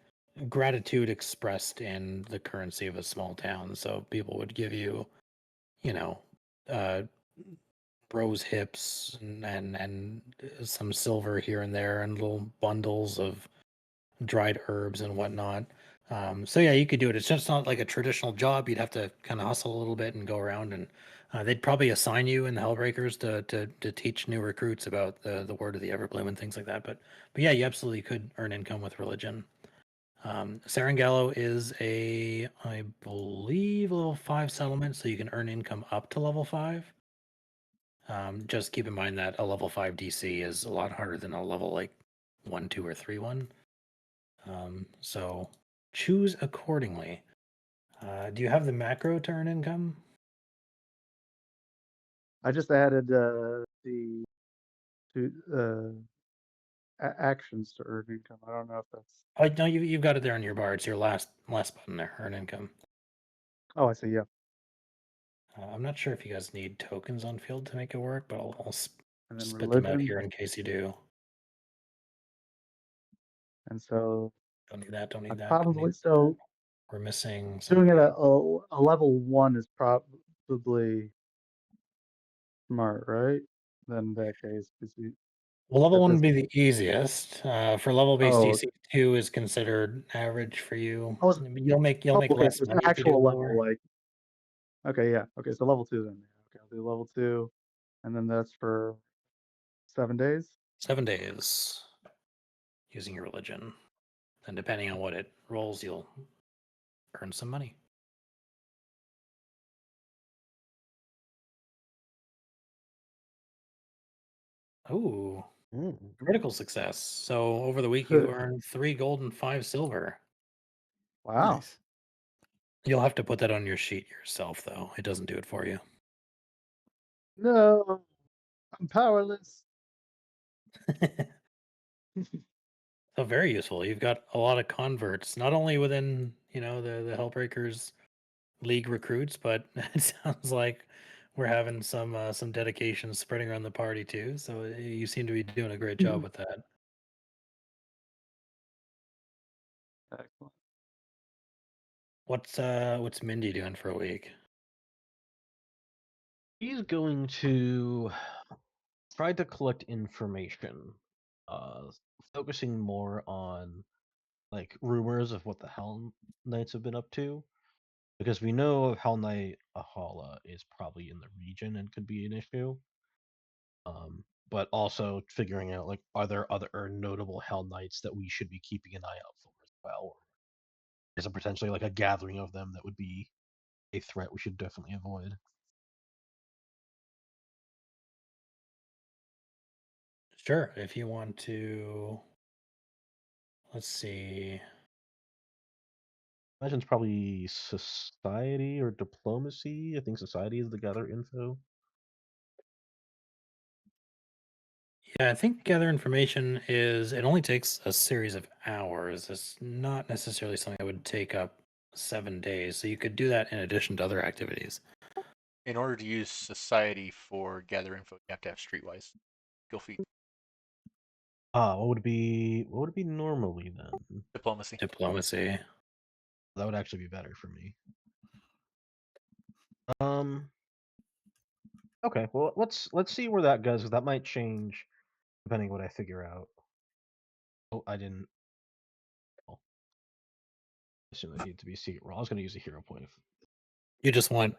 gratitude expressed in the currency of a small town. So people would give you, you know, uh, rose hips and some silver here and there and little bundles of dried herbs and whatnot. So yeah, you could do it. It's just not like a traditional job. You'd have to kind of hustle a little bit and go around, and they'd probably assign you in the Hellbreakers to teach new recruits about the word of the Everbloom and things like that. But yeah, you absolutely could earn income with religion. Serengallo is I believe, level 5 settlement, so you can earn income up to level 5. Just keep in mind that a level 5 DC is a lot harder than a level like 1, 2, or 3 one. So choose accordingly. Do you have the macro to earn income? I just added the to actions to earn income. I don't know if that's. Oh no, you've got it there on your bar. It's your last button there, earn income. Oh, I see. Yeah, I'm not sure if you guys need tokens on field to make it work, but I'll and then spit them out religion, here in case you do. and so Don't need that. Don't I need that. Don't need probably that. so We're missing Doing it something. at a level 1 is probably smart, right? Then in that case, because you Well, level at 1 this. would be the easiest. For level-based Oh, DC, 2 is considered average for you. I was. You'll make Okay, less so it's an money if you do actual level, lower. like. Okay, yeah. Okay, so level 2 then. Okay, I'll do level 2, and then that's for 7 days. 7 days using your religion. And depending on what it rolls, you'll earn some money. Ooh, critical success. So over the week, you earn 3 gold and 5 silver. Wow. Nice. You'll have to put that on your sheet yourself, though. It doesn't do it for you. No, I'm powerless. So very useful. You've got a lot of converts, not only within the Hellbreakers League recruits, but it sounds like we're having some dedication spreading around the party too. So you seem to be doing a great job with that. Excellent. What's Mindy doing for a week? He's going to try to collect information, uh, focusing more on like rumors of what the Hell Knights have been up to, because we know Hell Knight Ahala is probably in the region and could be an issue. But also figuring out like, are there other notable Hell Knights that we should be keeping an eye out for as well? Or is it potentially like a gathering of them that would be a threat we should definitely avoid? Sure, if you want to. Let's see. Imagine it's probably society or diplomacy. I think society is the gather info. Yeah, I think gather information it only takes a series of hours. It's not necessarily something that would take up 7 days. So you could do that in addition to other activities. In order to use society for gather info, you have to have streetwise skill feat. What would it be? What would it be normally then? Diplomacy. Diplomacy. That would actually be better for me. Um. Okay. Well, let's see where that goes, because that might change depending what I figure out. Oh, I didn't. Oh, I assume that needed to be secret roll. I was going to use a hero point. You just want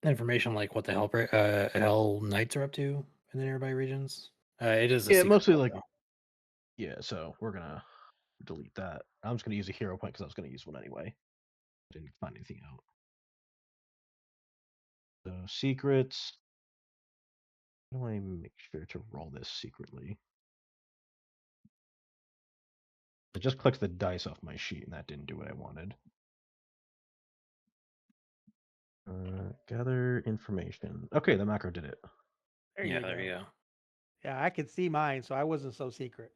information like what the Hell Knights are up to in the nearby regions. It is a Yeah, secret mostly roll, like. though. Yeah, so we're gonna delete that. I'm just gonna use a hero point because I was gonna use one anyway. I didn't find anything out. So secrets. How do I make sure to roll this secretly? I just clicked the dice off my sheet and that didn't do what I wanted. Gather information. Okay, the macro did it. There Yeah, you there go. you go. Yeah, I could see mine, so I wasn't so secret.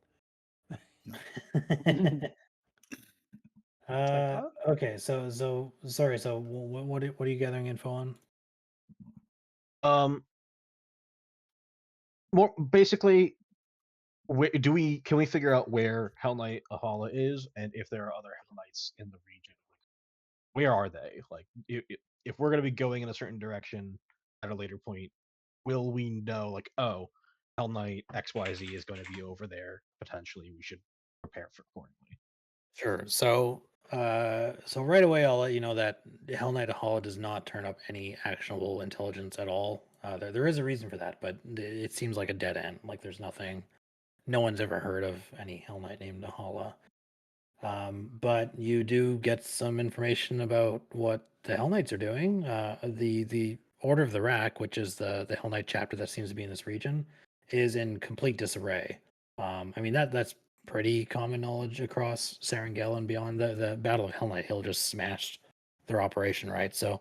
Oh. Okay, so sorry. So what are you gathering info on? More basically, can we figure out where Hell Knight Ahala is, and if there are other Hell Knights in the region? Where are they? Like, if we're gonna be going in a certain direction at a later point, will we know like, oh, Hell Knight XYZ is going to be over there potentially? We should prepare for accordingly. Sure. So right away, I'll let you know that Hell Knight Hall does not turn up any actionable intelligence at all. There is a reason for that, but it seems like a dead end. Like there's nothing. No one's ever heard of any Hell Knight named Nahala. But you do get some information about what the Hell Knights are doing. The Order of the Rack, which is the Hell Knight chapter that seems to be in this region, is in complete disarray. I mean that's pretty common knowledge across Serengel and beyond. The Battle of Hell Knight Hill just smashed their operation, right? So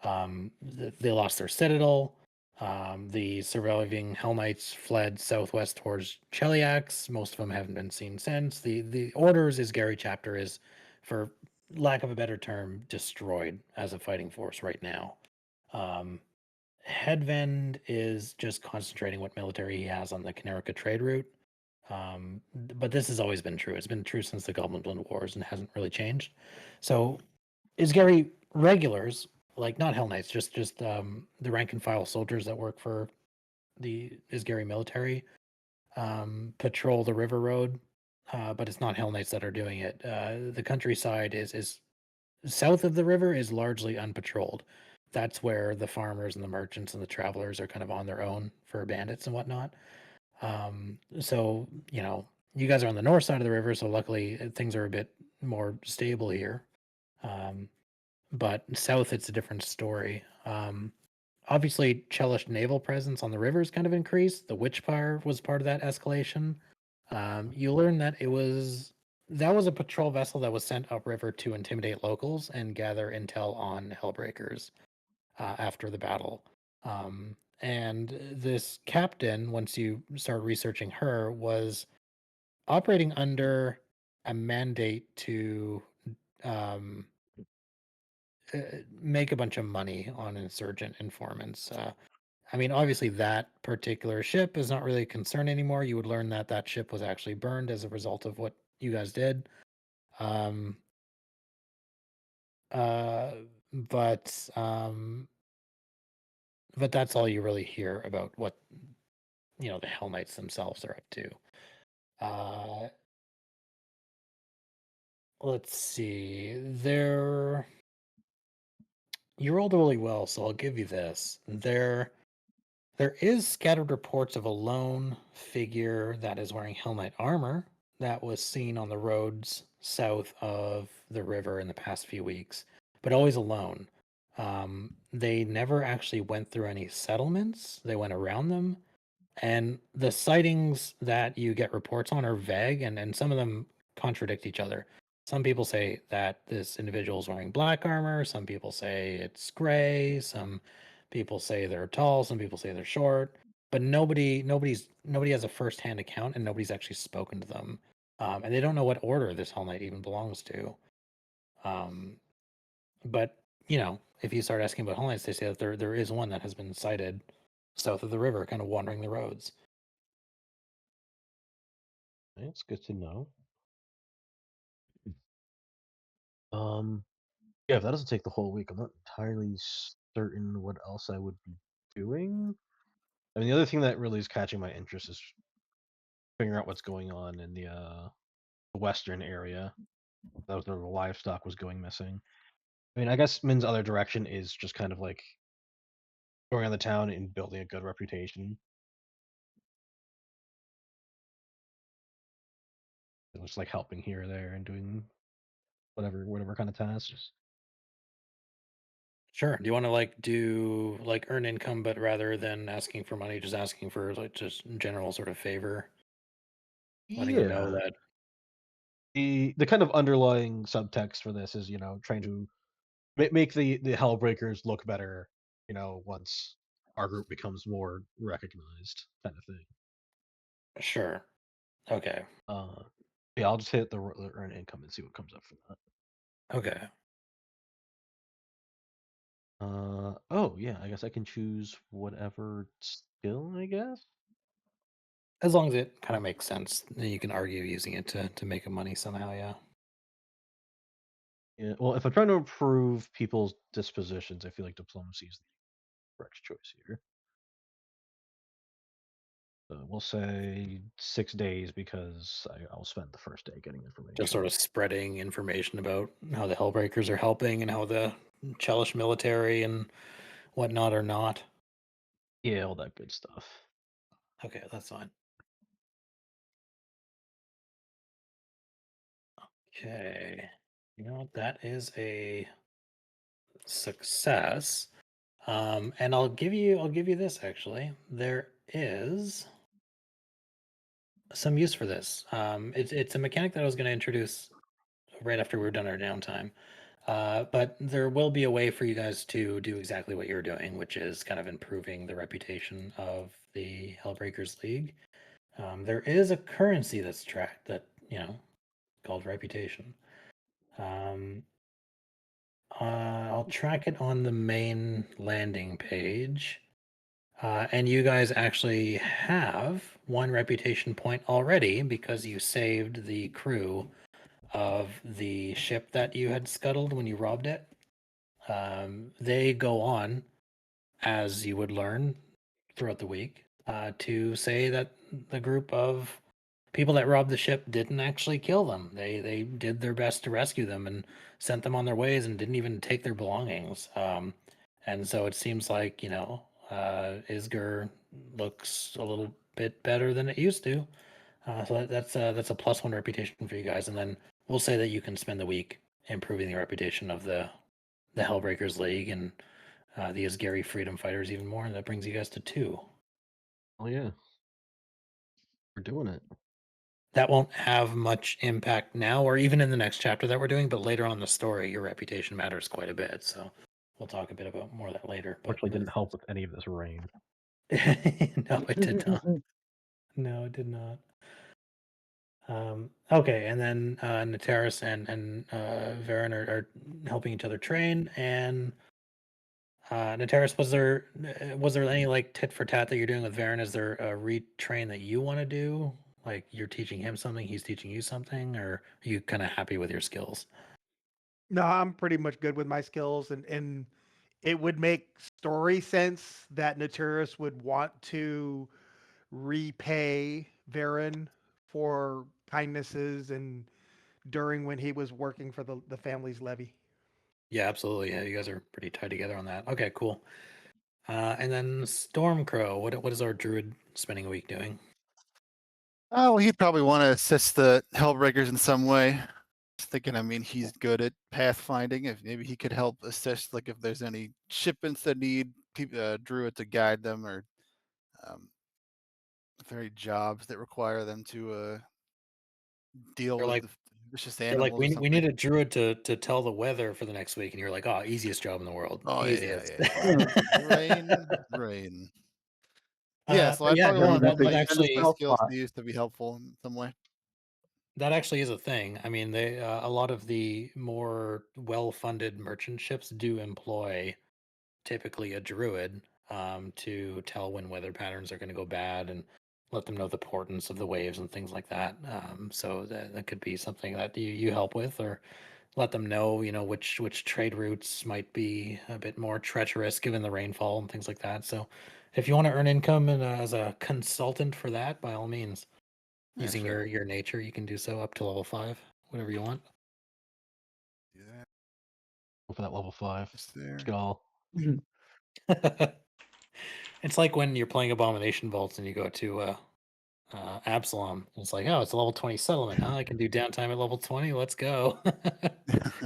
they lost their citadel. The surviving Hell Knights fled southwest towards Cheliax. Most of them haven't been seen since. The Order's Isgari chapter is, for lack of a better term, destroyed as a fighting force right now. Headvend is just concentrating what military he has on the Canerica trade route. But this has always been true. It's been true since the Goblin Blood Wars and hasn't really changed. So Isgari regulars, like not Hell Knights, just the rank and file soldiers that work for the Isgari military, patrol the river road, but it's not Hell Knights that are doing it. The countryside is south of the river is largely unpatrolled. That's where the farmers and the merchants and the travelers are kind of on their own for bandits and whatnot. So you guys are on the north side of the river, so luckily things are a bit more stable here. But south, it's a different story. Obviously, Chelish naval presence on the rivers kind of increased. The Witchfire was part of that escalation. You learn that that was a patrol vessel that was sent upriver to intimidate locals and gather intel on Hellbreakers after the battle. And this captain, once you start researching her, was operating under a mandate to um, make a bunch of money on insurgent informants. I mean, obviously, that particular ship is not really a concern anymore. You would learn that that ship was actually burned as a result of what you guys did. Um, uh, but um, but that's all you really hear about what the Hell Knights themselves are up to. Uh, let's see. You rolled really well, so I'll give you this. There is scattered reports of a lone figure that is wearing Hell Knight armor that was seen on the roads south of the river in the past few weeks, but always alone. They never actually went through any settlements. They went around them. And the sightings that you get reports on are vague, and some of them contradict each other. Some people say that this individual is wearing black armor. Some people say it's gray. Some people say they're tall. Some people say they're short. But nobody has a first-hand account, and nobody's actually spoken to them. And they don't know what order this Hell Knight even belongs to. But if you start asking about Hell Knights, they say that there is one that has been sighted south of the river, kind of wandering the roads. It's good to know. Um, yeah, if that doesn't take the whole week, I'm not entirely certain what else I would be doing. I mean, the other thing that really is catching my interest is figuring out what's going on in the western area. That was where the livestock was going missing. I mean, I guess Min's other direction is just kind of like going around the town and building a good reputation. It was like helping here or there and doing whatever kind of tasks. Sure. Do you want to do earn income, but rather than asking for money, just asking for just general sort of favor, letting them know Yeah. that The kind of underlying subtext for this is trying to make the Hellbreakers look better. Once our group becomes more recognized, kind of thing. sure. Okay. Yeah, I'll just hit the earn income and see what comes up for that. Okay. Oh yeah, I guess I can choose whatever skill, I guess. As long as it kind of makes sense, then you can argue using it to make a money somehow. Yeah. Yeah. Well, if I'm trying to improve people's dispositions, I feel like diplomacy is the correct choice here. So we'll say 6 days because I'll spend the first day getting information. Just sort of spreading information about how the Hellbreakers are helping and how the Chelish military and whatnot are not. Yeah, all that good stuff. Okay, that's fine. Okay. You know what? That is a success. And I'll give you this actually. There is some use for this. It's a mechanic that I was going to introduce right after we were done our downtime. But there will be a way for you guys to do exactly what you're doing, which is kind of improving the reputation of the Hellbreakers League. There is a currency that's tracked that, called reputation. I'll track it on the main landing page. And you guys actually have 1 reputation point already because you saved the crew of the ship that you had scuttled when you robbed it. They go on, as you would learn throughout the week, to say that the group of people that robbed the ship didn't actually kill them. They did their best to rescue them and sent them on their ways and didn't even take their belongings. And so it seems like, Isger looks a little bit better than it used to. So that's a +1 reputation for you guys. And then we'll say that you can spend the week improving the reputation of the Hellbreakers League and the Isgari Freedom Fighters even more. And that brings you guys to 2. Oh yeah, we're doing it. That won't have much impact now or even in the next chapter that we're doing, but later on in the story, your reputation matters quite a bit. So we'll talk a bit about more of that later. But Fortunately, didn't help with any of this rain. no, it did not. No, it did not. Okay, and then Nateris and Varen are helping each other train. And Nateris, was there any like tit for tat that you're doing with Varen? Is there a retrain that you want to do? Like you're teaching him something, he's teaching you something, or are you kind of happy with your skills? No, I'm pretty much good with my skills, and it would make story sense that Naturius would want to repay Varen for kindnesses and during when he was working for the family's levy. Yeah, absolutely. Yeah, you guys are pretty tied together on that. Okay, cool. And then Stormcrow, what is our druid spending a week doing? Oh, he'd probably want to assist the Hellbreakers in some way. Just thinking, I mean, he's good at pathfinding. If maybe he could help assist, like if there's any shipments that need druid to guide them, or um, if there are any jobs that require them to deal They're with like the vicious they're like animals or we something. need a druid to tell the weather for the next week, and you're like, oh, easiest job in the world, Oh yeah, easiest. rain, rain. Yeah, so But I yeah, probably no, want to That's that use extended my actually spell skills slot. to use to be helpful in some way. is a thing. I mean, they a lot of the more well-funded merchant ships do employ typically a druid to tell when weather patterns are going to go bad and let them know the portents of the waves and things like that. So that could be something that you help with, or let them know, which trade routes might be a bit more treacherous given the rainfall and things like that. So if you want to earn income and as a consultant for that, by all means, Yeah, using sure. your nature, you can do so up to level 5, whatever you want. Do that. Go for that level 5. Just there. Let's get all. It's like when you're playing Abomination Bolts and you go to Absalom. It's like, oh, it's a level 20 settlement. Huh? I can do downtime at level 20. Let's go.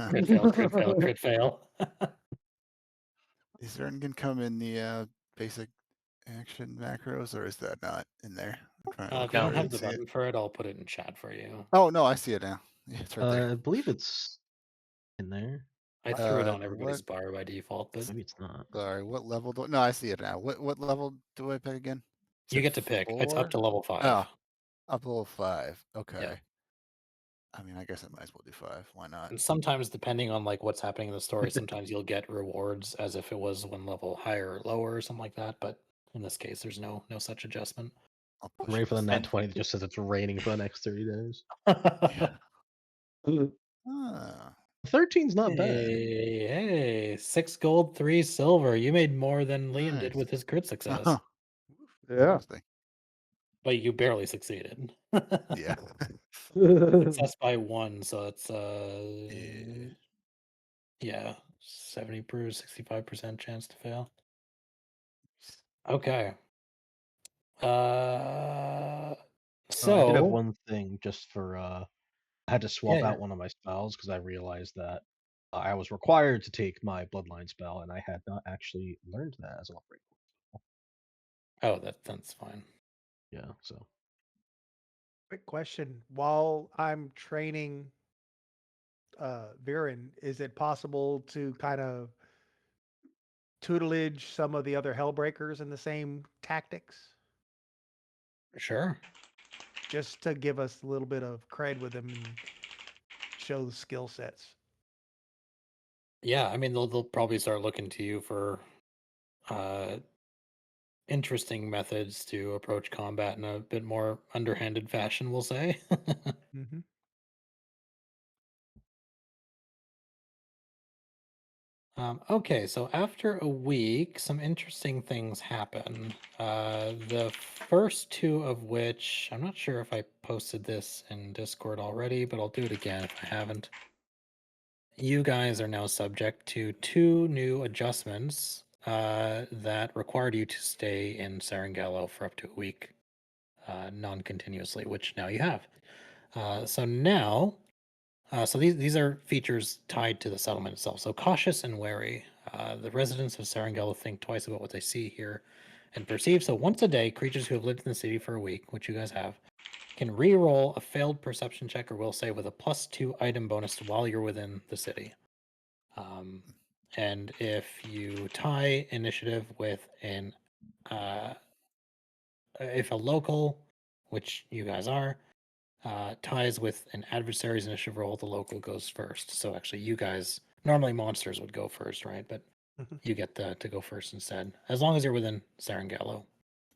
Crit fail, crit fail, crit fail. Is there anything come in the basic action macros, or is that not in there? I'm trying to look If you for don't it have and the see it. button for it, I'll put it in chat for you. Oh no, I see it now. Yeah, it's right there. I believe it's in there. I threw it on What? everybody's bar by default, but Maybe it's not. Sorry, what level do? No, I see it now. What level do I pick again? you Is get to pick. It's up 4? to level 5. Oh, up to level 5. Okay. Yeah. I mean, I guess I might as well do 5. Why not? And sometimes, depending on like what's happening in the story, sometimes you'll get rewards as if it was 1 level higher or lower or something like that. But in this case, there's no such adjustment. I'll I'm push ready it for the to nat And 20 that just says it's raining for the next 30 days. Yeah. Ah, 13's not bad. Hey, 6 gold, 3 silver. You made more than Liam did nice. with his crit success, Uh-huh. Yeah. Interesting. but you barely succeeded. Yeah. Success by 1, so it's Yeah. yeah, 70 per 65% chance to fail. Okay. I did have So one thing just for I had to swap yeah. out one of my spells because I realized that I was required to take my bloodline spell and I had not actually learned that as a level 8. Oh, that's fine. Yeah, so Quick question: while I'm training Viren, is it possible to kind of tutelage some of the other Hellbreakers in the same tactics, Sure. just to give us a little bit of cred with them and show the skill sets? Yeah, I mean they'll probably start looking to you for uh interesting methods to approach combat in a bit more underhanded fashion, we'll say. Mm-hmm. Okay, so after a week, some interesting things happen. The first two of which, I'm not sure if I posted this in Discord already, but I'll do it again if I haven't. You guys are now subject to two new adjustments that required you to stay in Sarangallo for up to a week, non-continuously, which now you have. So now, so these are features tied to the settlement itself. So cautious and wary. The residents of Sarangallo think twice about what they see, hear, and perceive. So once a day, creatures who have lived in the city for a week, which you guys have, can re-roll a failed perception check or will save with a +2 item bonus while you're within the city. And if you tie initiative with if a local, which you guys are, ties with an adversary's initiative roll, the local goes first. So actually, you guys normally monsters would go first, right? But Mhm. you get to go first instead, as long as you're within Sarangallo,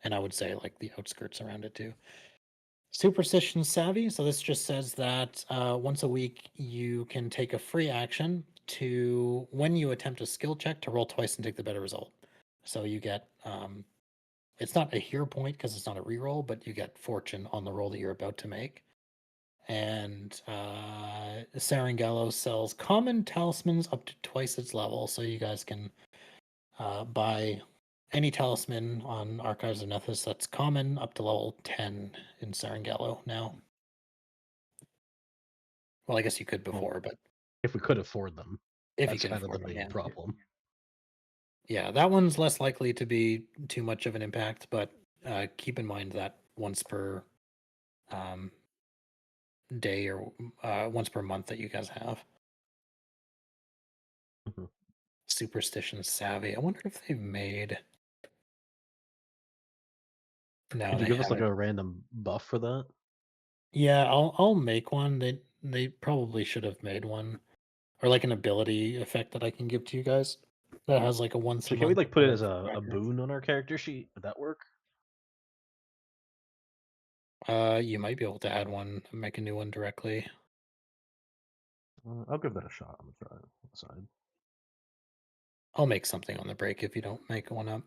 and I would say like the outskirts around it too. Superstition savvy. So this just says that once a week you can take a free action to when you attempt a skill check to roll twice and take the better result. So you get it's not a hero point because it's not a reroll, but you get fortune on the roll that you're about to make. And Sarangallo sells common talismans up to twice its level, so you guys can buy any talisman on Archives of Nethys that's common up to level 10 in Sarangallo now. Well, I guess you could Well, before, but if we could afford them, if you that's can kind of the afford them, main yeah. problem. Yeah, that one's less likely to be too much of an impact, but keep in mind that once per um, day or once per month that you guys have. Mhm. Superstition savvy. I wonder if they've made. No, Could you they give us like haven't. a random buff for that? Yeah, I'll make one. They probably should have made one, or like an ability effect that I can give to you guys that has like a once a Actually, can we month like put kind it of as a tracker. boon on our character sheet? Would that work? You might be able to add one, make a new one directly. I'll give that a shot. I'm gonna try it on the side. I'll make something on the break if you don't make one up.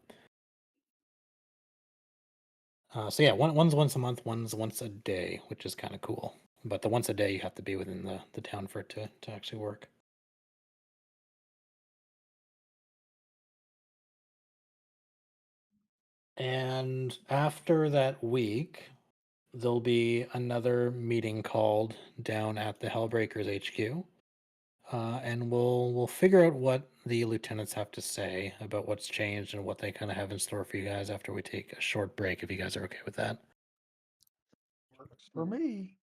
So yeah, one's once a month, one's once a day, which is kind of cool. But the once a day, you have to be within the town for it to actually work. And after that week, there'll be another meeting called down at the Hellbreakers HQ, and we'll figure out what the lieutenants have to say about what's changed and what they kind of have in store for you guys after we take a short break. If you guys are okay with that, Works for me.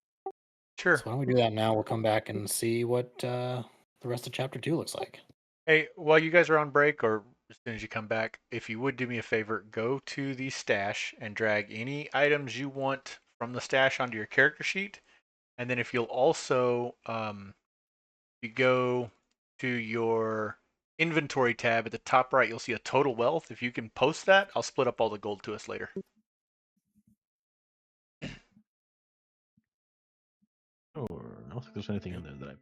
Sure. so why don't we do that now? We'll come back and see what the rest of Chapter 2 looks like. Hey, while you guys are on break, or as soon as you come back, if you would do me a favor, go to the stash and drag any items you want from the stash onto your character sheet. And then if you'll also, you go to your inventory tab at the top right, you'll see a total wealth. If you can post that, I'll split up all the gold to us later. Or I don't think there's anything in there that I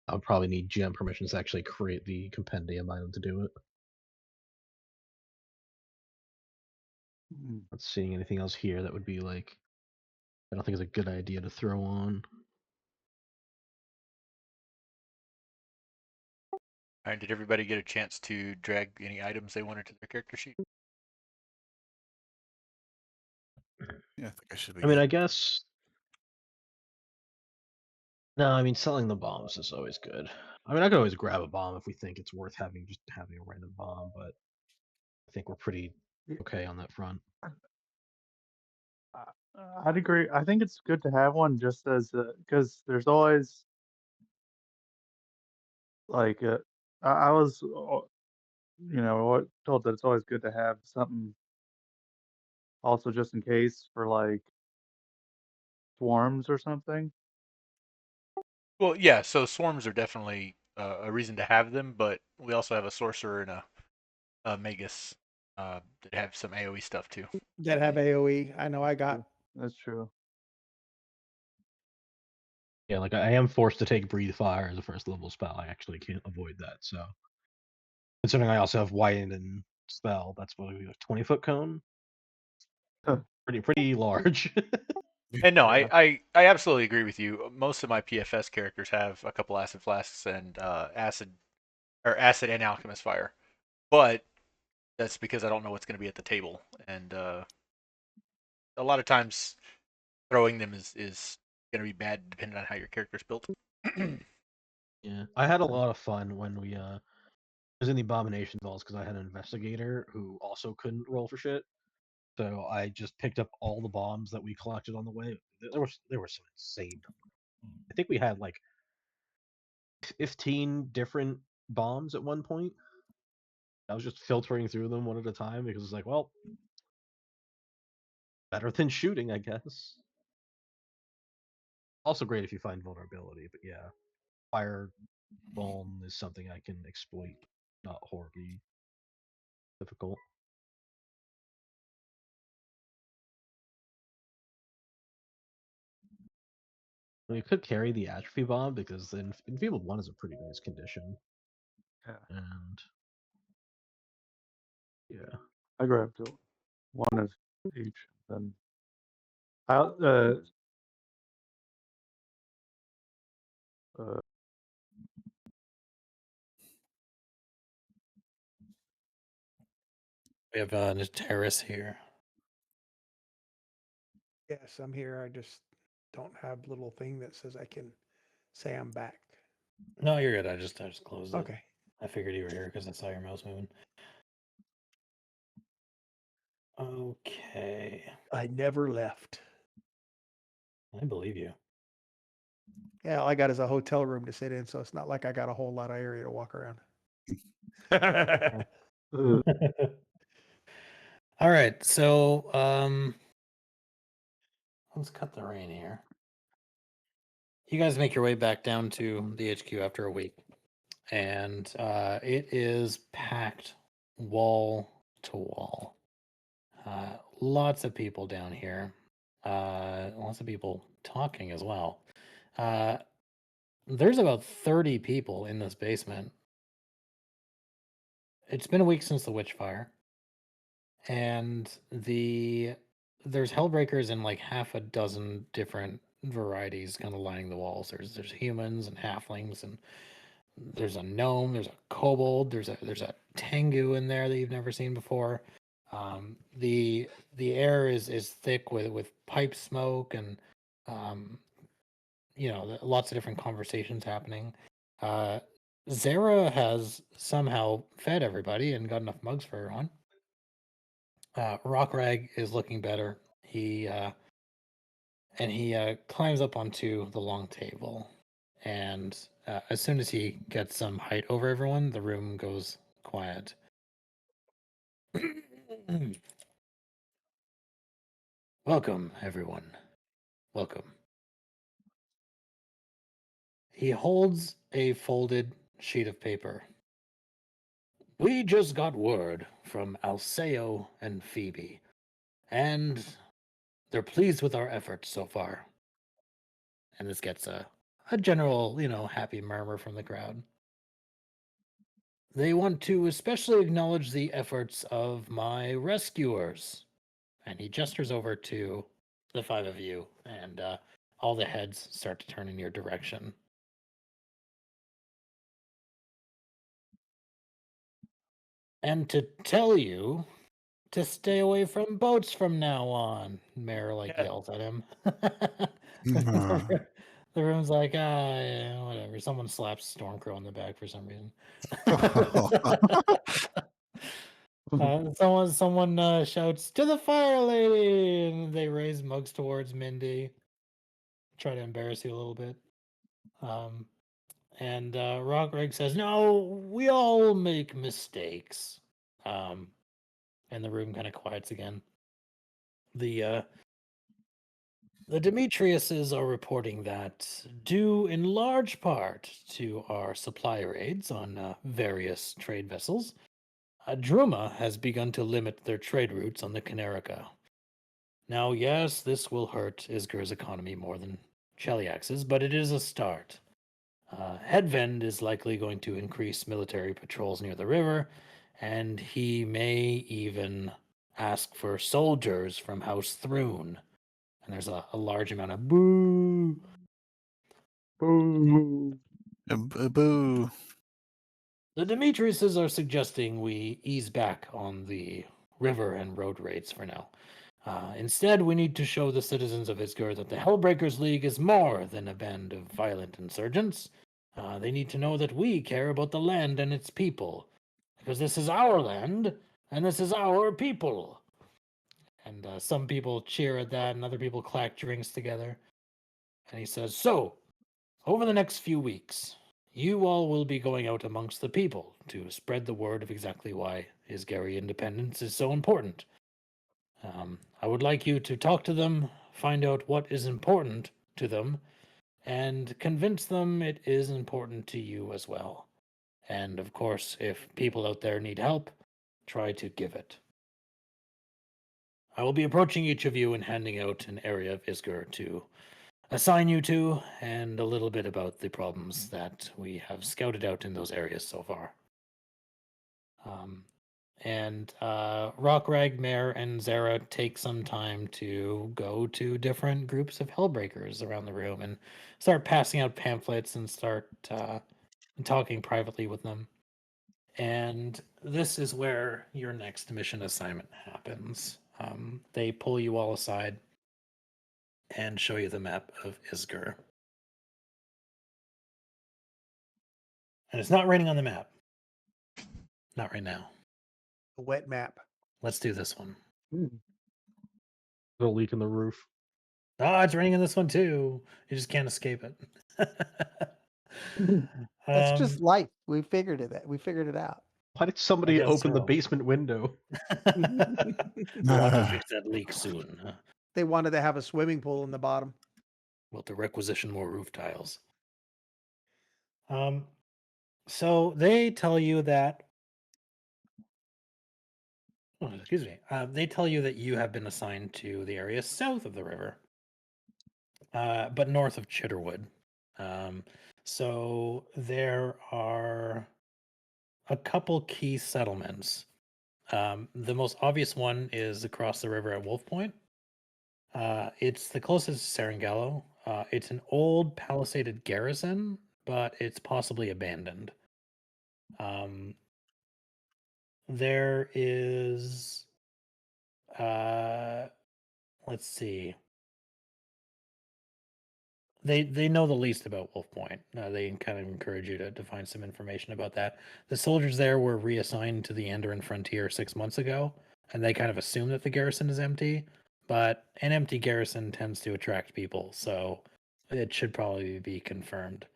I'll probably need GM permissions to actually create the compendium item to do it. Mm. Not seeing anything else here that would be like, I don't think it's a good idea to throw on. All right, did everybody get a chance to drag any items they wanted to their character sheet? Yeah, I think I should be I mean, good. I guess. No, I mean, selling the bombs is always good. I mean, I could always grab a bomb if we think it's worth just having a random bomb, but I think we're pretty Yeah, okay on that front. I'd agree. I think it's good to have one just as because there's always like I was told that it's always good to have something also just in case for like swarms or something. Well, yeah. So swarms are definitely a reason to have them, but we also have a sorcerer and a magus that have some AOE stuff too. That have AoE. I know I Yeah, got. that's true. Yeah, like I am forced to take Breathe Fire as a first level spell. I actually can't avoid that. So, considering I also have Widen and Spell, that's what a 20-foot cone. Huh. Pretty large. And no, Yeah. I absolutely agree with you. Most of my PFS characters have a couple acid flasks and acid and alchemist fire, but that's because I don't know what's going to be at the table, and a lot of times throwing them is going to be bad depending on how your character's built. Yeah, I had a lot of fun when we was in the Abomination Vaults because I had an investigator who also couldn't roll for shit. So I just picked up all the bombs that we collected on the way. There were some insane. I think we had like 15 different bombs at one point. I was just filtering through them one at a time because it's like, well, better than shooting, I guess. Also great if you find vulnerability, but yeah, fire vuln is something I can exploit. Not horribly difficult. We could carry the atrophy bomb because then enfeebled 1 is a pretty nice condition. Yeah. And yeah. I grabbed one of each. Then I We have this terrace here. Yes, I'm here. I just don't have little thing that says I can say I'm back. No, you're good. I just closed it. Okay. I figured you were here because I saw your mouse moving. Okay. I never left. I believe you. Yeah, all I got is a hotel room to sit in, so it's not like I got a whole lot of area to walk around. All right, so let's cut the rain here. You guys make your way back down to the HQ after a week, and it is packed wall to wall. Lots of people down here. Lots of people talking as well. There's about 30 people in this basement. It's been a week since the witch fire, and there's Hellbreakers in like half a dozen different varieties, kind of lining the walls. There's humans and halflings, and there's a gnome, there's a kobold, there's a tengu in there that you've never seen before. The air is thick with pipe smoke and lots of different conversations happening. Zara has somehow fed everybody and got enough mugs for everyone. Rockrag is looking better. He climbs up onto the long table, and as soon as he gets some height over everyone, the room goes quiet. Welcome, everyone. Welcome. He holds a folded sheet of paper. We just got word from Alceo and Phoebe, and they're pleased with our efforts so far. And this gets a general, happy murmur from the crowd. They want to especially acknowledge the efforts of my rescuers. And he gestures over to the 5 of you, and all the heads start to turn in your direction. And to tell you to stay away from boats from now on, Mayor yells at him. The room's like, yeah, whatever. Someone slaps Stormcrow in the back for some reason. Someone shouts, "To the fire lady!" And they raise mugs towards Mindy. Try to embarrass you a little bit. And Rockrig says, "No, we all make mistakes." And the room kind of quiets again. The Demetriuses are reporting that, due in large part to our supply raids on various trade vessels, Druma has begun to limit their trade routes on the Canerica. Now, yes, this will hurt Isger's economy more than Cheliax's, but it is a start. Hedvend is likely going to increase military patrols near the river, and he may even ask for soldiers from House Thrune. And there's a large amount of boo. Boo. Boo. The Demetriuses are suggesting we ease back on the river and road raids for now. Instead, we need to show the citizens of Isger that the Hellbreakers League is more than a band of violent insurgents. They need to know that we care about the land and its people, because this is our land and this is our people. And some people cheer at that, and other people clack drinks together. And he says, "So, over the next few weeks, you all will be going out amongst the people to spread the word of exactly why Isgari independence is so important. I would like you to talk to them, find out what is important to them, and convince them it is important to you as well. And of course, if people out there need help, try to give it. I will be approaching each of you and handing out an area of Isger to assign you to, and a little bit about the problems that we have scouted out in those areas so far." And Rockrag, Mare, and Zara take some time to go to different groups of Hellbreakers around the room and start passing out pamphlets and start talking privately with them. And this is where your next mission assignment happens. They pull you all aside and show you the map of Isger. And it's not raining on the map. Not right now. A wet map. Let's do this one. There's a leak in the roof. Oh, it's raining in this one too. You just can't escape it. That's just life. We figured it. We figured it out. Why did somebody guess open the so. basement window? We'll have to fix that leak soon. Huh? They wanted to have a swimming pool in the bottom. We'll have to requisition more roof tiles. So they tell you that. Oh, excuse me. They tell you that you have been assigned to the area south of the river, but north of Chitterwood. So there are a couple key settlements. The most obvious one is across the river at Wolf Point. It's the closest to Serengallo. It's an old palisaded garrison, but it's possibly abandoned. There is, let's see. They know the least about Wolf Point. They kind of encourage you to find some information about that. The soldiers there were reassigned to the Andoran frontier 6 months ago, and they kind of assume that the garrison is empty. But an empty garrison tends to attract people, so it should probably be confirmed.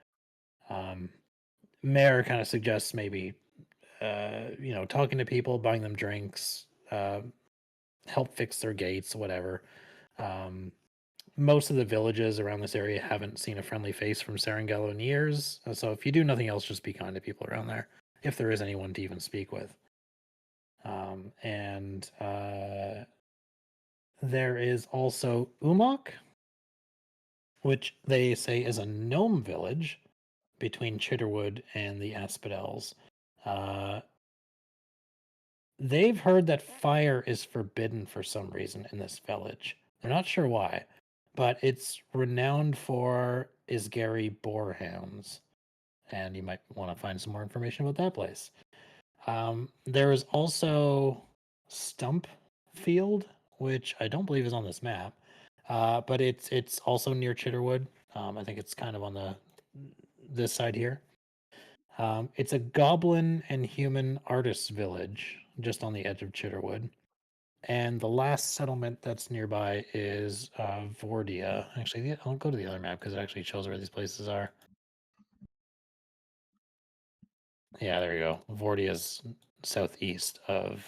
Mayor kind of suggests maybe, talking to people, buying them drinks, help fix their gates, whatever. Most of the villages around this area haven't seen a friendly face from Serengallo in years, so if you do nothing else, just be kind to people around there, if there is anyone to even speak with. And there is also Umok. which they say is a gnome village between Chitterwood and the Asphodels. They've heard that fire is forbidden for some reason in this village. They're not sure why, but it's renowned for Isgary boarhounds, and you might want to find some more information about that place. There is also Stump Field, which I don't believe is on this map, but it's also near Chitterwood. I think it's kind of on this side here. It's a goblin and human artists village just on the edge of Chitterwood. And the last settlement that's nearby is Vordia. Actually, I'll go to the other map because it actually shows where these places are. Yeah, there you go. Vordia's southeast of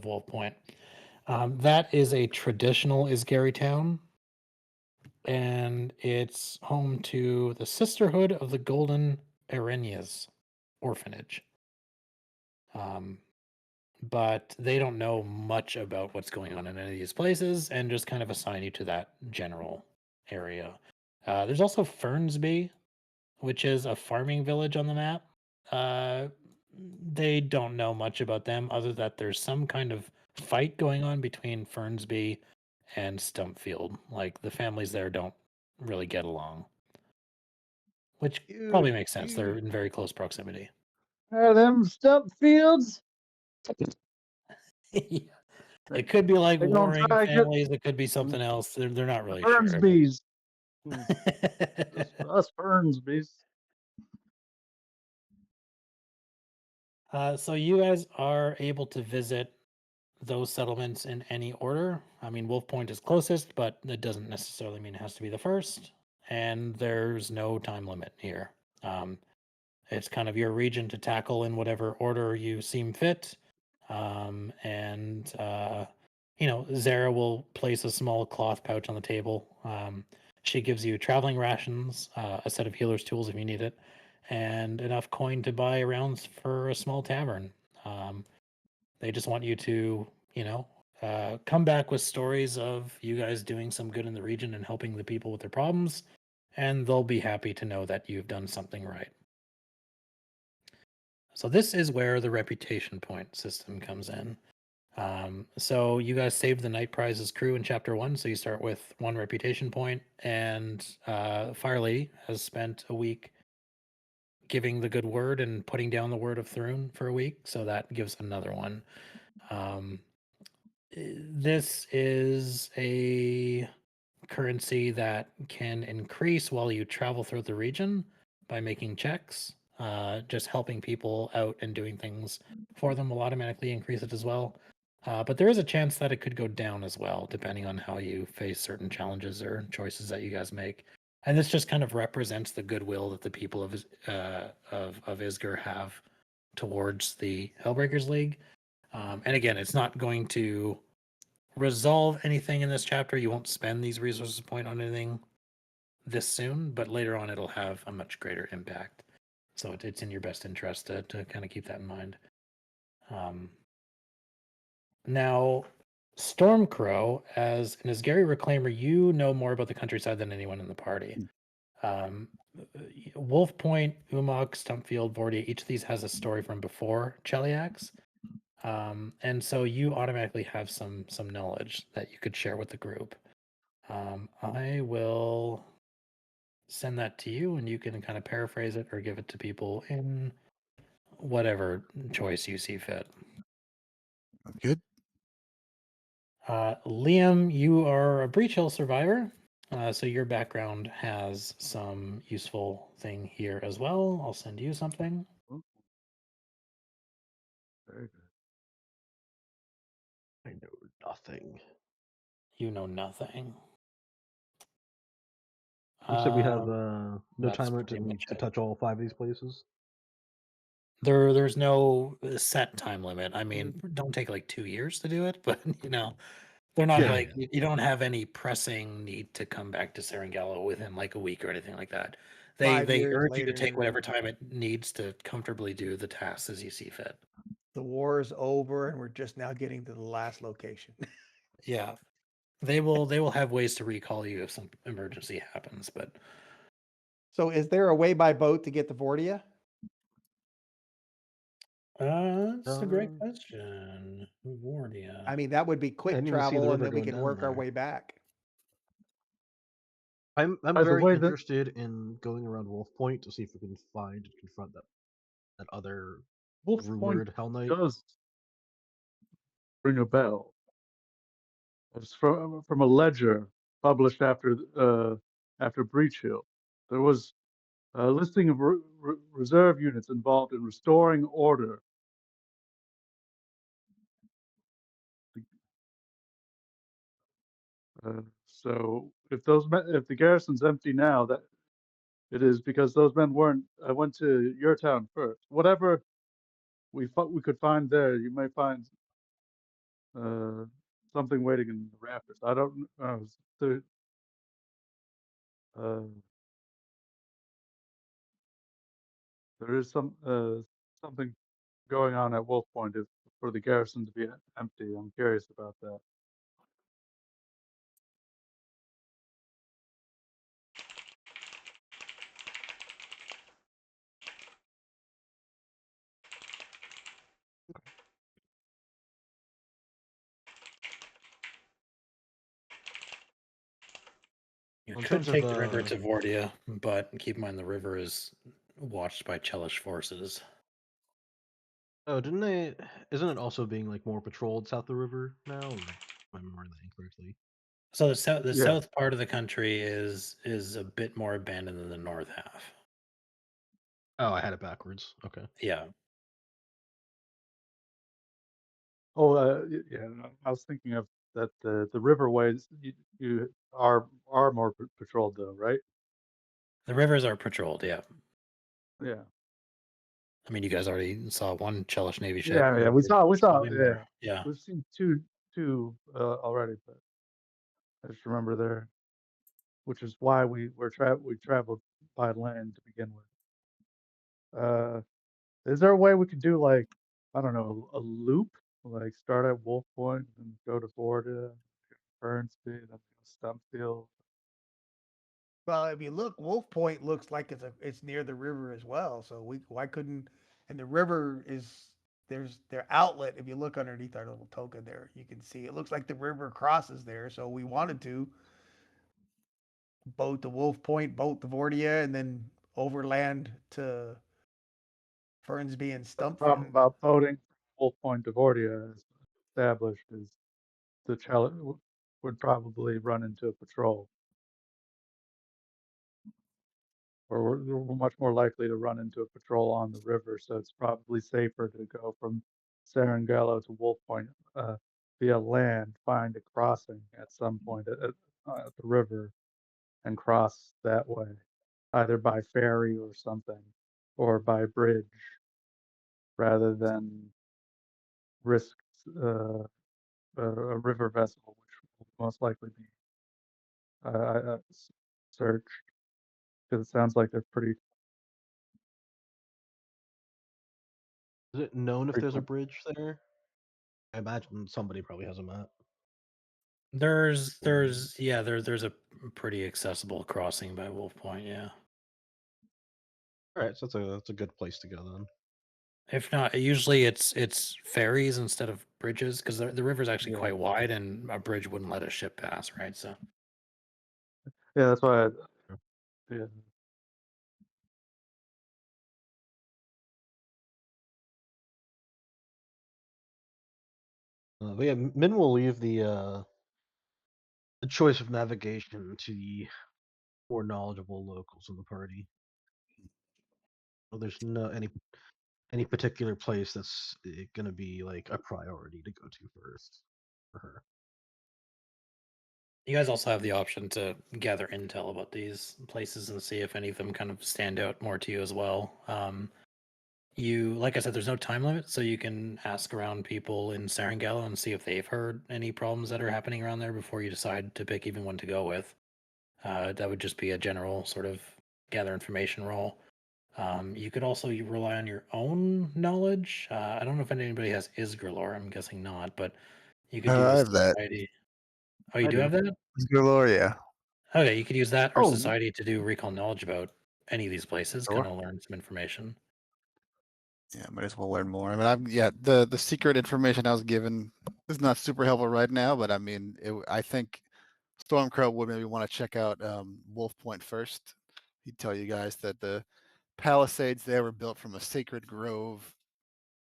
Wolf Point. That is a traditional Isgary town, and it's home to the Sisterhood of the Golden Arenias orphanage. But they don't know much about what's going on in any of these places and just kind of assign you to that general area. There's also Fernsby, which is a farming village on the map. They don't know much about them other that there's some kind of fight going on between Fernsby and Stumpfield. Like the families there don't really get along, which probably makes sense. They're in very close proximity. Are them stump fields? Yeah. It could be like They gonna warring try to get families. It could be something else. They're not really Fernsby's. sure. Us Fernsby's. So you guys are able to visit those settlements in any order. I mean, Wolf Point is closest, but that doesn't necessarily mean it has to be the first. And there's no time limit here. It's kind of your region to tackle in whatever order you seem fit. Zara will place a small cloth pouch on the table. She gives you traveling rations, a set of healer's tools if you need it, and enough coin to buy rounds for a small tavern. They just want you to, come back with stories of you guys doing some good in the region and helping the people with their problems, and they'll be happy to know that you've done something right. So this is where the reputation point system comes in. So you guys saved the night prizes crew in chapter 1, so you start with 1 reputation point, and Fire Lady has spent a week giving the good word and putting down the word of Thrune for a week, so that gives another 1. This is a currency that can increase while you travel throughout the region by making checks. Just helping people out and doing things for them will automatically increase it as well. But there is a chance that it could go down as well, depending on how you face certain challenges or choices that you guys make. And this just kind of represents the goodwill that the people of Isger have towards the Hellbreakers League. And again, it's not going to resolve anything in this chapter. You won't spend these resources point on anything this soon, but later on it'll have a much greater impact. So it's in your best interest to kind of keep that in mind. Now, Stormcrow, as an Isgary Reclaimer, you know more about the countryside than anyone in the party. Wolf Point, Umok, Stumpfield, Vordia, each of these has a story from before Cheliax. And so you automatically have some knowledge that you could share with the group. I will send that to you, and you can kind of paraphrase it or give it to people in whatever choice you see fit. Good. Liam, you are a Breach Hill survivor, so your background has some useful thing here as well. I'll send you something. Very good. I know nothing. You know nothing. You said we have no that's time limit pretty much to it. touch all 5 of these places? There's no set time limit. I mean, don't take like 2 years to do it, but they're not Yeah, like you don't have any pressing need to come back to Serengalo within like a week or anything like that. They 5 years urge you to take later. whatever time it needs to comfortably do the tasks as you see fit. The war is over, and we're just now getting to the last location. Yeah. They will have ways to recall you if some emergency happens, but So is there a way by boat to get to Vordia? that's a great Um, question. Wardia. I mean, that would be I quick didn't even see the travel, and river then we going can down work our there. way back. I'm By the very way, that interested in going around Wolf Point to see if we can find and confront that other Wolf Point rumored Hell Knight. does ring a bell. It's from a ledger published after Breach Hill. There was a listing of reserve units involved in restoring order. So if if the garrison's empty now, that it is because those men weren't. I went to your town first. Whatever we could find there, you may find something waiting in the rafters. I don't know. Uh, there is something going on at Wolf Point for the garrison to be empty. I'm curious about that. You In could terms of take the river to Vordia, but keep in mind the river is watched by Chelish forces. oh, didn't they? Isn't it also being like more patrolled south of the river now? Or am I remembering that incorrectly? So the Yeah. south part of the country is a bit more abandoned than the north half. Oh, I had it backwards. Okay. Yeah. Oh, yeah. I was thinking of that the riverways you are more patrolled though, right? The rivers are patrolled, yeah. Yeah. I mean, you guys already saw one Chelish Navy ship. Yeah. or We saw. probably Yeah. more. Yeah. We've seen two already, but I just remember there, which is why we traveled by land to begin with. Is there a way we could do like, I don't know, a loop, like start at Wolf Point and go to Borda, Burnsby, then go Stumpfield? Well, if you look, Wolf Point looks like it's near the river as well. So why couldn't, and the river is there's their outlet. If you look underneath our little token there, you can see it looks like the river crosses there. So we wanted to boat to Wolf Point, boat to Vordia, and then overland to Fernsby and The problem Stumpfield. about boating from Wolf Point to Bordia, as established, is the would probably run into a patrol, or we're much more likely to run into a patrol on the river. So it's probably safer to go from Serengallo to Wolf Point via land, find a crossing at some point at the river, and cross that way, either by ferry or something, or by bridge, rather than risk a river vessel, which will most likely be searched, because it sounds like they're pretty Is it known if there's a frequent. bridge there? I imagine somebody probably has a map. There's Or- there's a pretty accessible crossing by Wolf Point, yeah. All right, so that's a good place to go then. If not, usually it's ferries instead of bridges because the river's actually Yeah. quite wide and a bridge wouldn't let a ship pass, right? So Yeah, that's why. Yeah. But yeah, Min will leave the choice of navigation to the more knowledgeable locals in the party. Well, there's no any particular place that's going to be like a priority to go to first for her. you guys also have the option to gather intel about these places and see if any of them kind of stand out more to you as well. You, like I said, there's no time limit, so you can ask around people in Serengallo and see if they've heard any problems that are happening around there before you decide to pick even one to go with. That would just be a general sort of gather information roll. You could also rely on your own knowledge. I don't know if anybody has Isgrelor. I'm guessing not, but you could do I the have that. society. Oh, you I do do. have that? Galore, yeah. Okay, you could use that or Oh, society to do recall knowledge about any of these places, Sure. kind of learn some information. Yeah, might as well learn more. I mean, the secret information I was given is not super helpful right now, but I mean, I think Stormcrow would maybe want to check out Wolf Point first. He'd tell you guys that the Palisades there were built from a sacred grove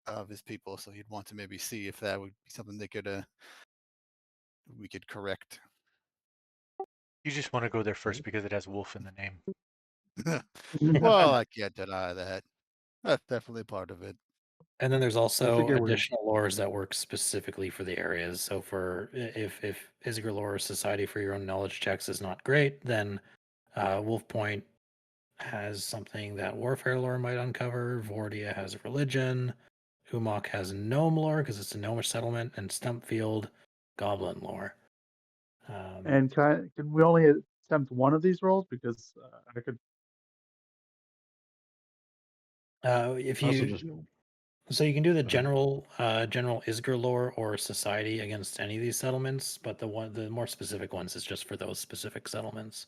of his people, so he'd want to maybe see if that would be something they could we could correct. You just want to go there first because it has wolf in the name. Well, I can't deny that. That's definitely part of it. And then there's also figure we're- additional lores that work specifically for the areas. So for if Isgir lore society for your own knowledge checks is not great, then Wolf Point has something that warfare lore might uncover. Vordia has religion. Umok has gnome lore because it's a gnomish settlement, and Stumpfield goblin lore. and can we only attempt one of these rolls? Because I could. If Also you just so you can do the ahead. general Isgir lore or society against any of these settlements, but the more specific ones is just for those specific settlements.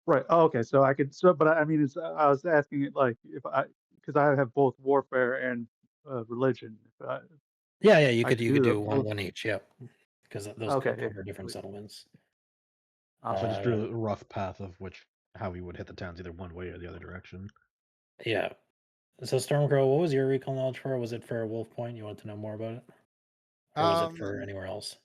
Right. Oh, okay. So I could. So, but I mean, I was asking it like because I have both warfare and religion. Yeah, you I could could you could do do both. one each. Yep, because those Okay. Yeah. cover different settlements. So I just drew a rough path of how we would hit the towns either one way or the other direction. Yeah. So Stormcrow, what was your recall knowledge for? Was it for Wolf Point? You wanted to know more about it, or was it for anywhere else?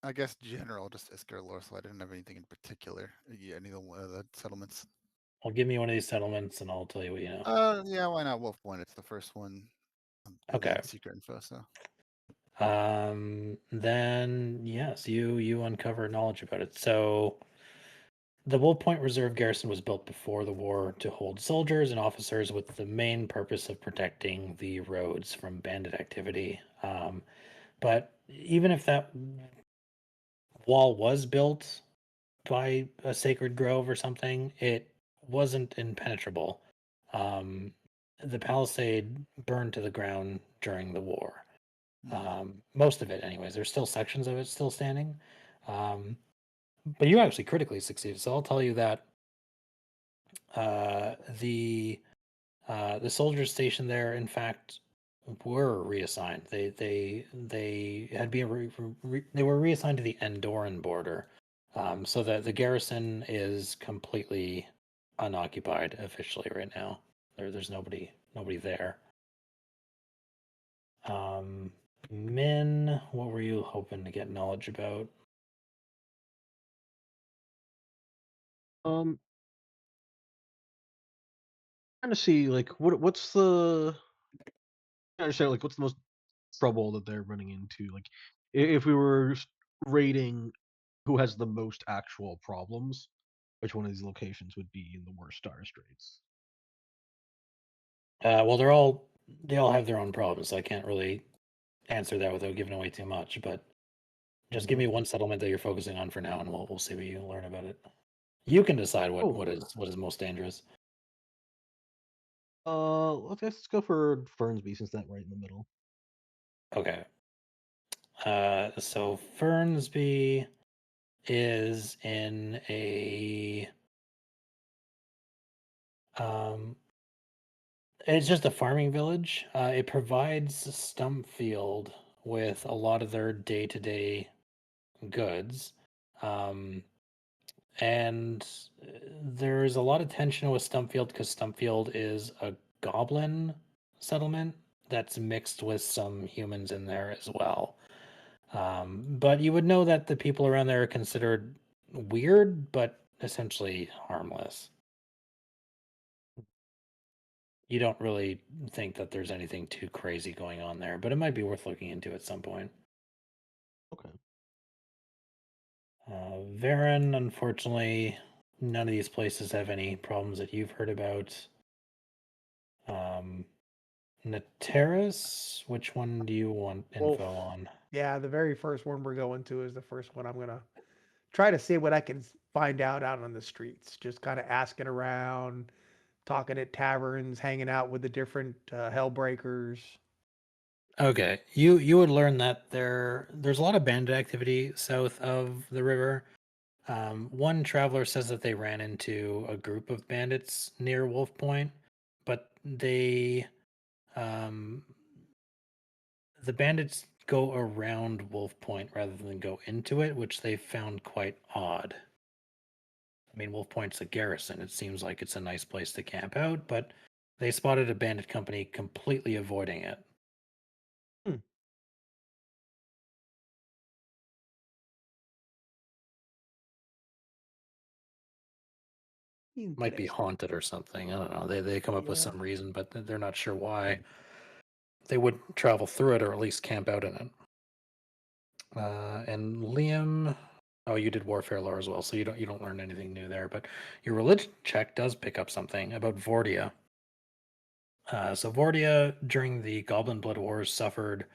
I guess general, just Iskar lore, so I didn't have anything in particular. Yeah, any of the settlements. Well, give me one of these settlements, and I'll tell you what you know. Yeah, why not Wolf Point? It's the first one. Okay. Secret info, so. Then yes, you uncover knowledge about it. So the Wolf Point Reserve garrison was built before the war to hold soldiers and officers with the main purpose of protecting the roads from bandit activity. But even if that wall was built by a sacred grove or something, it wasn't impenetrable. The palisade burned to the ground during the war. Most of it, anyways. There's still sections of it still standing. But you actually critically succeeded. So I'll tell you that the soldiers stationed there, in fact, were reassigned. They had been they were reassigned to the Andorran border, so that the garrison is completely unoccupied officially right now. There's nobody there. Min, what were you hoping to get knowledge about? Trying to see what's the I understand what's the most trouble that they're running into. Like if we were rating who has the most actual problems, which one of these locations would be in the worst dire straits? Well, they all have their own problems, so I can't really answer that without giving away too much. But just give me one settlement that you're focusing on for now, and we'll see what you learn about it. You can decide what is most dangerous. Let's go for Fernsby since that's right in the middle. Okay. So Fernsby is in a it's just a farming village. It provides Stumpfield with a lot of their day-to-day goods. And there's a lot of tension with Stumpfield because Stumpfield is a goblin settlement that's mixed with some humans in there as well. But you would know that the people around there are considered weird, but essentially harmless. You don't really think that there's anything too crazy going on there, but it might be worth looking into at some point. Okay. Varen, unfortunately, none of these places have any problems that you've heard about. Nateris, which one do you want info on? Yeah, the very first one we're going to is the first one I'm gonna try to see what I can find out on the streets. Just kind of asking around, talking at taverns, hanging out with the different Hellbreakers. Okay, you would learn that there's a lot of bandit activity south of the river. One traveler says that they ran into a group of bandits near Wolf Point, but um, the bandits go around Wolf Point rather than go into it, which they found quite odd. I mean, Wolf Point's a garrison. It seems like it's a nice place to camp out, but they spotted a bandit company completely avoiding it. Might be Interesting. haunted or something. I don't know. They come up with Yeah. some reason, but they're not sure why. They would travel through it or at least camp out in it. And Liam, oh, you did warfare lore as well, so you don't learn anything new there. But your religion check does pick up something about Vordia. So Vordia, during the Goblin Blood Wars, suffered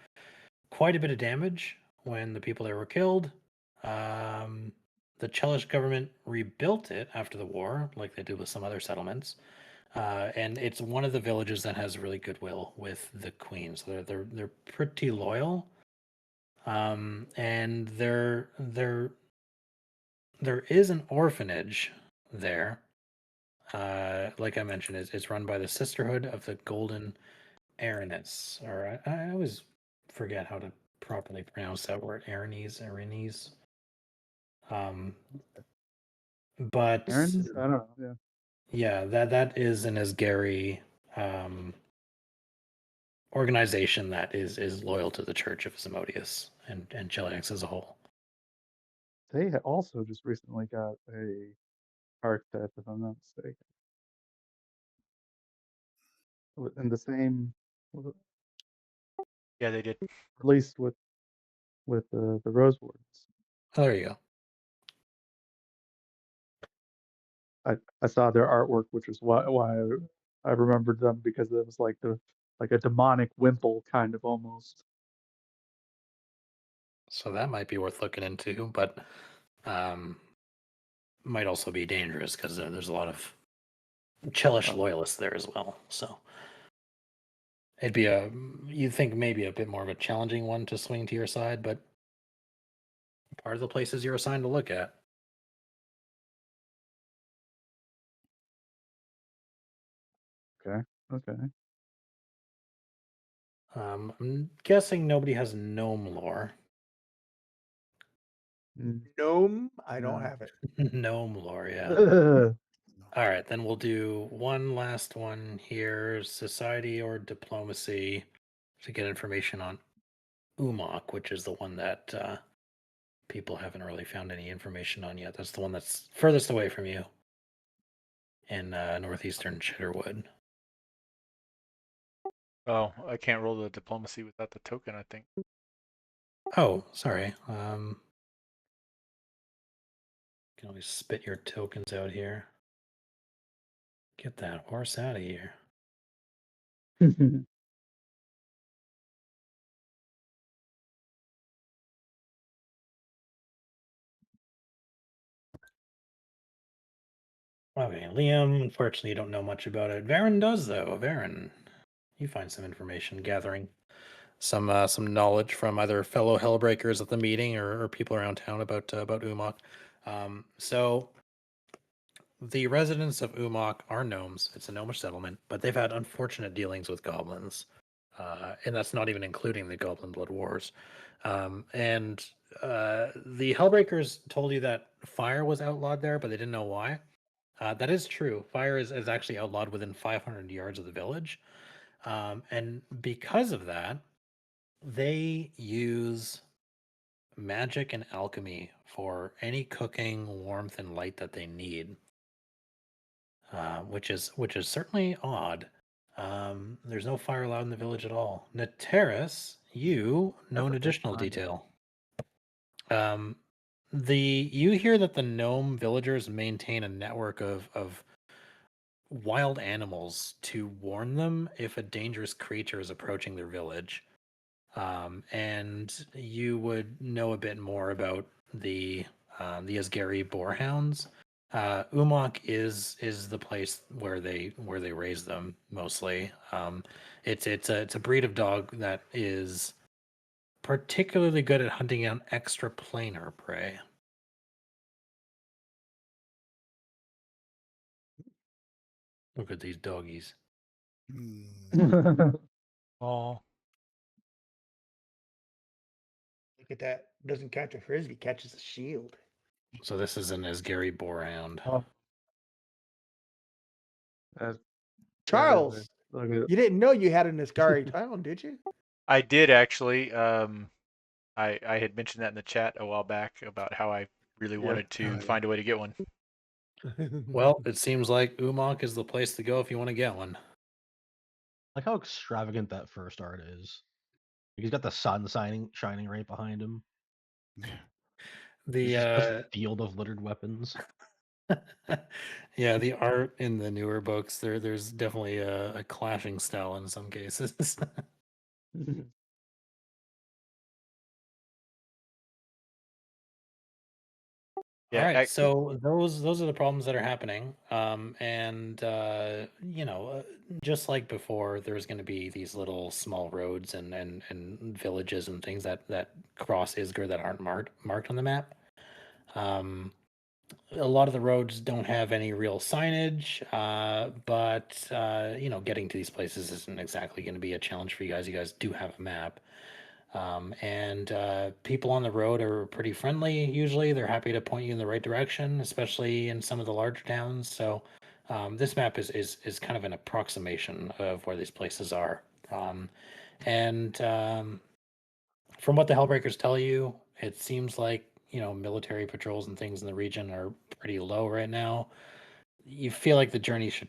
quite a bit of damage when the people there were killed. The Chelish government rebuilt it after the war, like they did with some other settlements. And it's one of the villages that has really goodwill with the queen. So they're pretty loyal. And there is an orphanage there. Like I mentioned, it's run by the Sisterhood of the Golden Aranus, or I always forget how to properly pronounce that word. Aranese. But Aaron? I don't know. Yeah. yeah, that is an Asgari organization that is loyal to the Church of Asmodeus and Cheliax as a whole. They also just recently got a archetype, if I'm not mistaken. In the same Yeah, they did. released with the Rose Wardens. Oh, there you go. I saw their artwork, which is why I remembered them, because it was like a demonic wimple kind of almost. So that might be worth looking into, but might also be dangerous because there's a lot of Chelish loyalists there as well. So it'd be you'd think maybe a bit more of a challenging one to swing to your side, but part of the places you're assigned to look at. Okay. I'm guessing nobody has gnome lore. Gnome, I don't No. have it. Gnome lore, yeah. All right, then we'll do one last one here: society or diplomacy, to get information on Umok, which is the one that people haven't really found any information on yet. That's the one that's furthest away from you in northeastern Chitterwood. Oh, I can't roll the diplomacy without the token, I think. Oh, sorry. Can always spit your tokens out here. Get that horse out of here. Okay, Liam, unfortunately you don't know much about it. Varen does, though. Varen, you find some information, gathering some knowledge from either fellow Hellbreakers at the meeting or people around town about Umok. So the residents of Umok are gnomes. It's a gnomish settlement, but they've had unfortunate dealings with goblins, and that's not even including the Goblin Blood Wars. And the Hellbreakers told you that fire was outlawed there, but they didn't know why. That is true. Fire is actually outlawed within 500 yards of the village. And because of that, they use magic and alchemy for any cooking, warmth, and light that they need, which is certainly odd. There's no fire allowed in the village at all. Nateris, you know an additional detail. You hear that the gnome villagers maintain a network of wild animals to warn them if a dangerous creature is approaching their village. And you would know a bit more about the Asgari boarhounds. Umok is the place where they raise them mostly. It's a breed of dog that is particularly good at hunting down extra planar prey. Look at these doggies. Hmm. Oh, Look at that. Doesn't catch a frisbee, catches a shield. So this is an Asgari boarhound. Oh, that is Charles, look at you didn't know you had an Ascari child, did you? I did actually. I had mentioned that in the chat a while back about how I really Yep. wanted to find a way to get one. Well, it seems like Umok is the place to go if you want to get one. Like how extravagant that first art is. He's got the sun shining right behind him. There's just a field of littered weapons. Yeah, the art in the newer books, there's definitely a clashing style in some cases. All Yeah, right, so those are the problems that are happening, and just like before, there's going to be these little small roads and villages and things that cross Isger that aren't marked on the map. A lot of the roads don't have any real signage, but getting to these places isn't exactly going to be a challenge for you guys. You guys do have a map. And people on the road are pretty friendly usually. They're happy to point you in the right direction, especially in some of the larger towns. So this map is kind of an approximation of where these places are. And from what the Hellbreakers tell you, it seems like military patrols and things in the region are pretty low right now. You feel like the journey should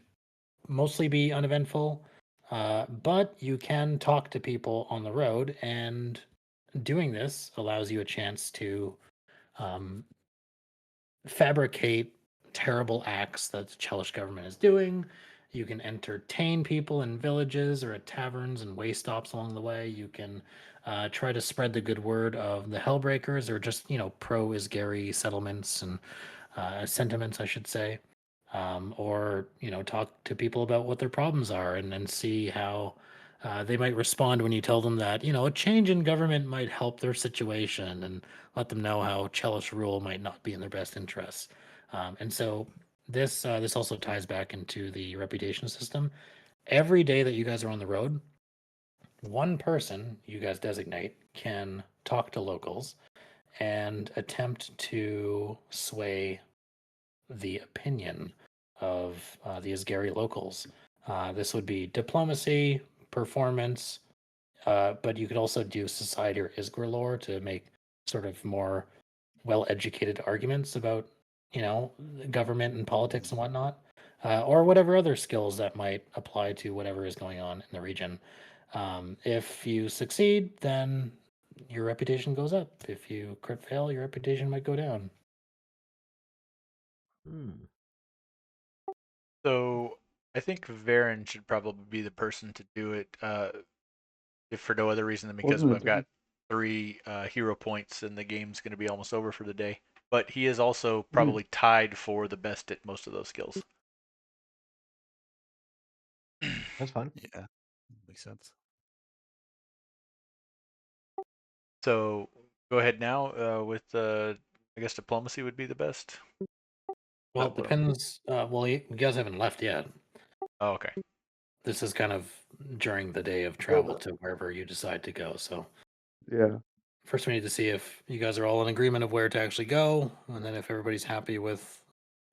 mostly be uneventful, but you can talk to people on the road, and doing this allows you a chance to um, fabricate terrible acts that the Chelish government is doing. You can entertain people in villages or at taverns and way stops along the way. You can try to spread the good word of the Hellbreakers, or just pro-Isgari settlements and sentiments, I should say. Or talk to people about what their problems are, and see how they might respond when you tell them that a change in government might help their situation, and let them know how Chelish rule might not be in their best interests. And so this also ties back into the reputation system. Every day that you guys are on the road, one person you guys designate can talk to locals and attempt to sway the opinion of the Asgari locals. This would be diplomacy, performance, but you could also do society or Isgir lore to make sort of more well-educated arguments about, government and politics and whatnot, or whatever other skills that might apply to whatever is going on in the region. If you succeed, then your reputation goes up. If you crit fail, your reputation might go down. Hmm. so I think Varen should probably be the person to do it, if for no other reason than because Wasn't I've it? got 3 hero points and the game's going to be almost over for the day. But he is also Hmm. probably tied for the best at most of those skills. That's fine. Yeah, makes sense. So go ahead now with I guess diplomacy would be the best. Well, it What- depends. Well, you guys haven't left yet. Oh, okay. This is kind of during the day of travel to wherever you decide to go. So Yeah. first we need to see if you guys are all in agreement of where to actually go, and then if everybody's happy with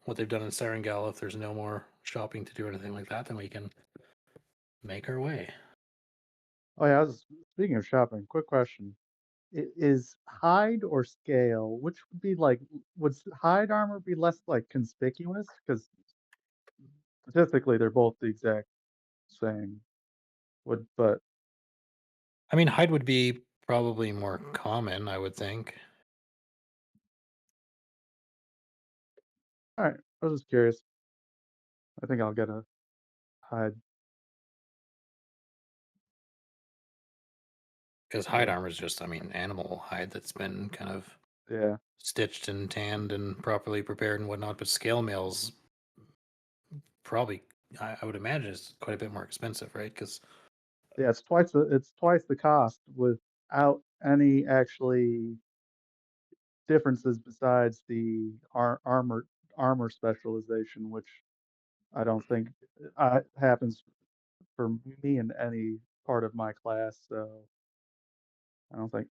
what they've done in Serengal, if there's no more shopping to do or anything like that, then we can make our way. Oh yeah. Speaking of shopping, quick question: Is hide or scale? Which would be like? Would hide armor be less like conspicuous? Because statistically, they're both the exact same. But I mean, hide would be probably more common, I would think. all right. I was just curious. I think I'll get a hide. Because hide Yeah. armor is just, I mean, animal hide that's been kind of Yeah. stitched and tanned and properly prepared and whatnot. But scale mail's probably, I would imagine, is quite a bit more expensive, right? Because Yeah, it's twice the cost without any actually differences besides the armor specialization, which I don't think happens for me in any part of my class. So I don't think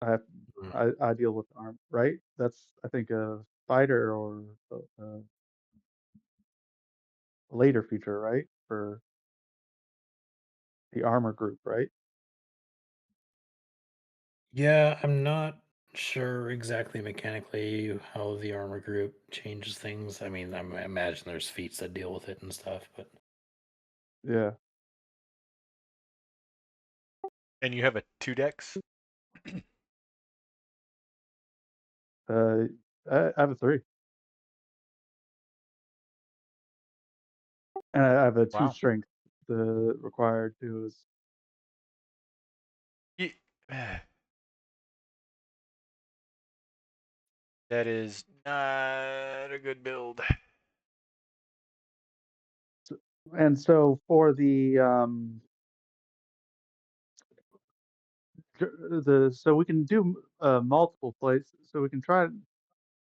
I have I deal with arm, right? That's I think a fighter or a later feature, right? For the armor group, right? yeah, I'm not sure exactly mechanically how the armor group changes things. I mean, I imagine there's feats that deal with it and stuff, but Yeah. And you have a 2 dex? I have a 3. And I have a 2 Wow. strength. The required 2 is Ye- That is not a good build. and so for the so we can do multiple places. So we can try to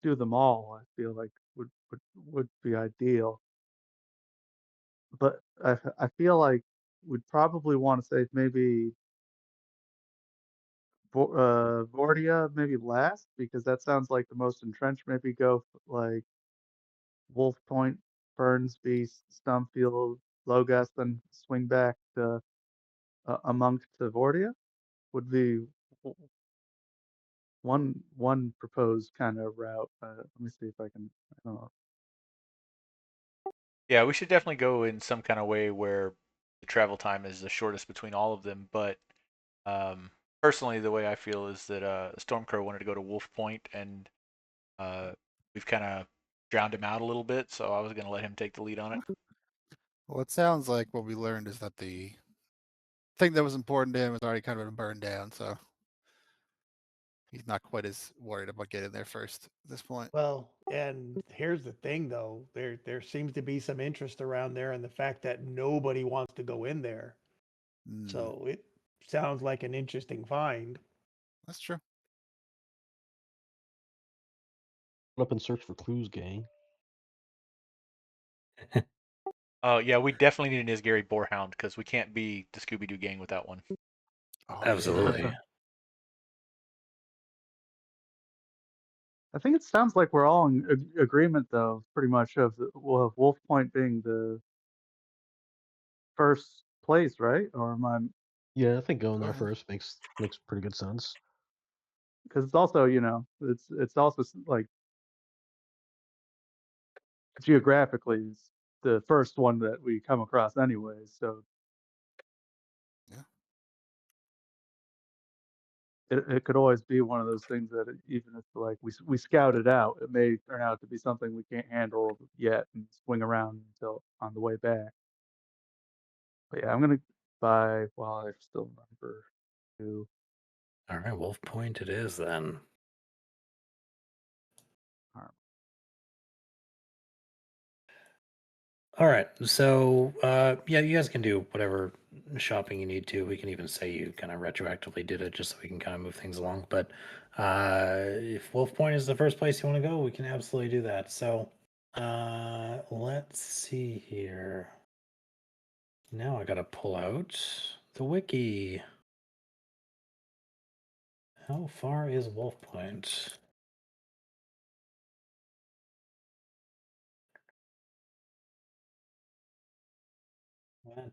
do them all. I feel like would be ideal. But I feel like we'd probably want to save maybe Vordia maybe last because that sounds like the most entrenched. Maybe go like Wolf Point, Burns Beast, Stumpfield, Logas, then swing back to a monk to Vordia would be one proposed kind of route. Let me see if I can. I don't know. Yeah, we should definitely go in some kind of way where the travel time is the shortest between all of them. But personally, the way I feel is that Stormcrow wanted to go to Wolf Point, and uh, we've kind of drowned him out a little bit. So I was going to let him take the lead on it. Well, it sounds like what we learned is that the thing that was important to him has already kind of been burned down, so he's not quite as worried about getting there first at this point. Well, and here's the thing though, there seems to be some interest around there in the fact that nobody wants to go in there. Mm, So it sounds like an interesting find. that's true. Up and search for clues, gang. Oh yeah, we definitely need an Isgary Boarhound because we can't be the Scooby Doo gang without one. Oh, absolutely. I think it sounds like we're all in agreement, though, pretty much of Wolf Point being the first place, right? Or am I? Yeah, I think going Go there ahead. first makes pretty good sense. Because it's also, it's also like geographically it's the first one that we come across, anyways. So Yeah. it could always be one of those things that even if like we scout it out, it may turn out to be something we can't handle yet and swing around until on the way back. But yeah, I'm gonna buy while I still remember to. All right, Wolf Point it is then. All right, so yeah, you guys can do whatever shopping you need to. We can even say you kind of retroactively did it just so we can kind of move things along. But if Wolf Point is the first place you want to go, we can absolutely do that. So let's see here. Now I gotta pull out the wiki. How far is Wolf Point?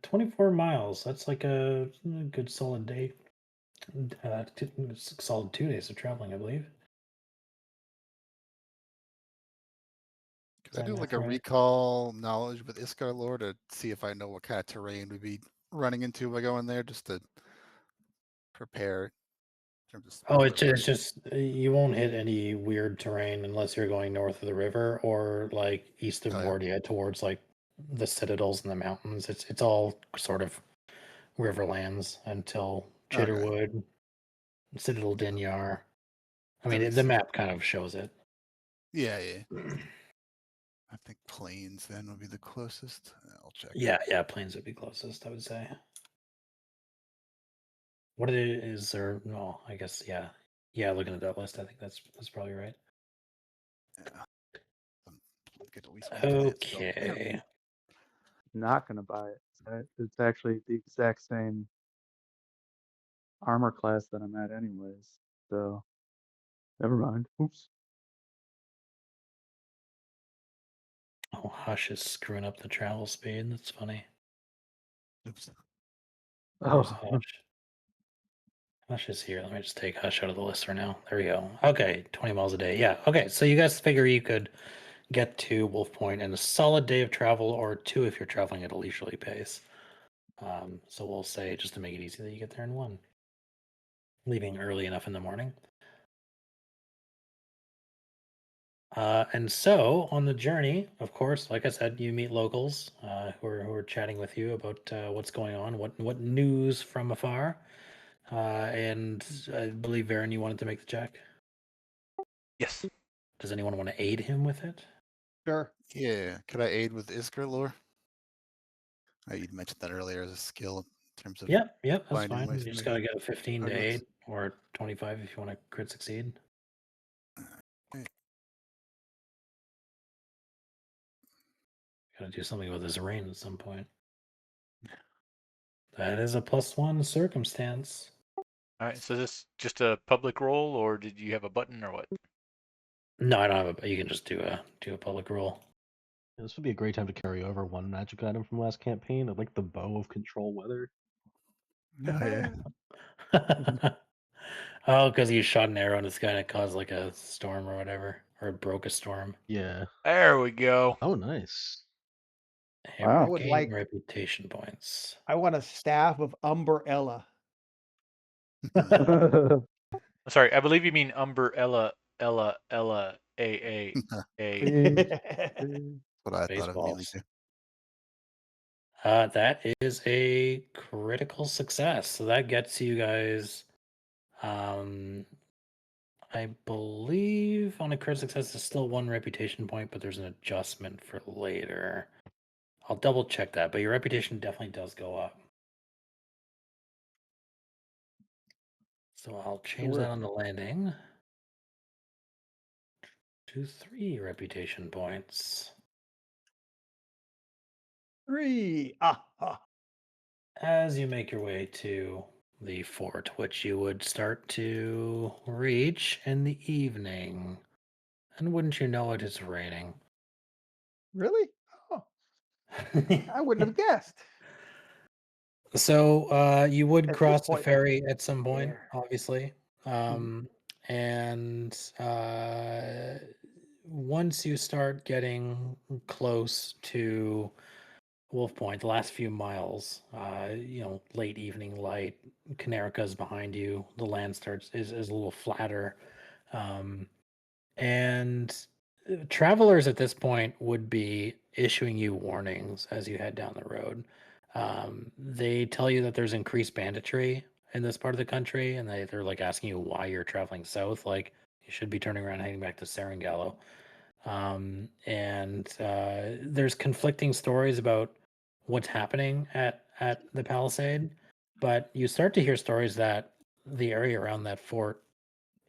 24 miles. That's like a good solid day. Solid 2 days of traveling, I believe. Could I do Is that like math a right? recall knowledge with Iskar Lore to see if I know what kind of terrain we'd be running into by going there, just to prepare in terms of Oh, spell it's preparation? just you won't hit any weird terrain unless you're going north of the river or like east of Oh, yeah. Vordia towards like the citadels and the mountains. It's all sort of riverlands until Okay. Chitterwood, Citadel Dinyar. I Let me mean, the see. map kind of shows it. Yeah, yeah. I think Plains then would be the closest. I'll check. Yeah, Plains would be closest, I would say. What is there? No, I guess looking at that list, I think that's probably right. Yeah. Get at least one giant spell. Okay. Not gonna buy it. It's actually the exact same armor class that I'm at, anyways. So, never mind. Oops. Oh, Hush is screwing up the travel speed. That's funny. Oops. Where's Oh, Hush? Hush is here. Let me just take Hush out of the list for now. There we go. Okay, 20 miles a day. Yeah. Okay, so you guys figure you could get to Wolf Point in a solid day of travel, or 2 if you're traveling at a leisurely pace. So we'll say, just to make it easy, that you get there in 1, leaving early enough in the morning. And so on the journey, of course, like I said, you meet locals who are chatting with you about what's going on, what news from afar. And I believe, Varen, you wanted to make the check. Yes. Does anyone want to aid him with it? Sure. Yeah. Could I aid with Iskar lore? You'd mentioned that earlier as a skill in terms of Yep, that's finding fine. ways You to just make gotta get a 15 to progress. 8 or 25 if you want to crit succeed. Okay. Gotta do something with his rain at some point. That is a +1 circumstance. All right. So is this just a public roll, or did you have a button, or what? No, I don't have a. You can just do a public roll. This would be a great time to carry over one magic item from last campaign. I like the bow of control weather. Oh, yeah. Oh, because you shot an arrow and this guy and it caused like a storm or whatever, or it broke a storm. Yeah. There we go. Oh, nice. Wow. I would Gain like- reputation points. I want a staff of umbrella. Sorry, I believe you mean umbrella, Ella, A. What I thought of immediately Baseballs. too. That is a critical success. So that gets you guys, I believe on a crit success, there's still 1 reputation point, but there's an adjustment for later. I'll double check that, but your reputation definitely does go up. So I'll change that on the landing to 3 reputation points. 3. As you make your way to the fort, which you would start to reach in the evening. And wouldn't you know it, it's raining. Really? Oh, I wouldn't have guessed. So you would At this cross the point, ferry at some point, there. obviously. And once you start getting close to Wolf Point, the last few miles, late evening light, Canerica's behind you, the land is a little flatter. And travelers at this point would be issuing you warnings as you head down the road. They tell you that there's increased banditry in this part of the country, and they're like asking you why you're traveling south. Like, you should be turning around and heading back to Serengallo. And there's conflicting stories about what's happening at the Palisade, but you start to hear stories that the area around that fort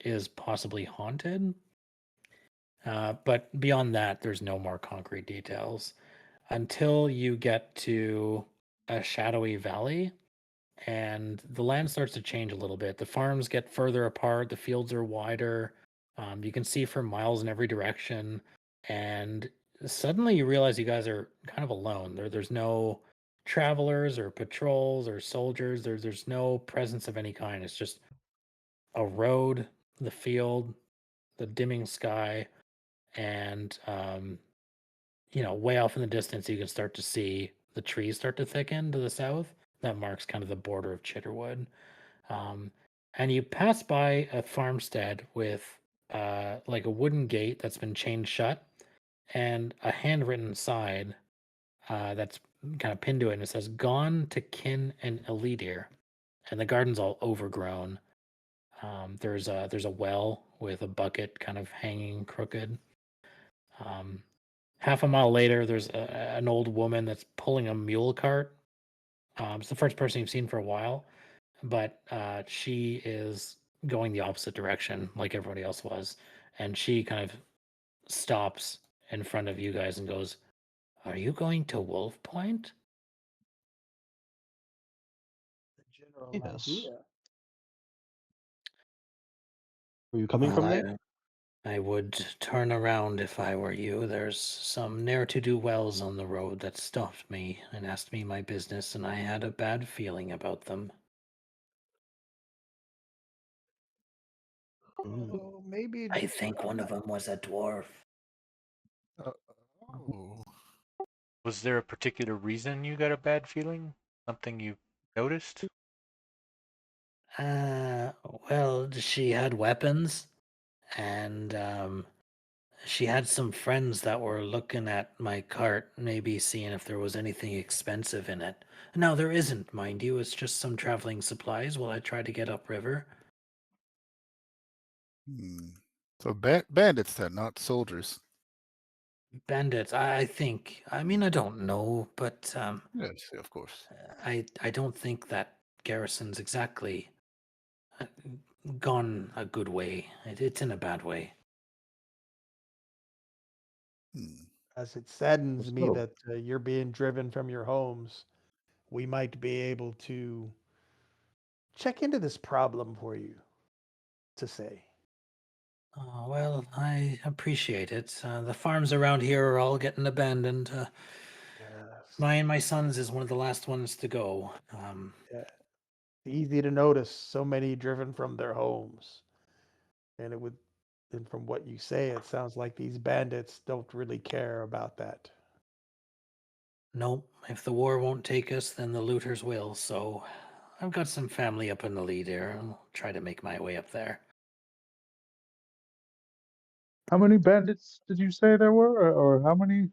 is possibly haunted. But beyond that, there's no more concrete details until you get to a shadowy valley and the land starts to change a little bit. The farms get further apart, the fields are wider. You can see for miles in every direction. And suddenly you realize you guys are kind of alone. There's no travelers or patrols or soldiers. There's no presence of any kind. It's just a road, the field, the dimming sky, and way off in the distance you can start to see the trees start to thicken to the south. That marks kind of the border of Chitterwood. And you pass by a farmstead with like a wooden gate that's been chained shut and a handwritten sign that's kind of pinned to it, and it says "Gone to Kin and Elidir," and the garden's all overgrown. There's a well with a bucket kind of hanging crooked. Half a mile later, there's an old woman that's pulling a mule cart. It's the first person you've seen for a while, but she is going the opposite direction like everybody else was. And she kind of stops in front of you guys and goes, "Are you going to Wolf Point?" The general Yes. idea. Were you coming from there? I would turn around if I were you. There's some ne'er-to-do wells on the road that stopped me and asked me my business, and I had a bad feeling about them. Mm. Oh, maybe I think one of them was a dwarf. Oh. Was there a particular reason you got a bad feeling? Something you noticed? Well, she had weapons, and she had some friends that were looking at my cart, maybe seeing if there was anything expensive in it. Now, there isn't, mind you, it's just some traveling supplies while I try to get upriver. So bandits then, not soldiers. Bandits, I think. I mean, I don't know, but Yes, of course. I don't think that garrison's exactly uh, gone a good way. It's in a bad way. Hmm. as it saddens me So, that you're being driven from your homes, we might be able to check into this problem for you, to say. Oh, well, I appreciate it. The farms around here are all getting abandoned. Yes. Mine and my son's is one of the last ones to go. Yeah. Easy to notice so many driven from their homes. And it would, and from what you say, it sounds like these bandits don't really care about that. Nope, if the war won't take us, then the looters will, so I've got some family up in the lead here. I'll try to make my way up there. How many bandits did you say there were, or how many?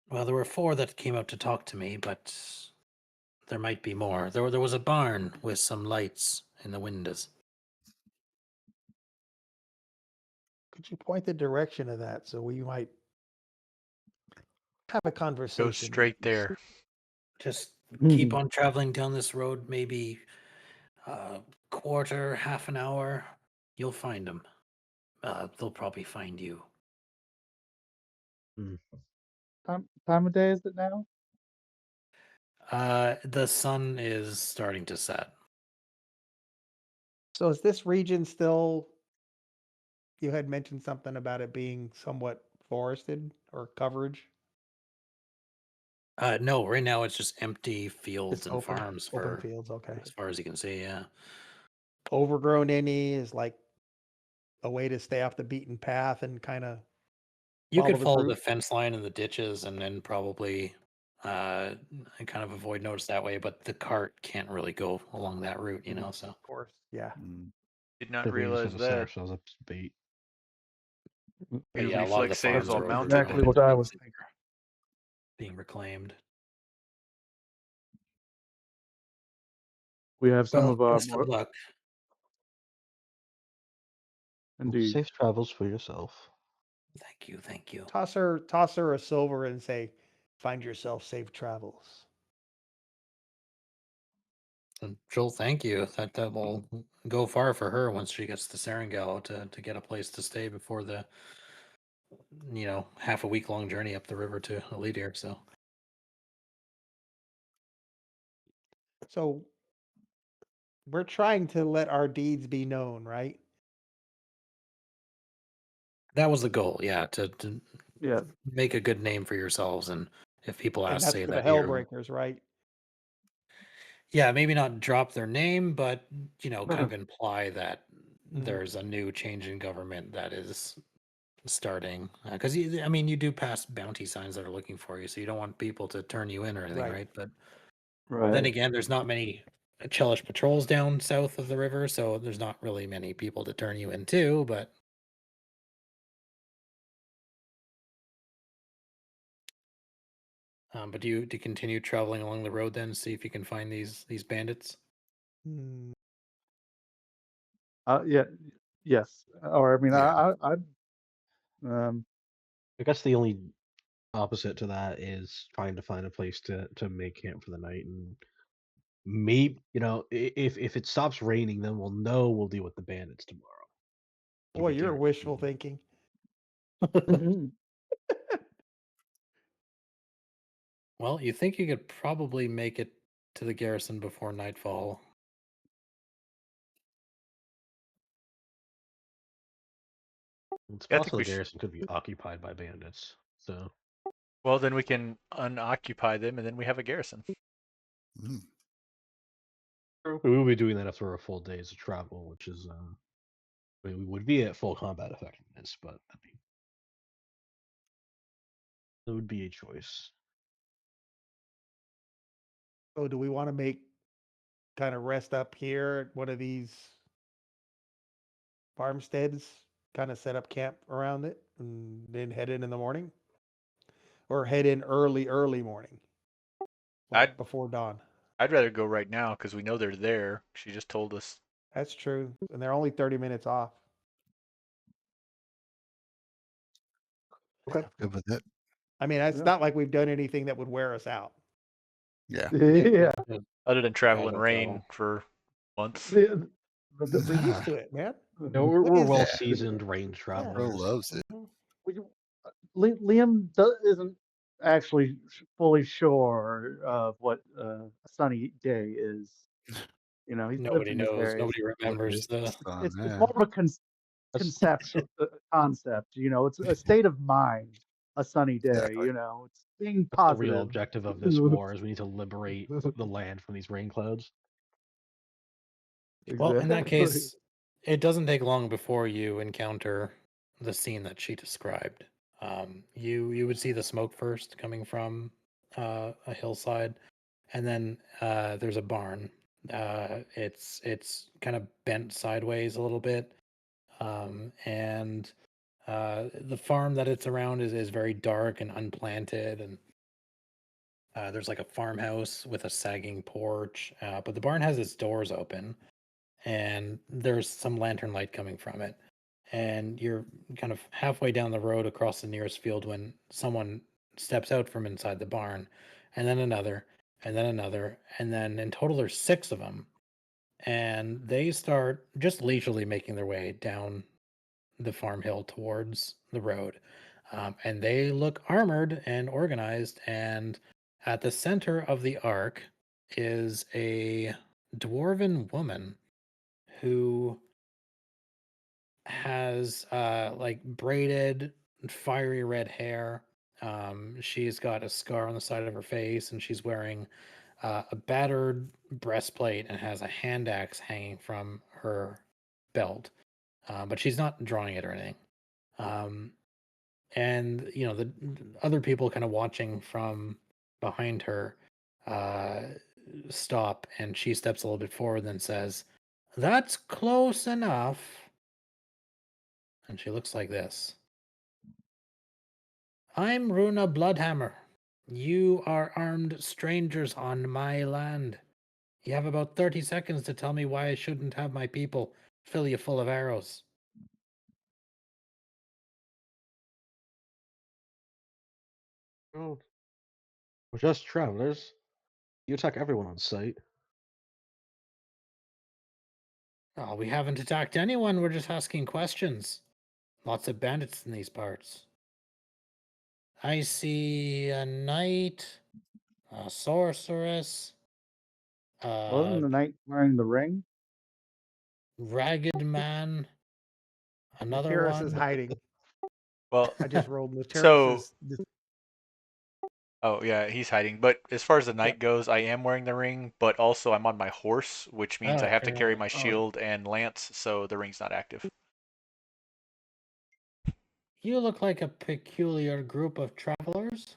Well, there were 4 that came out to talk to me, but there might be more. There was a barn with some lights in the windows. Could you point the direction of that so we might have a Go conversation? straight there. Just keep on traveling down this road, maybe a quarter, half an hour. You'll find them. They'll probably find you. Time of day is it now? The sun is starting to set. So is this region still, you had mentioned something about it being somewhat forested or coverage? No, right now it's just empty fields Just and farms open for fields, okay. as far as you can see. Yeah, Overgrown any is like a way to stay off the beaten path and kind of you follow could the follow the group? fence line and the ditches, and then probably and kind of avoid notice that way. But the cart can't really go along that route, you know. So Of course, yeah. Did not if we just realize have to set that. ourselves up as bait. but Your yeah, a lot of the reflex saves farms all are mounted. Exactly overgrown, what I was thinking. being reclaimed. We have some Well, of our best more of luck. indeed. Safe travels for yourself. Thank you, thank you. Toss her a silver and say, "Find yourself safe travels." And Joel, thank you. That will go far for her once she gets to Serengao to get a place to stay before the half a week long journey up the river to Elidir. So So we're trying to let our deeds be known, right? that was the goal, yeah, to Yes. make a good name for yourselves. And if people And ask, that's say for the that you're, Hellbreakers, right? yeah, maybe not drop their name, but kind But of imply that Mhm. there's a new change in government that is starting. Because I mean, you do pass bounty signs that are looking for you, so you don't want people to turn you in or anything, Right. right? But then right. again, there's not many Chelish patrols down south of the river, so there's not really many people to turn you into. But do you continue traveling along the road then, see if you can find these bandits? Hmm. Yeah, yes. Or I mean, Yeah. I guess the only opposite to that is trying to find a place to make camp for the night, and maybe if it stops raining, then we'll deal with the bandits tomorrow. It'll Boy, be you're wishful guaranteed. thinking. Well, you think you could probably make it to the garrison before nightfall. It's Yeah, I think possible we the should. garrison could be occupied by bandits. So Well, then we can unoccupy them, and then we have a garrison. Mm. we will be doing that after a full days of travel, which is we would be at full combat effectiveness, but I mean, it would be a choice. So do we want to make kind of rest up here at one of these farmsteads, kind of set up camp around it, and then head in the morning? Or head in early morning, like I'd before dawn? I'd rather go right now because we know they're there. She just told us. That's true. And they're only 30 minutes off. Okay. I'm good with it. I mean, it's Yeah. not like we've done anything that would wear us out. Yeah. yeah. Other than travel in Casual rain travel. for months. We're used to it, man. No, we're What is well that? seasoned range Bro travelers. loves it. Liam isn't actually fully sure of what a sunny day is. You know, he's lived Nobody in this knows. area. Nobody What remembers is the the. sun? It's Yeah. more of a That's concept. You know, it's a state of mind. A sunny day. Exactly. You know, it's being the real positive. objective of this war is we need to liberate the land from these rain clouds. Well, in that Exactly. case, it doesn't take long before you encounter the scene that she described. You would see the smoke first coming from a hillside, and then there's a barn. It's kind of bent sideways a little bit, and the farm that it's around is very dark and unplanted, and there's like a farmhouse with a sagging porch, but the barn has its doors open, and there's some lantern light coming from it. And you're kind of halfway down the road across the nearest field when someone steps out from inside the barn, and then another, and then another, and then in total there's 6 of them. And they start just leisurely making their way down the farm hill towards the road. And they look armored and organized. And at the center of the arc is a dwarven woman who has like braided fiery red hair. She's got a scar on the side of her face, and she's wearing a battered breastplate and has a hand axe hanging from her belt. But she's not drawing it or anything. And the other people kind of watching from behind her uh, stop, and she steps a little bit forward, then says, "That's close enough." And she looks like this. "I'm Runa Bloodhammer. You are armed strangers on my land. You have about 30 seconds to tell me why I shouldn't have my people fill you full of arrows." Oh, we're just travelers. You attack everyone on sight. "Oh, we haven't attacked anyone. We're just asking questions. Lots of bandits in these parts. I see a knight, a sorceress, Wasn't a the knight wearing the ring? ragged man, another Materis is one." hiding. Well, I just rolled Materis so is oh yeah, he's hiding. But as far as the Yep. knight goes, I am wearing the ring, but also I'm on my horse, which means I have to carry Okay. my shield and lance, so the ring's not active. You look like a peculiar group of travelers.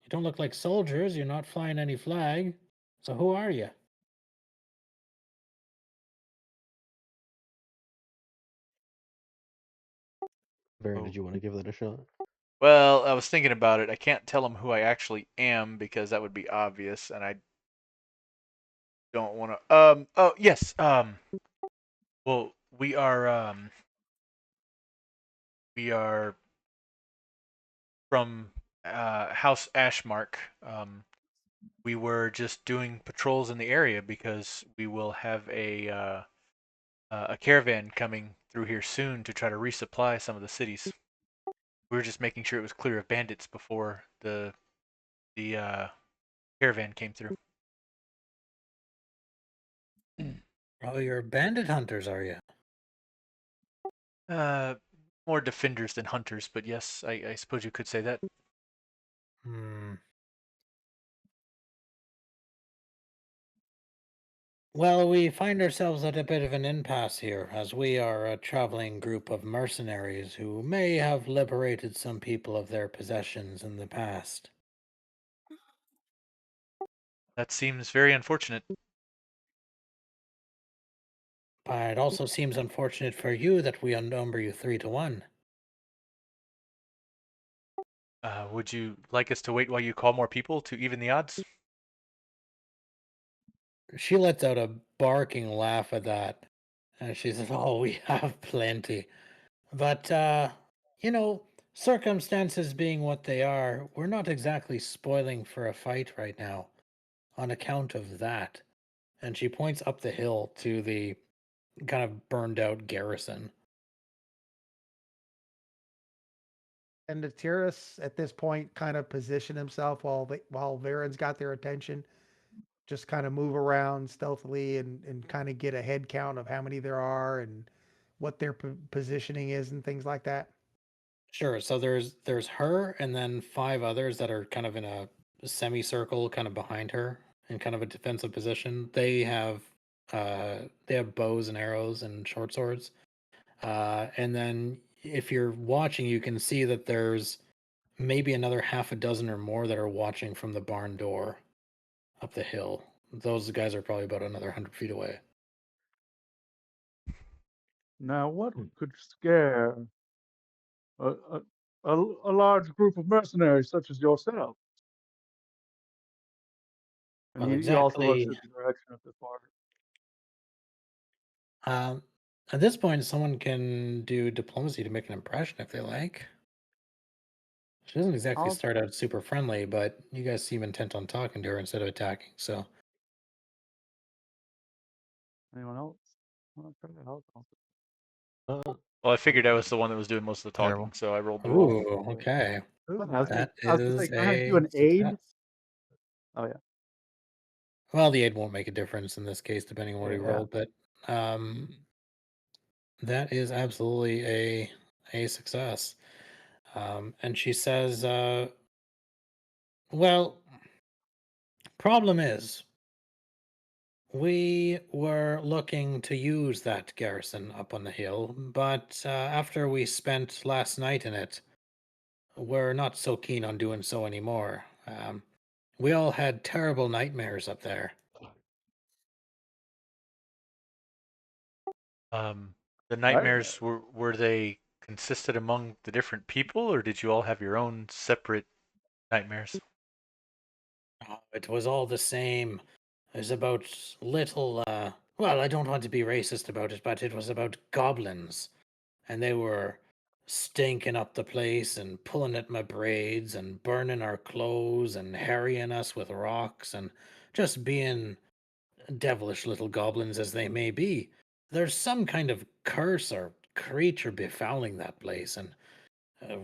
You don't look like soldiers. You're not flying any flag. So who are you? Baron, Oh. did you want to give that a shot? Well, I was thinking about it. I can't tell him who I actually am because that would be obvious, and I don't want to. Oh yes. Well, Well, we are from House Ashmark. We were just doing patrols in the area because we will have a caravan coming through here soon to try to resupply some of the cities. We were just making sure it was clear of bandits before the caravan came through. Oh, you're bandit hunters, are you? Uh, More defenders than hunters, but yes, I suppose you could say that. Hmm. Well, we find ourselves at a bit of an impasse here, as we are a traveling group of mercenaries who may have liberated some people of their possessions in the past. That seems very unfortunate. But it also seems unfortunate for you that we outnumber you 3-1. Would you like us to wait while you call more people to even the odds? She lets out a barking laugh at that, and she says, "Oh, we have plenty. But, you know, circumstances being what they are, we're not exactly spoiling for a fight right now on account of that." And she points up the hill to the kind of burned out garrison. And the Tyrus at this point kind of position himself while Varen's got their attention, just kind of move around stealthily and kind of get a head count of how many there are and what their positioning is and things like that. Sure. So there's her and then 5 others that are kind of in a semicircle kind of behind her in kind of a defensive position. They have bows and arrows and short swords. And then if you're watching, you can see that there's maybe another half a dozen or more that are watching from the barn door up the hill. Those guys are probably about another 100 feet away. Now, what could scare a, a, a large group of mercenaries such as yourself? And Well, he also looks exactly. at the direction of the fort. Um, at this point, someone can do diplomacy to make an impression if they like. She doesn't exactly I'll, start out super friendly, but you guys seem intent on talking to her instead of attacking. So, anyone else? I'll try to help. Well, I figured I was the one that was doing most of the talking, Terrible. so I rolled well. ooh, okay, Ooh, I was gonna, nice. that I was gonna say, is can I have you a an aid? success. Oh yeah, Well, the aid won't make a difference in this case, depending on what he yeah. rolled, but um, that is absolutely a success. And she says, "Well, problem is, we were looking to use that garrison up on the hill, but after we spent last night in it, we're not so keen on doing so anymore. We all had terrible nightmares up there." Um, the Nightmare. nightmares were they consisted among the different people, or did you all have your own separate nightmares? Oh, it was all the same. It was about little, well, I don't want to be racist about it, but it was about goblins. And they were stinking up the place and pulling at my braids and burning our clothes and harrying us with rocks and just being devilish little goblins as they may be. There's some kind of curse or creature befouling that place, and uh,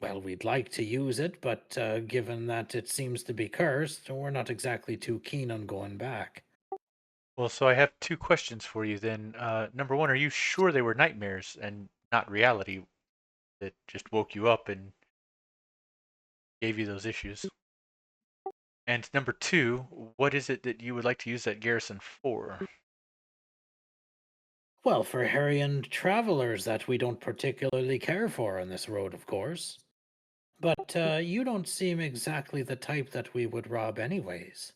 well, we'd like to use it, but given that it seems to be cursed, we're not exactly too keen on going back. Well, so I have two questions for you then. Number one, are you sure they were nightmares and not reality that just woke you up and gave you those issues? And number two, what is it that you would like to use that garrison for? Well, for harrying travelers that we don't particularly care for on this road, of course. But you don't seem exactly the type that we would rob, anyways.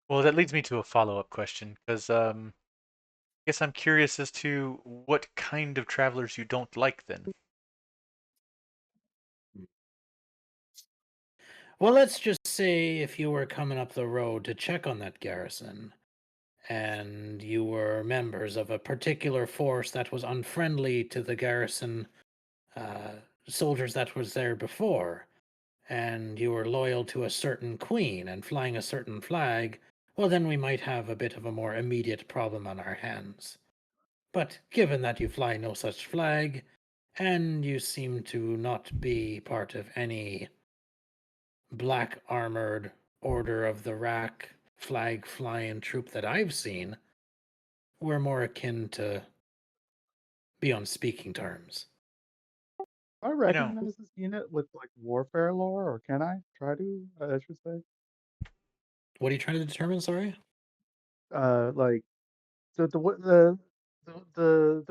Well, that leads me to a follow-up question, because I guess I'm curious as to what kind of travelers you don't like then. Well, let's just say if you were coming up the road to check on that garrison, and you were members of a particular force that was unfriendly to the garrison uh, soldiers that was there before, and you were loyal to a certain queen and flying a certain flag, well, then we might have a bit of a more immediate problem on our hands. But given that you fly no such flag, and you seem to not be part of any black armored Order of the Rack flag flying troop that I've seen, we're more akin to be on speaking terms. I You know, recognize this unit with like warfare lore, or can I try to? I should say. What are you trying to determine, sorry? Like so the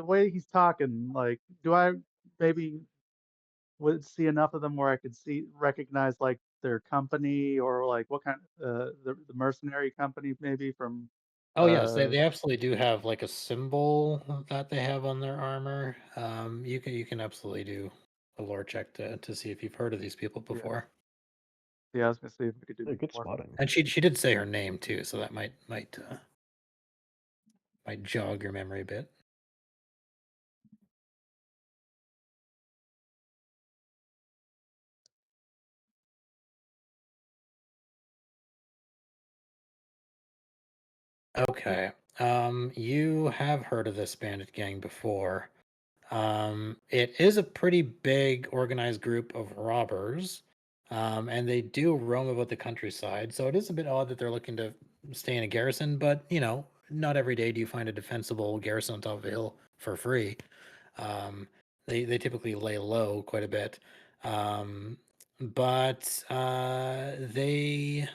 way he's talking, like, do I maybe would see enough of them where I could recognize like their company, or like what kind the mercenary company maybe from Oh yes, they, uh they absolutely do have like a symbol that they have on their armor. You can absolutely do a lore check to see if you've heard of these people yeah. before. Yeah, I was gonna see if we could do Yeah, good more. spotting. And she did say her name too, so that might jog your memory a bit. Okay. You have heard of this bandit gang before. It is a pretty big organized group of robbers, and they do roam about the countryside. So it is a bit odd that they're looking to stay in a garrison, but not every day do you find a defensible garrison on top of a hill for free. Um, they typically lay low quite a bit, but they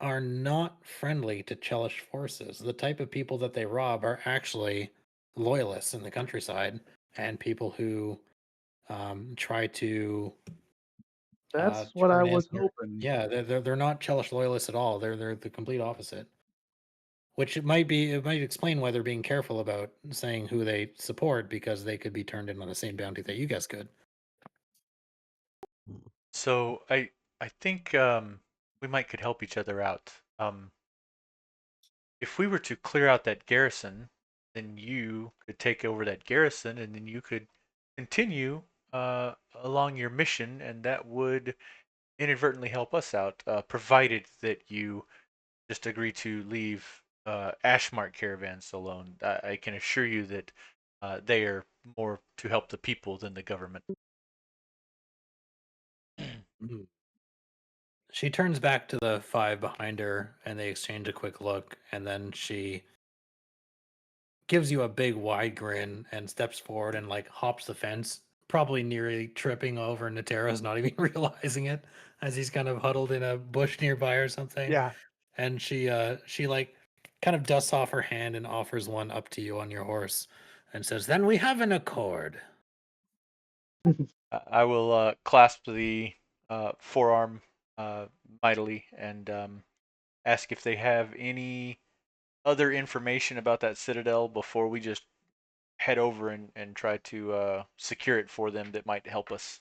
are not friendly to Chelish forces. The type of people that they rob are actually loyalists in the countryside and people who try to That's what I turn in was hoping. yeah, they're not Chelish loyalists at all. They're the complete opposite. Which it might explain why they're being careful about saying who they support, because they could be turned in on the same bounty that you guys could. so I think we might could help each other out. If we were to clear out that garrison, then you could take over that garrison, and then you could continue along your mission, and that would inadvertently help us out, provided that you just agree to leave Ashmark caravans alone. I can assure you that they are more to help the people than the government. Mhm. She turns back to the five behind her and they exchange a quick look, and then she gives you a big wide grin and steps forward and like hops the fence, probably nearly tripping over Natera's, not even realizing it, as he's kind of huddled in a bush nearby or something. Yeah. And she like kind of dusts off her hand and offers one up to you on your horse and says, "Then we have an accord." I will clasp the forearm mightily and ask if they have any other information about that citadel before we just head over and try to secure it for them that might help us.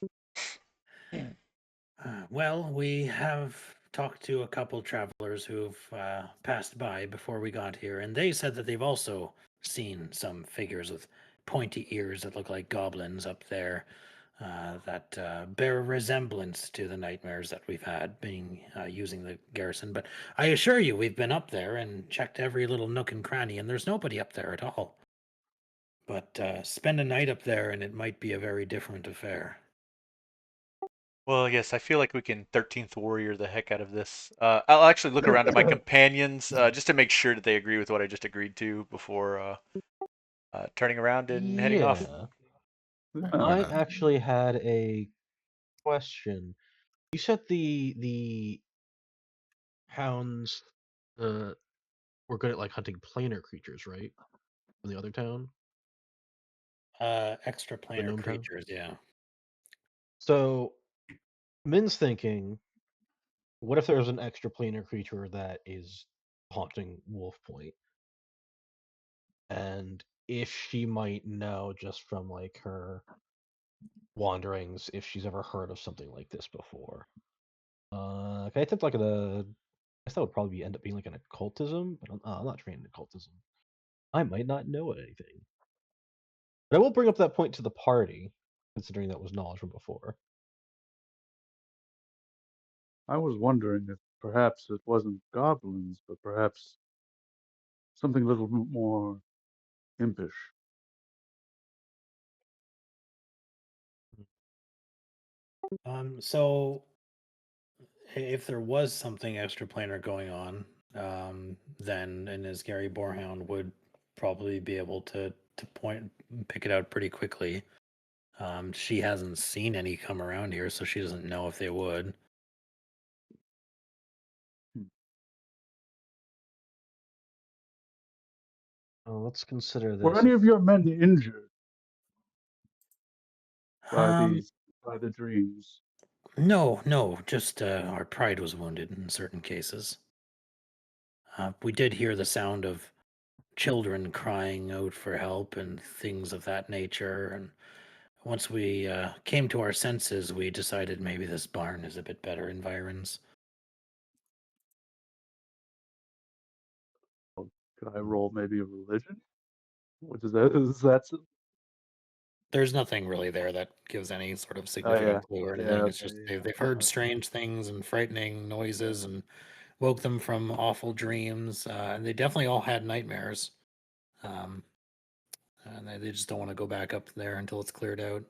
Well, we have talked to a couple travelers who've passed by before we got here, and they said that they've also seen some figures with pointy ears that look like goblins up there, that bear a resemblance to the nightmares that we've had being using the garrison. But I assure you, we've been up there and checked every little nook and cranny, and there's nobody up there at all. But spend a night up there, and it might be a very different affair. Well, yes, I feel like we can 13th warrior the heck out of this. I'll actually look around at my companions just to make sure that they agree with what I just agreed to before turning around and heading off. Yeah. Why I not? actually had a question. You said the hounds were good at like hunting planar creatures, right? In the other town, Extra the planar gnome town. creatures, yeah. So Min's thinking, what if there's an extra planar creature that is haunting Wolf Point, and if she might know just from like her wanderings if she's ever heard of something like this before. Can I attempt like a guess that would probably end up being like an occultism, but I'm not trained in occultism. I might not know anything. But I will bring up that point to the party, considering that was knowledge from before. I was wondering if perhaps it wasn't goblins, but perhaps something a little more impish. So if there was something extraplanar going on, then and as Gary Borehound would probably be able to pick it out pretty quickly. She hasn't seen any come around here, so she doesn't know if they would. Let's consider this. Were any of your men injured by Um, the dreams? no, just our pride was wounded in certain cases. We did hear the sound of children crying out for help and things of that nature, and once we came to our senses, we decided maybe this barn is a bit better environs. Could I roll maybe a religion? What is that? Is that? There's nothing really there that gives any sort of significant clue or anything. It's just they've heard strange things and frightening noises and woke them from awful dreams, and they definitely all had nightmares. And they just don't want to go back up there until it's cleared out.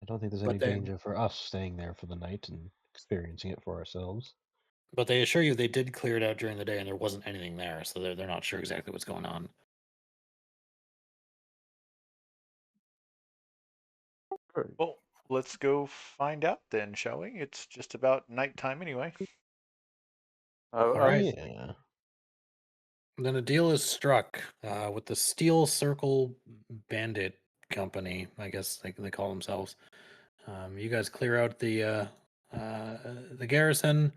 I don't think there's But any they- danger for us staying there for the night and experiencing it for ourselves. But they assure you they did clear it out during the day, and there wasn't anything there, so they're not sure exactly what's going on. Well, let's go find out then, shall we? It's just about nighttime anyway. All right. Yeah. Then a deal is struck with the Steel Circle Bandit Company, I guess they call themselves. You guys clear out the garrison,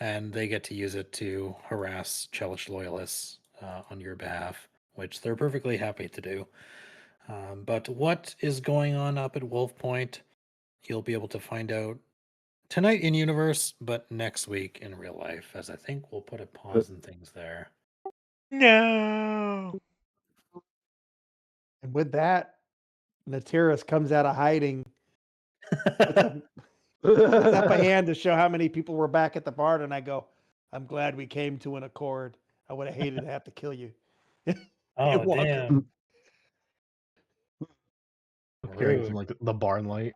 and they get to use it to harass Chelish loyalists on your behalf, which they're perfectly happy to do. But what is going on up at Wolf Point, you'll be able to find out tonight in universe, but next week in real life, as I think we'll put a pause in things there. No. And with that, Natyrus comes out of hiding, puts up a hand to show how many people were back at the barn, and I go, "I'm glad we came to an accord. I would have hated to have to kill you." Oh, walk- damn. Appearing from Rude. like the barn light.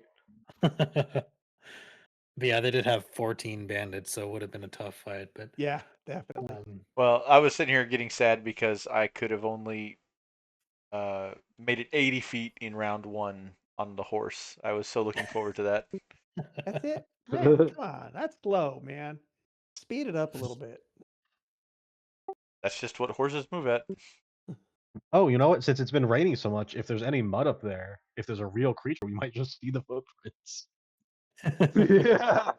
But yeah, they did have 14 bandits, so it would have been a tough fight. But Yeah, definitely. Well, I was sitting here getting sad because I could have only made it 80 feet in round one on the horse. I was so looking forward to that. That's it. Man, come on. That's low, man. Speed it up a little bit. That's just what horses move at. Oh, you know what? Since it's been raining so much, if there's any mud up there, if there's a real creature, we might just see the footprints. Yeah.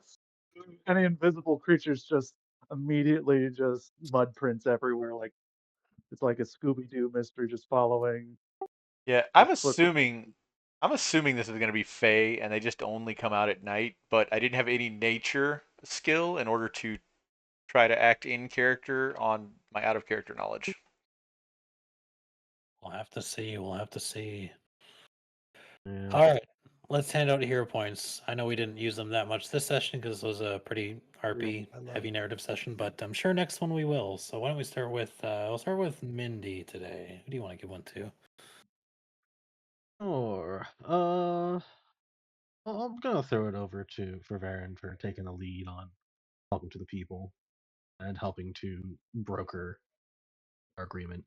Any invisible creatures just immediately just mud prints everywhere, like it's like a Scooby-Doo mystery just following. Yeah, I'm the footprints. assuming this is going to be Fey, and they just only come out at night. But I didn't have any nature skill in order to try to act in character on my out of character knowledge. We'll have to see. We'll have to see. Yeah. All right, let's hand out hero points. I know we didn't use them that much this session because this was a pretty RP I love heavy it. narrative session, but I'm sure next one we will. So why don't we start with? We'll start with Mindy today. Who do you want to give one to? Or I'm gonna throw it over to for Varen for taking the lead on talking to the people and helping to broker our agreement.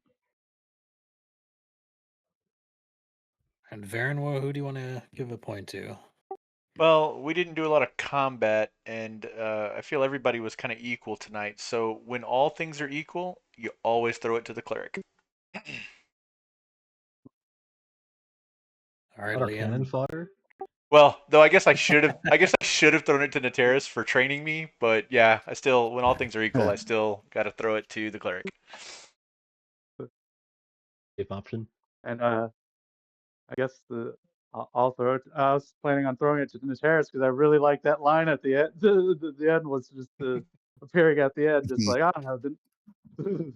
And Varen, who do you want to give a point to? Well, we didn't do a lot of combat, and I feel everybody was kind of equal tonight. So when all things are equal, you always throw it to the cleric. All right, Our cannon Liam. fodder. Well, though I guess I should have thrown it to Natyrus for training me, but yeah, I still, when all things are equal, I still got to throw it to the cleric. Safe option. And I guess I'll throw it. I was planning on throwing it to Natyrus because I really like that line at the end. The end was just the appearing at the end, just like, I don't know,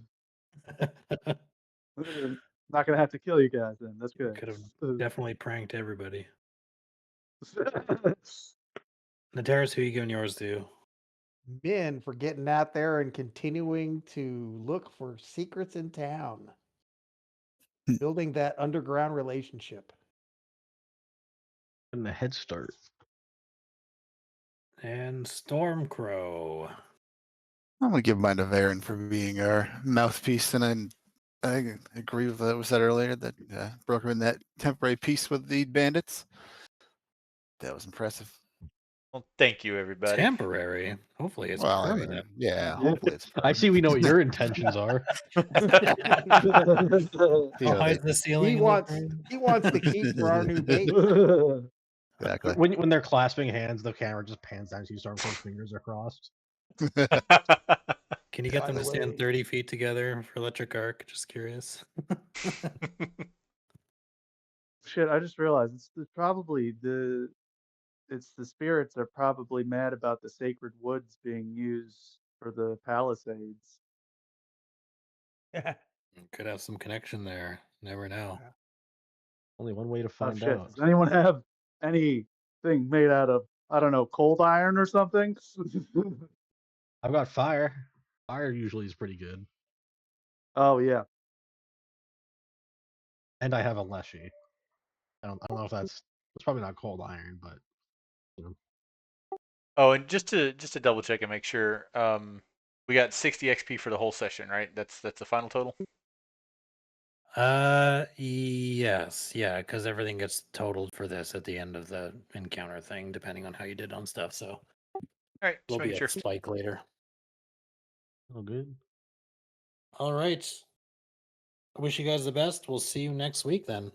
not gonna have to kill you guys then. That's good. Could have definitely pranked everybody. Nateris, who you giving yours to? Min for getting out there and continuing to look for secrets in town. Building that underground relationship. And a head start. And Stormcrow. I'm gonna give mine to Varen for being our mouthpiece, and I agree with what was said earlier that brokering that temporary peace with the bandits. That was impressive. Well, thank you, everybody. Temporary. Hopefully it's Well, I mean, permanent. yeah, hopefully it's. I see. We know what your intentions are. How Yeah, high is the ceiling? He in the wants room? he wants the key for our new base. exactly. When they're clasping hands, the camera just pans down so you start with fingers are crossed. Can you get By them the to stand way- 30 feet together for electric arc? Just curious. Shit, I just realized it's the spirits are probably mad about the sacred woods being used for the Palisades. Could have some connection there. Never know. Only one way to Oh find shit! out. Does anyone have anything made out of, I don't know, cold iron or something? I've got fire. Fire usually is pretty good, Oh yeah. and I have a leshy. I don't know if it's probably not cold iron, but Oh, and just to double check and make sure, we got 60 XP for the whole session, right? That's the final total. Yes, yeah, because everything gets totaled for this at the end of the encounter thing, depending on how you did on stuff. So All right, just we'll be making at sure. spike later. oh good. All right. I wish you guys the best. We'll see you next week then.